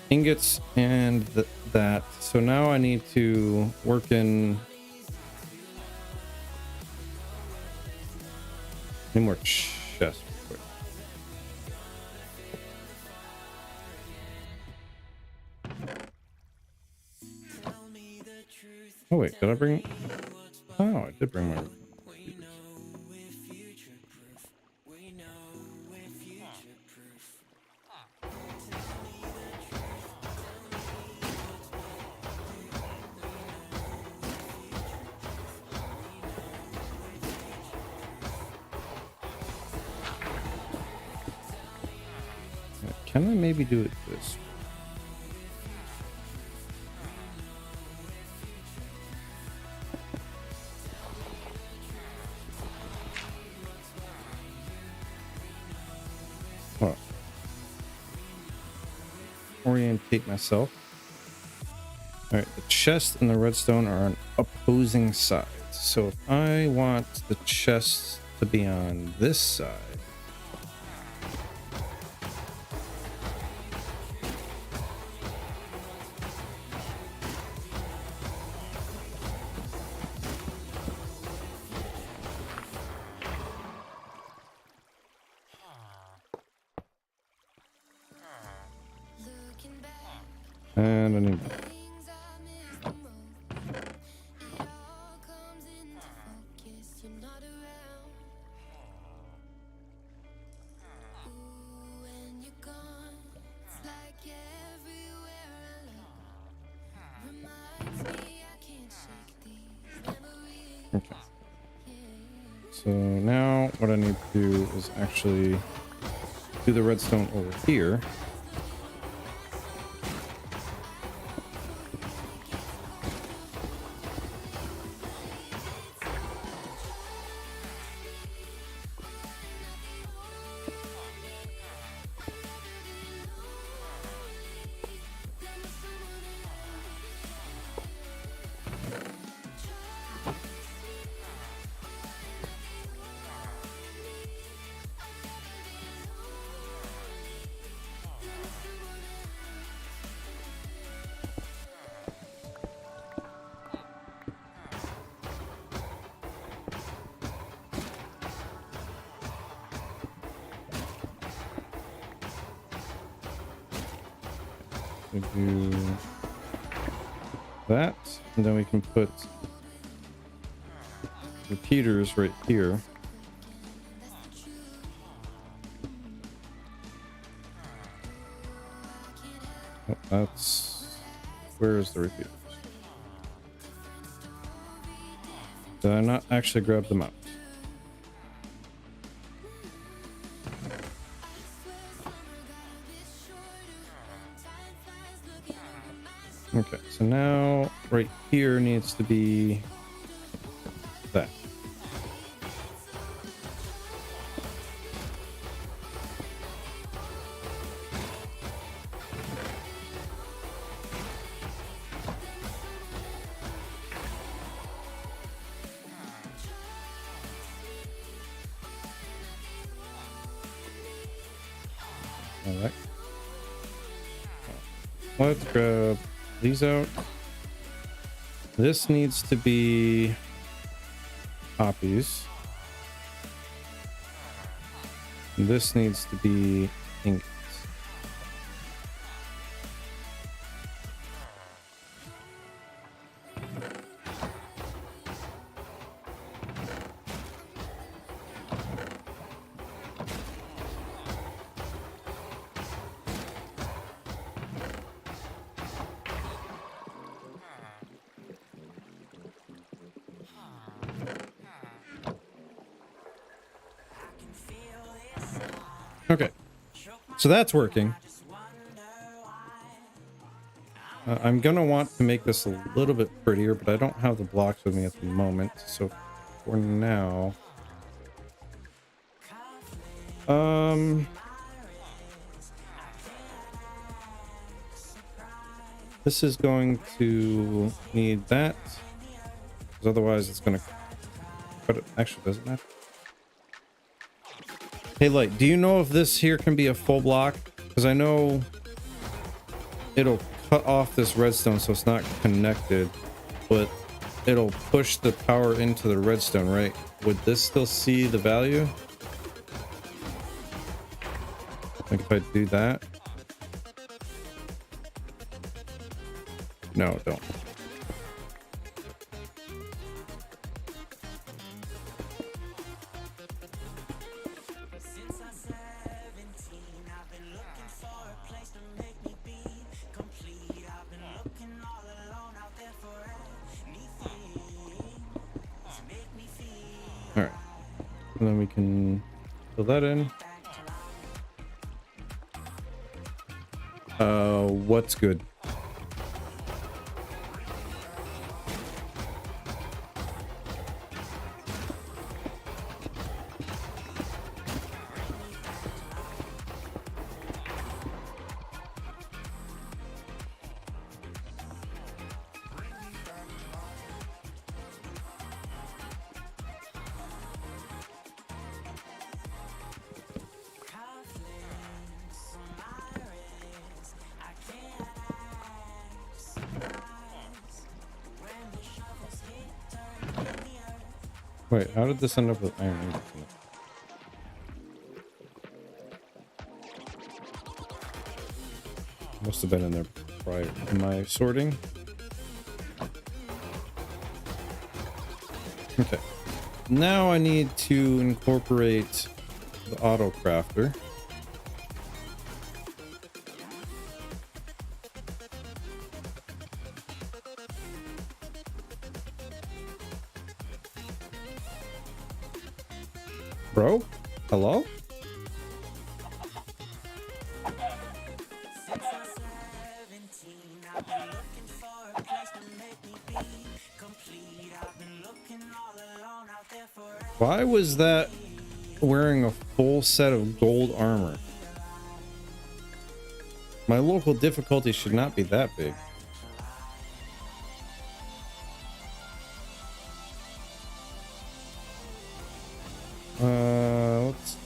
ingots and that. So now I need to work in. Need more chests. Oh wait, did I bring? Oh, I did bring my. Can I maybe do it this way? Well, orientate myself. All right, the chest and the redstone are on opposing sides. So if I want the chest to be on this side, Looking back, and I need. things I missed the most. It all comes into focus. You're not around. Ooh, when you're gone, it's like everywhere I look reminds me I can't shake these memories. Okay. So now what I need to do is actually do the redstone over here. We do that, and then we can put repeaters right here. Oh, that's where is the repeaters? Did I not actually grab them out? Okay, so now right here needs to be that. All right. Let's grab these out. This needs to be copies. This needs to be ingots. Okay, so that's working. I'm gonna want to make this a little bit prettier, but I don't have the blocks with me at the moment. So for now, this is going to need that, because otherwise it's gonna cut it. Actually, doesn't matter. Hey, Light, do you know if this here can be a full block? Because I know it'll cut off this redstone so it's not connected, but it'll push the power into the redstone, right? Would this still see the value? Like if I do that? No, don't. All right, and then we can fill that in. What's good? Wait, how did this end up with iron ingots in it? Must have been in there prior. Am I sorting? Okay. Now I need to incorporate the auto crafter. Bro? Hello? Why was that wearing a full set of gold armor? My local difficulty should not be that big. Let's...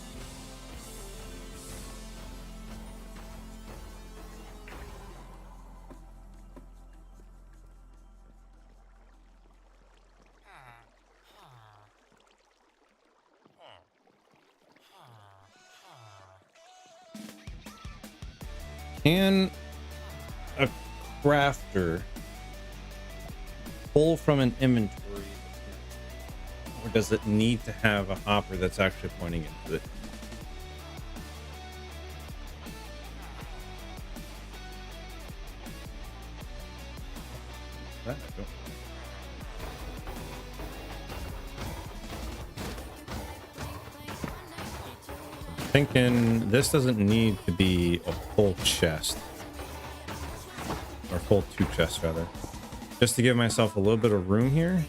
Can a crafter pull from an inventory? Or does it need to have a hopper that's actually pointing into it? That I don't know. Thinking this doesn't need to be a full chest, or full 2 chests rather, just to give myself a little bit of room here.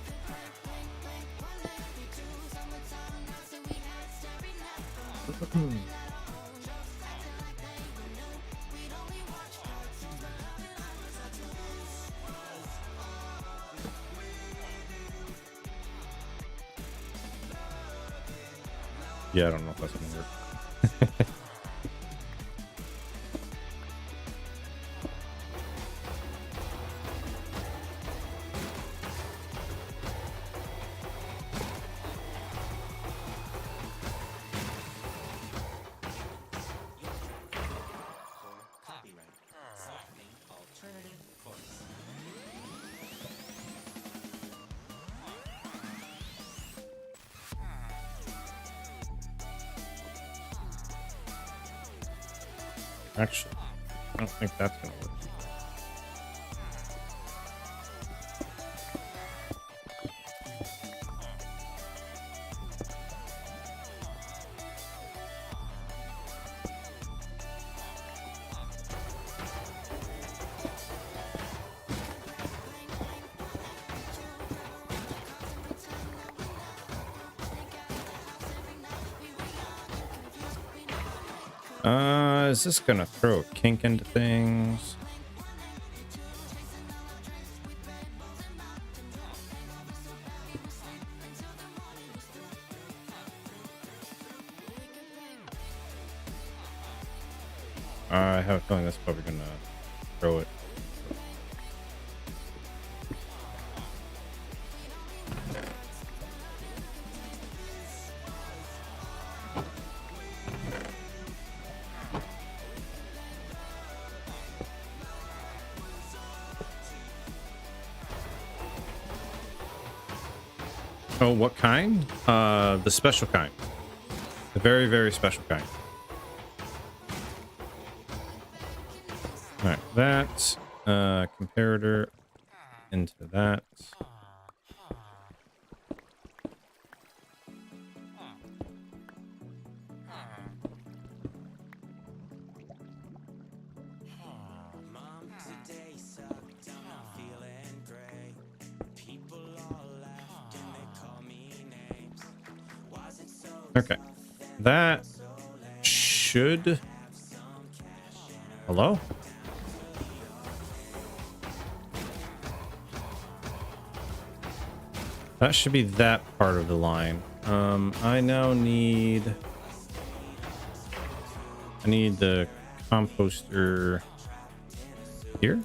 Yeah, I don't know if that's gonna work. Actually, I don't think that's gonna work. Is this gonna throw a kink into things? I have a feeling that's probably gonna throw it. Oh, what kind? The special kind. The very, very special kind. All right, that comparator into that. Mom, today sucked, I'm not feeling great. People all left and they call me names. Was it so Okay, that should. Hello? That should be that part of the line. I now need. I need the composter here.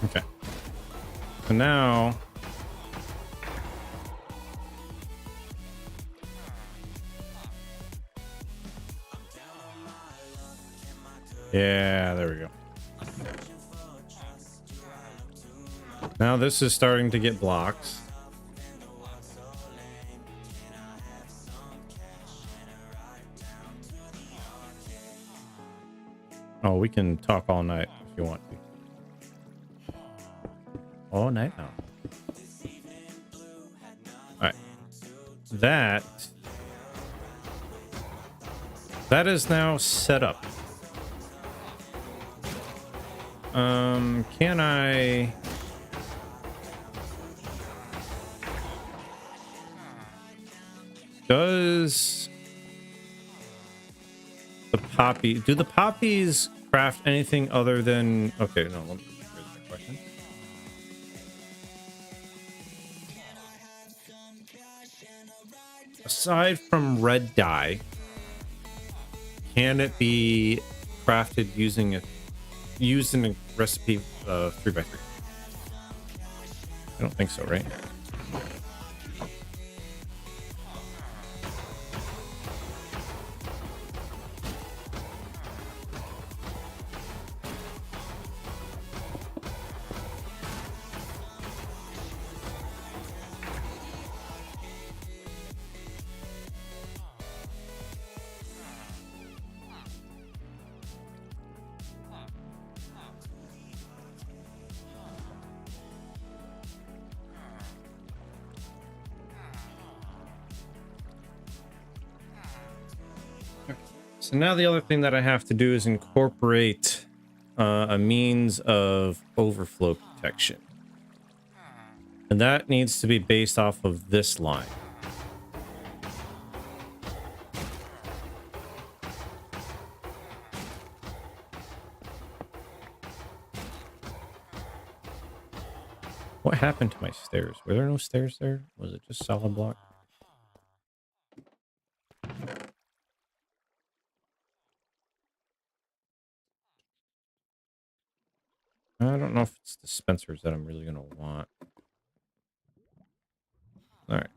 Okay. So now. Yeah, there we go. Now this is starting to get blocks. Oh, we can talk all night if you want to. All night now. All right. That is now set up. Can I? Does the poppy? Do the poppies craft anything other than? Okay, no. Here's my question. Aside from red dye, can it be crafted using a recipe 3x3? I don't think so, right? So now the other thing that I have to do is incorporate a means of overflow protection. And that needs to be based off of this line. What happened to my stairs? Were there no stairs there? Was it just solid block? I don't know if it's dispensers that I'm really going to want. All right.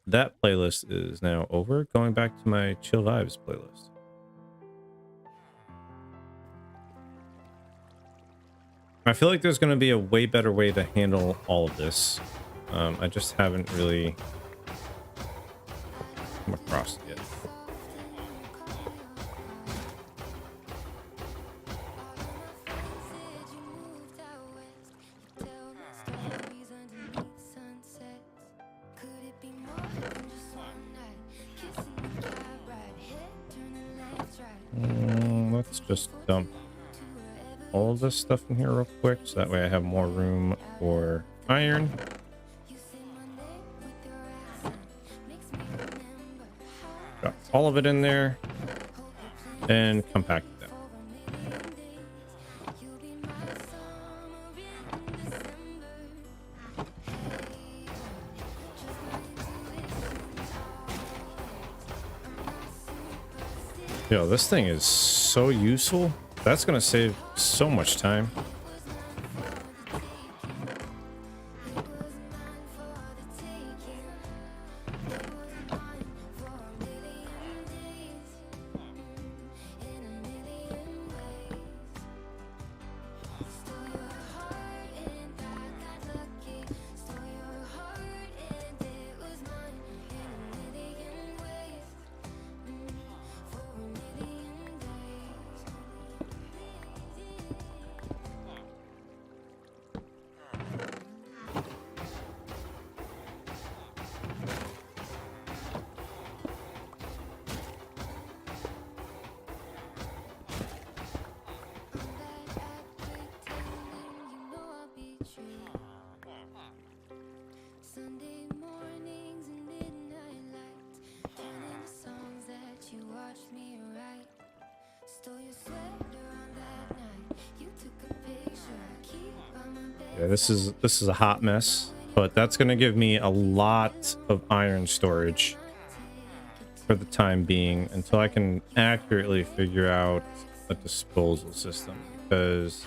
That playlist is now over. Going back to my Chill Vibes playlist. I feel like there's going to be a way better way to handle all of this. I just haven't really come across it yet. Let's just dump all this stuff in here real quick, so that way I have more room for iron. Got all of it in there, and compact it down. Yo, this thing is so useful. That's gonna save so much time. Sunday mornings and midnight lights, turning to songs that you watched me write. Stole your sweater on that night. You took a picture I keep on my bed. Yeah, this is a hot mess, but that's gonna give me a lot of iron storage for the time being until I can accurately figure out a disposal system, because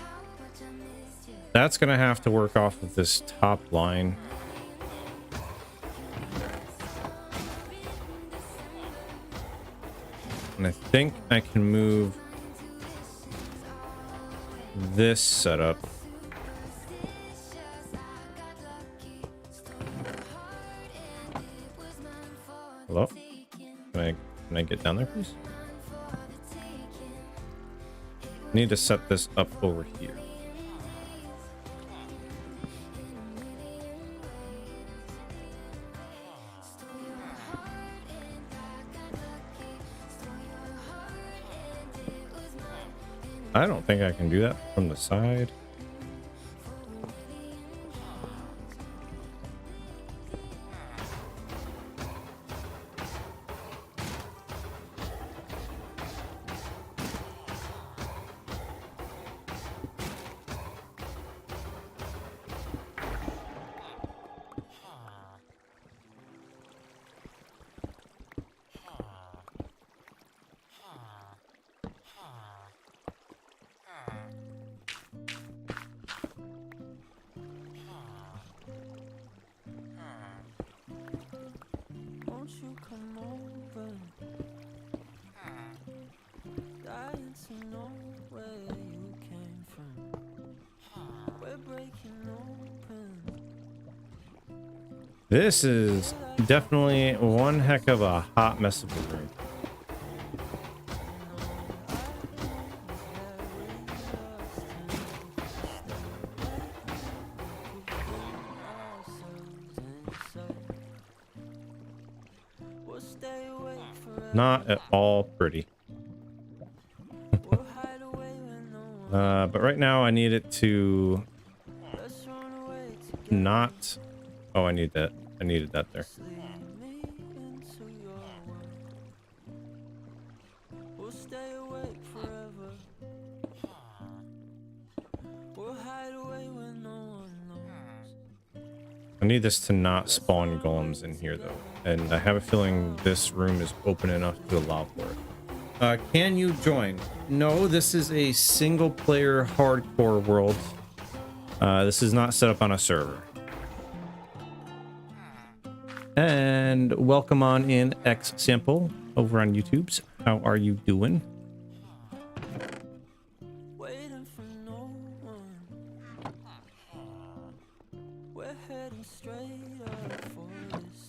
that's gonna have to work off of this top line. And I think I can move this setup. Hello? Can I get down there, please? Need to set this up over here. I don't think I can do that from the side. Won't you come over? Dying to know where you came from. We're breaking open. This is definitely one heck of a hot mess of a room. We'll stay awake forever. Not at all pretty. We'll hide away when no one. But right now I need it to Let's run away together. not... Oh, I need that. I needed that there. Lead me into your world. We'll stay awake forever. We'll hide away when no one knows. I need this to not spawn golems in here, though. And I have a feeling this room is open enough to allow for it. Can you join? No, this is a single-player hardcore world. This is not set up on a server. And welcome on in, X Sample, over on YouTube's. How are you doing? Waiting for no one. We're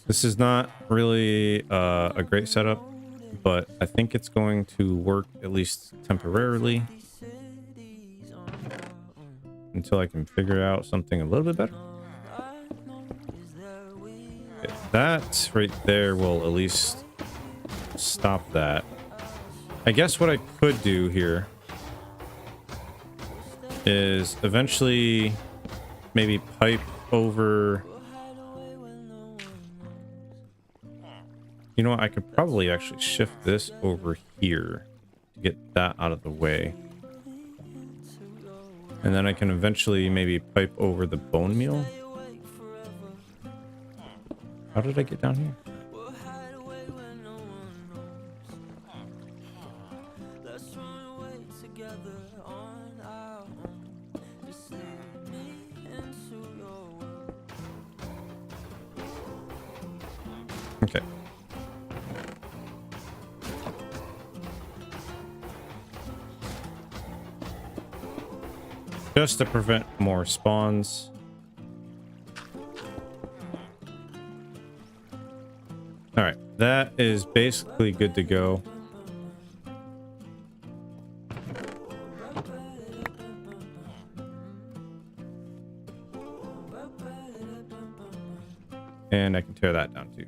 This is not really a great setup, but I think it's going to work at least temporarily until I can figure out something a little bit better. Okay, that right there will at least stop that. I guess what I could do here is eventually maybe pipe over. You know what? I could probably actually shift this over here to get that out of the way. And then I can eventually maybe pipe over the bone meal. How did I get down here? Okay. Just to prevent more spawns. All right, that is basically good to go. And I can tear that down too.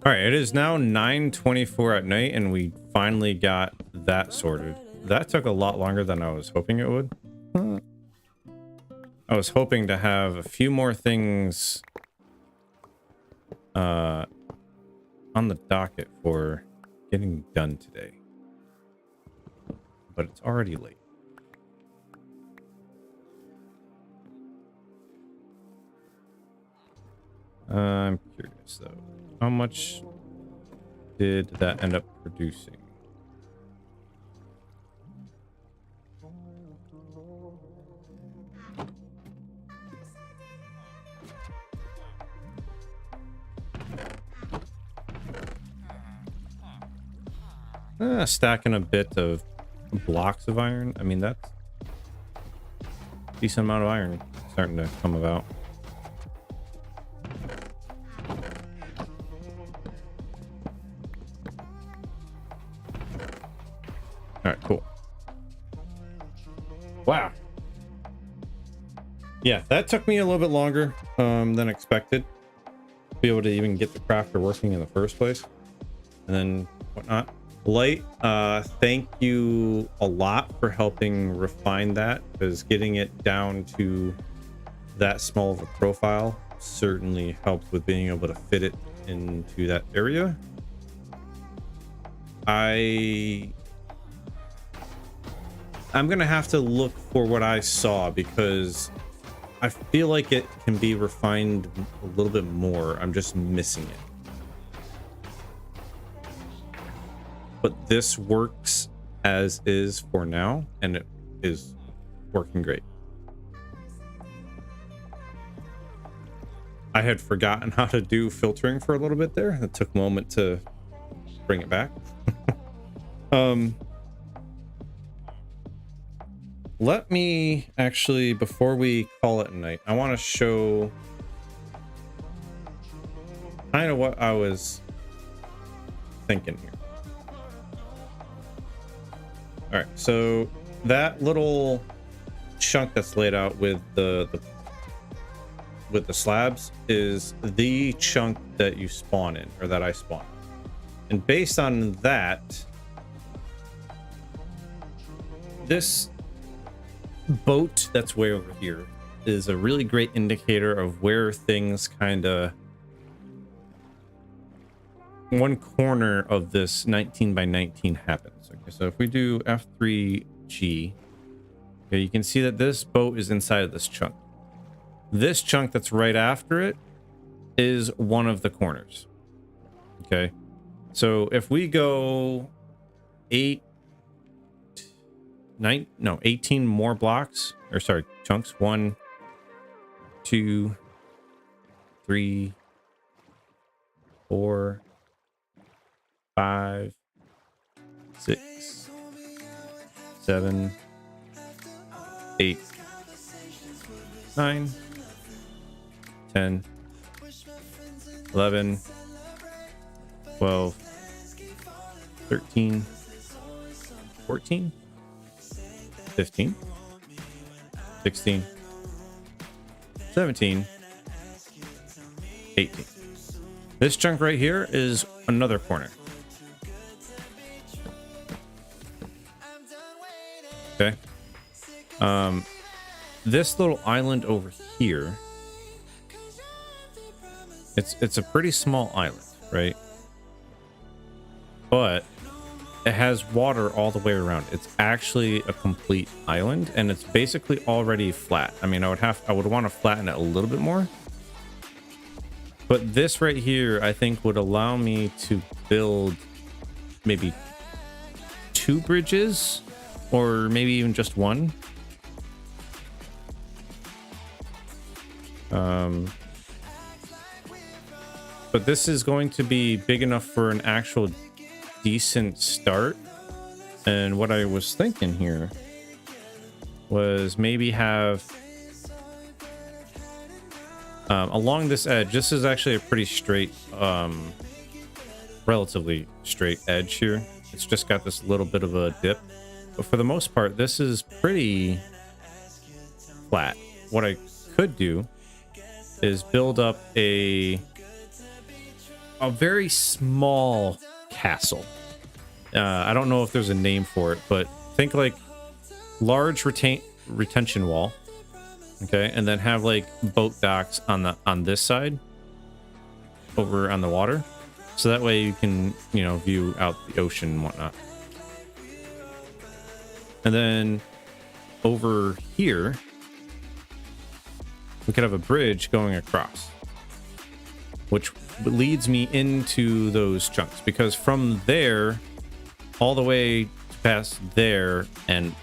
All right, it is now 9:24 at night, and we finally got that sorted. That took a lot longer than I was hoping it would. I was hoping to have a few more things on the docket for getting done today, but it's already late. I'm curious though. How much did that end up producing? Stacking a bit of blocks of iron. I mean, that's a decent amount of iron starting to come about. All right, cool. Wow. Yeah, that took me a little bit longer than expected to be able to even get the crafter working in the first place, and then whatnot. Light, thank you a lot for helping refine that, because getting it down to that small of a profile certainly helped with being able to fit it into that area. I'm gonna have to look for what I saw, because I feel like it can be refined a little bit more. I'm just missing it. But this works as is for now, and it is working great. I had forgotten how to do filtering for a little bit there. It took a moment to bring it back. Let me actually, before we call it a night, I want to show kind of what I was thinking here. All right, so that little chunk that's laid out with the slabs is the chunk that you spawn in, or that I spawn. And based on that, this boat that's way over here is a really great indicator of where things kind of, one corner of this 19 by 19 happens. Okay, so if we do F3G, okay, you can see that this boat is inside of this chunk. This chunk that's right after it is one of the corners. Okay, so if we go 18 more blocks, or sorry, chunks, 1, 2, 3, 4, 5, 6, 7, 8, 9, 10, 11, 12, 13, 14, 15, 16, 17, 18. This chunk right here is another corner. Okay. This little island over here, it's a pretty small island, right? But it has water all the way around. It's actually a complete island, and it's basically already flat. I mean, I would want to flatten it a little bit more. But this right here, I think, would allow me to build maybe 2 bridges, or maybe even just 1. But this is going to be big enough for an actual decent start. And what I was thinking here was maybe have along this edge. This is actually a pretty straight, relatively straight edge here. It's just got this little bit of a dip, but for the most part, this is pretty flat. What I could do is build up a very small castle. I don't know if there's a name for it, but think like large retention wall. Okay, and then have like boat docks on this side over on the water, so that way you can, you know, view out the ocean and whatnot. And then over here we could have a bridge going across, which leads me into those chunks, because from there all the way past there and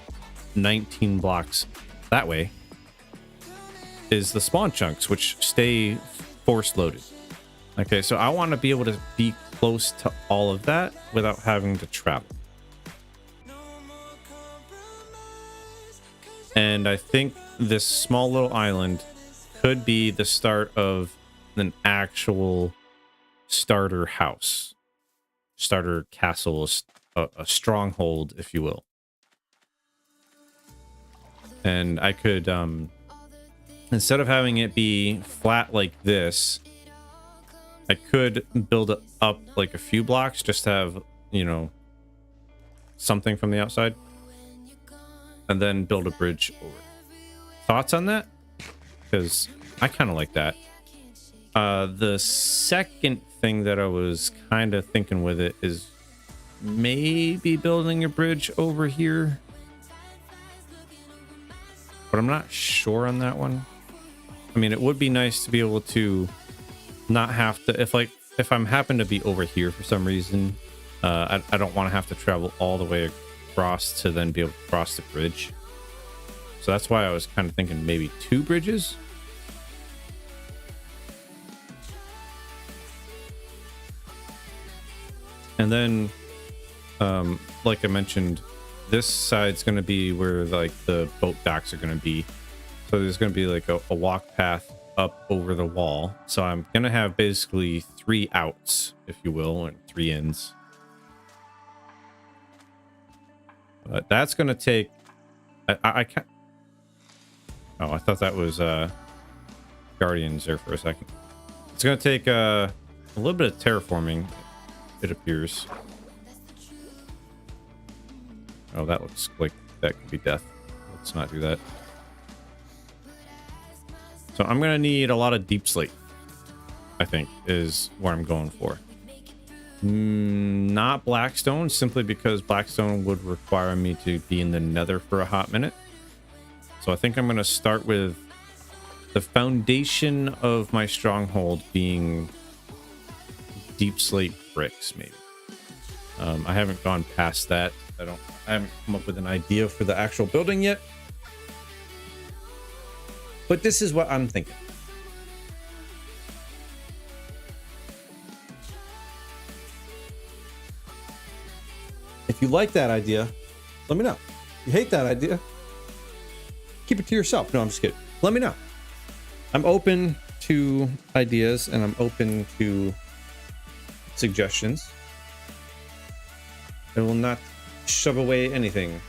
19 blocks that way is the spawn chunks, which stay force loaded. Okay, so I want to be able to be close to all of that without having to travel. And I think this small little island could be the start of an actual starter house, starter castle, a stronghold, if you will. And I could, instead of having it be flat like this, I could build it up like a few blocks, just to have, you know, something from the outside, and then build a bridge over. Thoughts on that? Because I kind of like that. The second thing that I was kind of thinking with it is maybe building a bridge over here, but I'm not sure on that one. I mean, it would be nice to be able to not have to, if I'm happen to be over here for some reason, I don't want to have to travel all the way across to then be able to cross the bridge. So that's why I was kind of thinking maybe 2 bridges. And then, like I mentioned, this side's going to be where like the boat docks are going to be. So there's going to be like a walk path up over the wall. So I'm going to have basically 3 outs, if you will, and 3 ins. But that's going to take... I can't... Oh, I thought that was Guardians there for a second. It's going to take a little bit of terraforming, it appears. Oh, that looks like that could be death. Let's not do that. So I'm going to need a lot of deep slate, I think, is what I'm going for. Not Blackstone, simply because Blackstone would require me to be in the Nether for a hot minute. So I think I'm going to start with the foundation of my stronghold being deep slate bricks, maybe. I haven't gone past that. I haven't come up with an idea for the actual building yet. But this is what I'm thinking. If you like that idea, let me know. If you hate that idea, keep it to yourself. No, I'm just kidding. Let me know. I'm open to ideas and I'm open to suggestions. I will not shove away anything.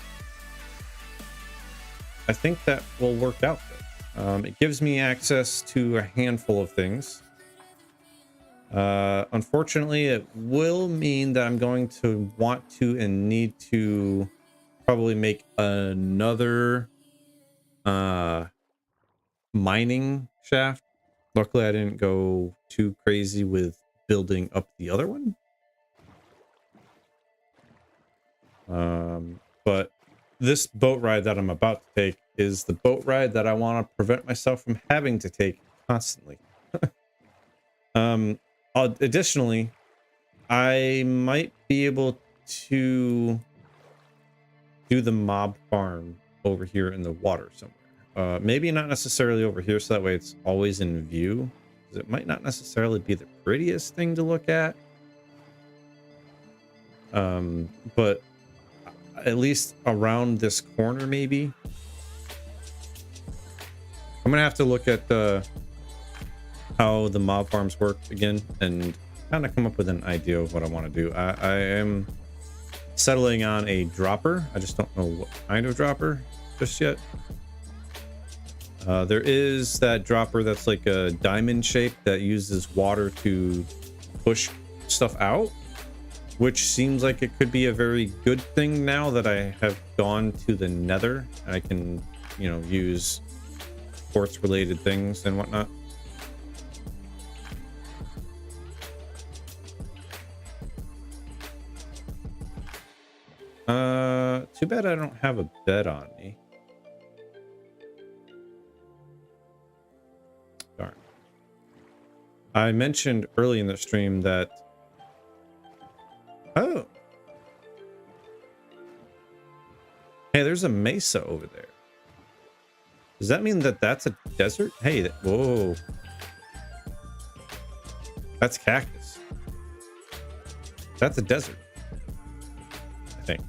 I think that will work out though. It gives me access to a handful of things. Unfortunately, it will mean that I'm going to want to and need to probably make another mining shaft. Luckily, I didn't go too crazy with building up the other one. But this boat ride that I'm about to take is the boat ride that I want to prevent myself from having to take constantly. Additionally, I might be able to do the mob farm over here in the water somewhere. Maybe not necessarily over here, so that way it's always in view. It might not necessarily be the prettiest thing to look at. But at least around this corner, maybe. I'm gonna have to look at how the mob farms work again and kind of come up with an idea of what I want to do. I am settling on a dropper. I just don't know what kind of dropper just yet. There is that dropper that's like a diamond shape that uses water to push stuff out, which seems like it could be a very good thing now that I have gone to the nether and I can, you know, use quartz related things and whatnot. Too bad I don't have a bed on me. Darn. I mentioned early in the stream that... Oh. Hey, there's a mesa over there. Does that mean that that's a desert? Hey, whoa. That's cactus. That's a desert, I think.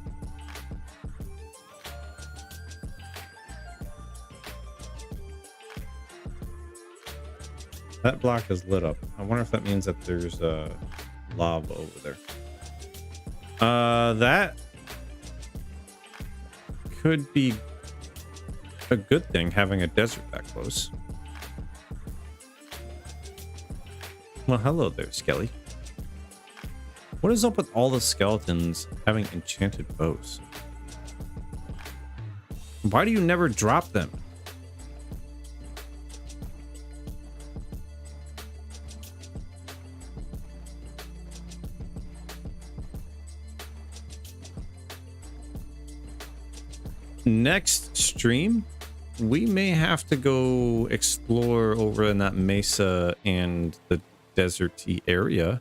That block is lit up. I wonder if that means that there's lava over there. That could be a good thing, having a desert that close. Well, hello there, Skelly. What is up with all the skeletons having enchanted bows? Why do you never drop them? Next stream, we may have to go explore over in that mesa and the deserty area.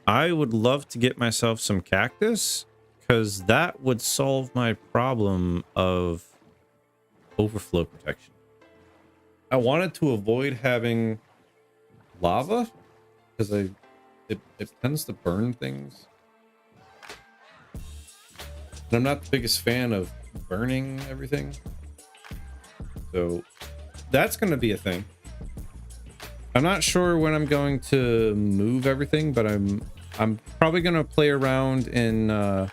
I would love to get myself some cactus because that would solve my problem of overflow protection. I wanted to avoid having lava because it tends to burn things. And I'm not the biggest fan of burning everything. So that's going to be a thing. I'm not sure when I'm going to move everything, but I'm probably going to play around in a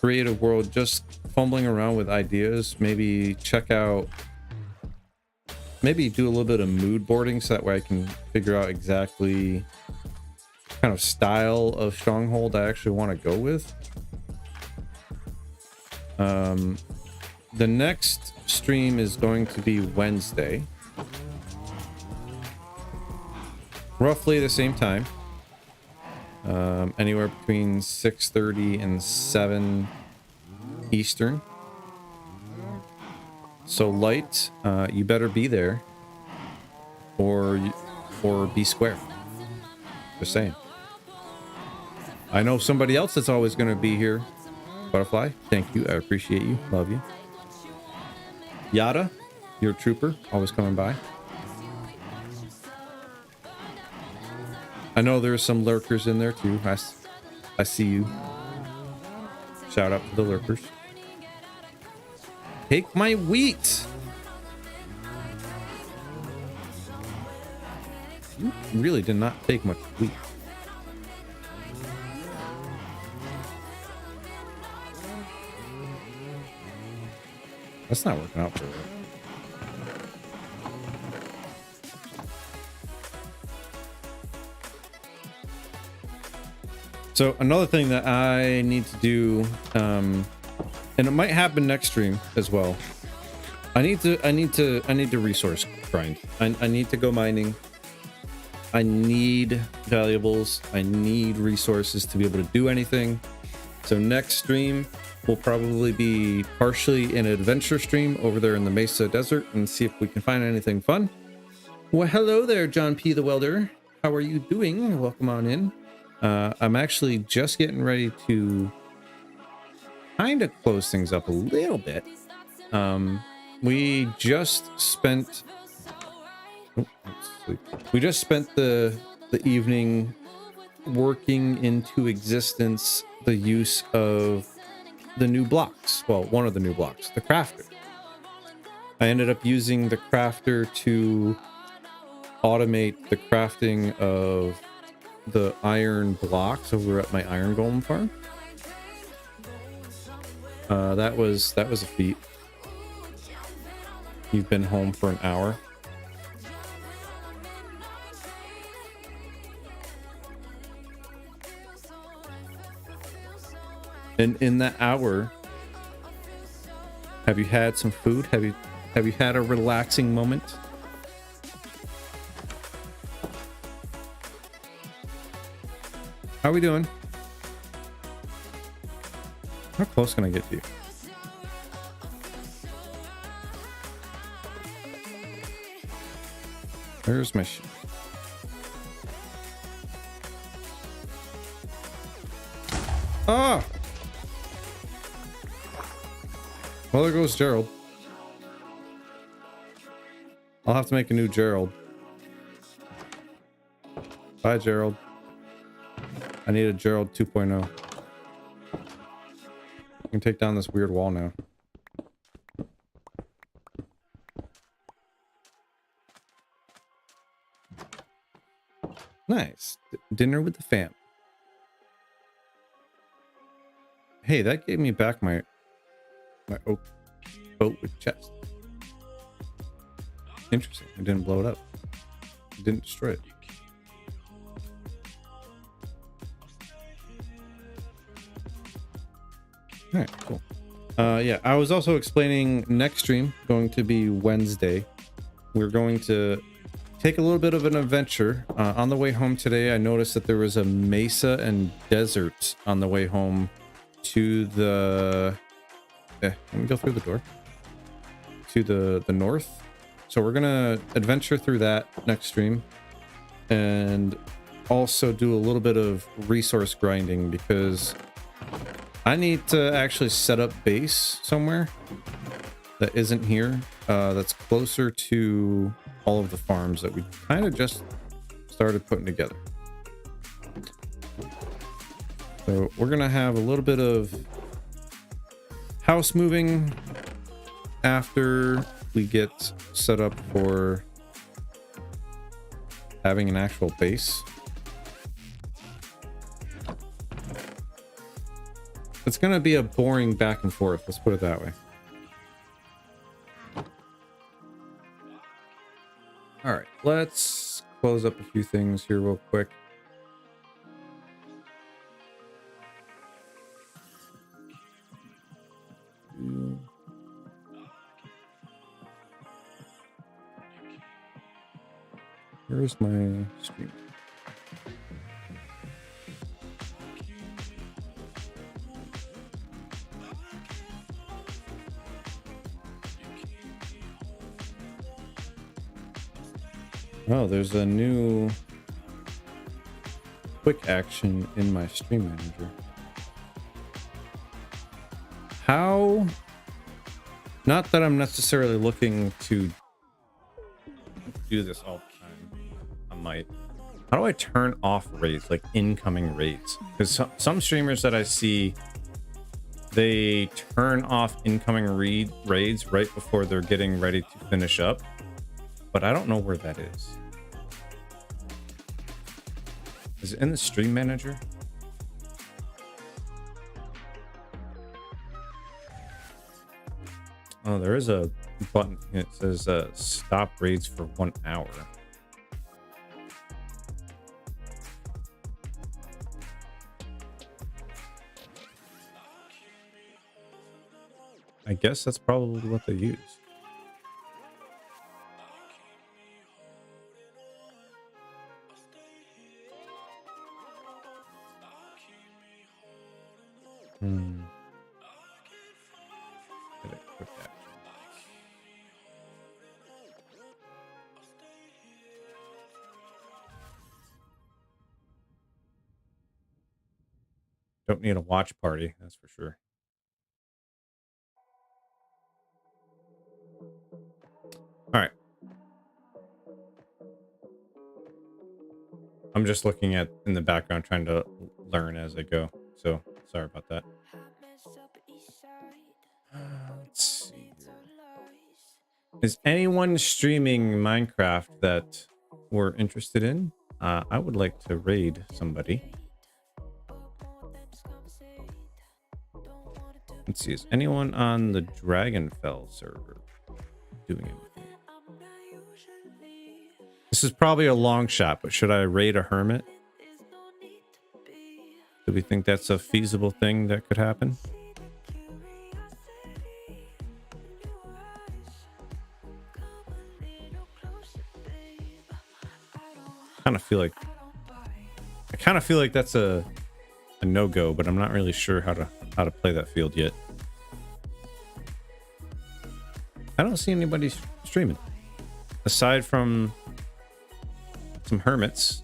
creative world, just fumbling around with ideas. Maybe check out, maybe do a little bit of mood boarding so that way I can figure out exactly what kind of style of stronghold I actually want to go with. The next stream is going to be Wednesday, roughly the same time, anywhere between 6:30 and 7 Eastern. So light, you better be there, or be square. Just saying. I know somebody else that's always going to be here. Butterfly, thank you. I appreciate you. Love you. Yada, you're a trooper. Always coming by. I know there's some lurkers in there too. I see you. Shout out to the lurkers. Take my wheat. You really did not take much wheat. That's not working out for her. So another thing that I need to do, and it might happen next stream as well. I need to resource grind. I need to go mining. I need valuables. I need resources to be able to do anything. So next stream will probably be partially an adventure stream over there in the Mesa Desert and see if we can find anything fun. Well, hello there, John P. the Welder. How are you doing? Welcome on in. I'm actually just getting ready to kind of close things up a little bit. We just spent the evening working into existence the use of the new blocks. Well, one of the new blocks, the crafter. I ended up using the crafter to automate the crafting of the iron blocks over at my iron golem farm. That was a feat. You've been home for an hour. And in that hour, have you had some food? Have you had a relaxing moment? How are we doing? How close can I get to you? There's my sheep. Ah! Well, there goes Gerald. I'll have to make a new Gerald. Bye, Gerald. I need a Gerald 2.0. I can take down this weird wall now. Nice. Dinner with the fam. Hey, that gave me back my oak boat with chest. Interesting. I didn't blow it up. I didn't destroy it. All right, cool. Yeah, I was also explaining next stream going to be Wednesday. We're going to take a little bit of an adventure. On the way home today, I noticed that there was a mesa and desert on the way home to the... let me go through the door. To the north. So we're gonna adventure through that next stream. And also do a little bit of resource grinding because I need to actually set up base somewhere that isn't here. That's closer to all of the farms that we kind of just started putting together. So we're gonna have a little bit of house moving after we get set up for having an actual base. It's gonna be a boring back and forth, let's put it that way. All right, let's close up a few things here real quick. Where's my stream? Oh, there's a new quick action in my stream manager. How? Not that I'm necessarily looking to do this all the time. I might. How do I turn off raids, like incoming raids? Because some streamers that I see they turn off incoming raids right before they're getting ready to finish up, but I don't know where that is. Is it in the stream manager? Oh, there is a button. It says stop raids for 1 hour. I guess that's probably what they use. Did I quick action? Don't need a watch party, that's for sure. All right. I'm just looking at in the background, trying to learn as I go. So sorry about that. Let's see. Is anyone streaming Minecraft that we're interested in? I would like to raid somebody. Let's see. Is anyone on the Dragonfell server doing anything? This is probably a long shot, but should I raid a hermit? Do we think that's a feasible thing that could happen? I kind of feel like that's a no-go, but I'm not really sure how to play that field yet. I don't see anybody streaming aside from some hermits.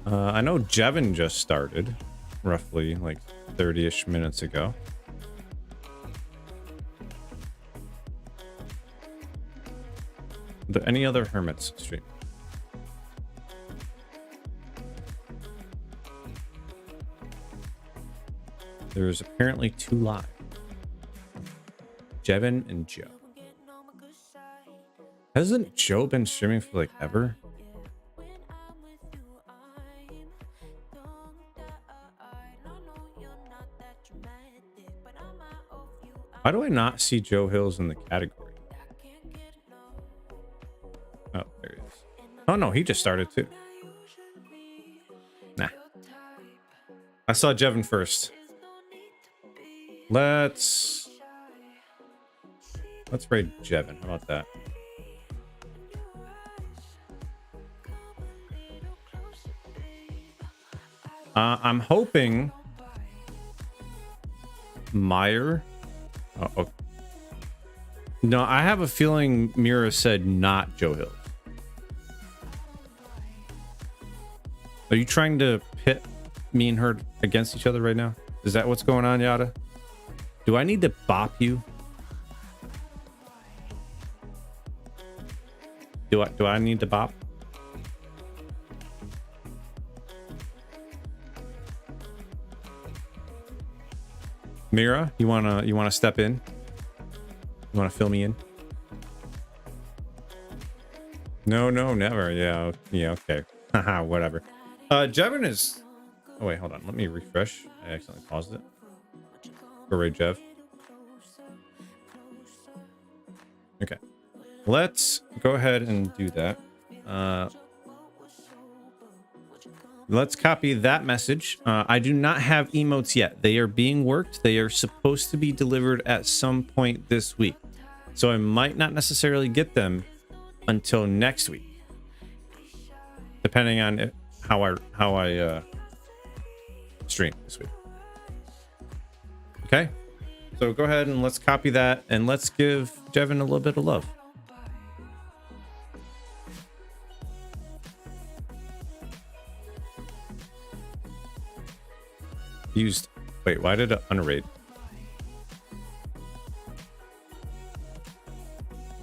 I know Jevin just started roughly like 30-ish minutes ago. Are there any other hermits streaming? There's apparently 2 live. Jevin and Joe. Hasn't Joe been streaming for like ever? Why do I not see Joe Hills in the category? Oh, there he is. Oh no, he just started too. Nah. I saw Jevin first. Let's raid Jevin. How about that? I'm hoping Meyer. Oh, no, I have a feeling Mira said not Joe Hill. Are you trying to pit me and her against each other right now? Is that what's going on, Yada? Do I need to bop you? Do I need to bop? Mira, you wanna step in? You wanna fill me in? No, never. Yeah, okay. Haha, whatever. Jevin is. Oh wait, hold on. Let me refresh. I accidentally paused it. Go raid Jev. Okay. Let's go ahead and do that. Let's copy that message. I do not have emotes yet. They are being worked. They are supposed to be delivered at some point this week. So I might not necessarily get them until next week, depending on how I stream this week. Okay. So go ahead and let's copy that and let's give Jevin a little bit of love. Used. Wait, why did it unraid?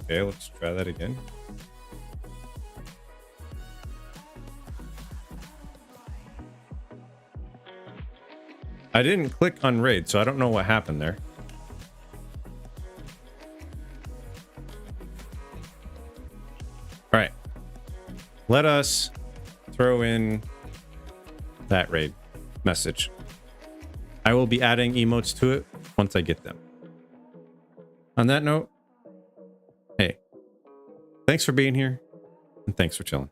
Okay, let's try that again. I didn't click on raid, so I don't know what happened there. All right. Let us throw in that raid message. I will be adding emotes to it once I get them. On that note, hey, thanks for being here and thanks for chilling.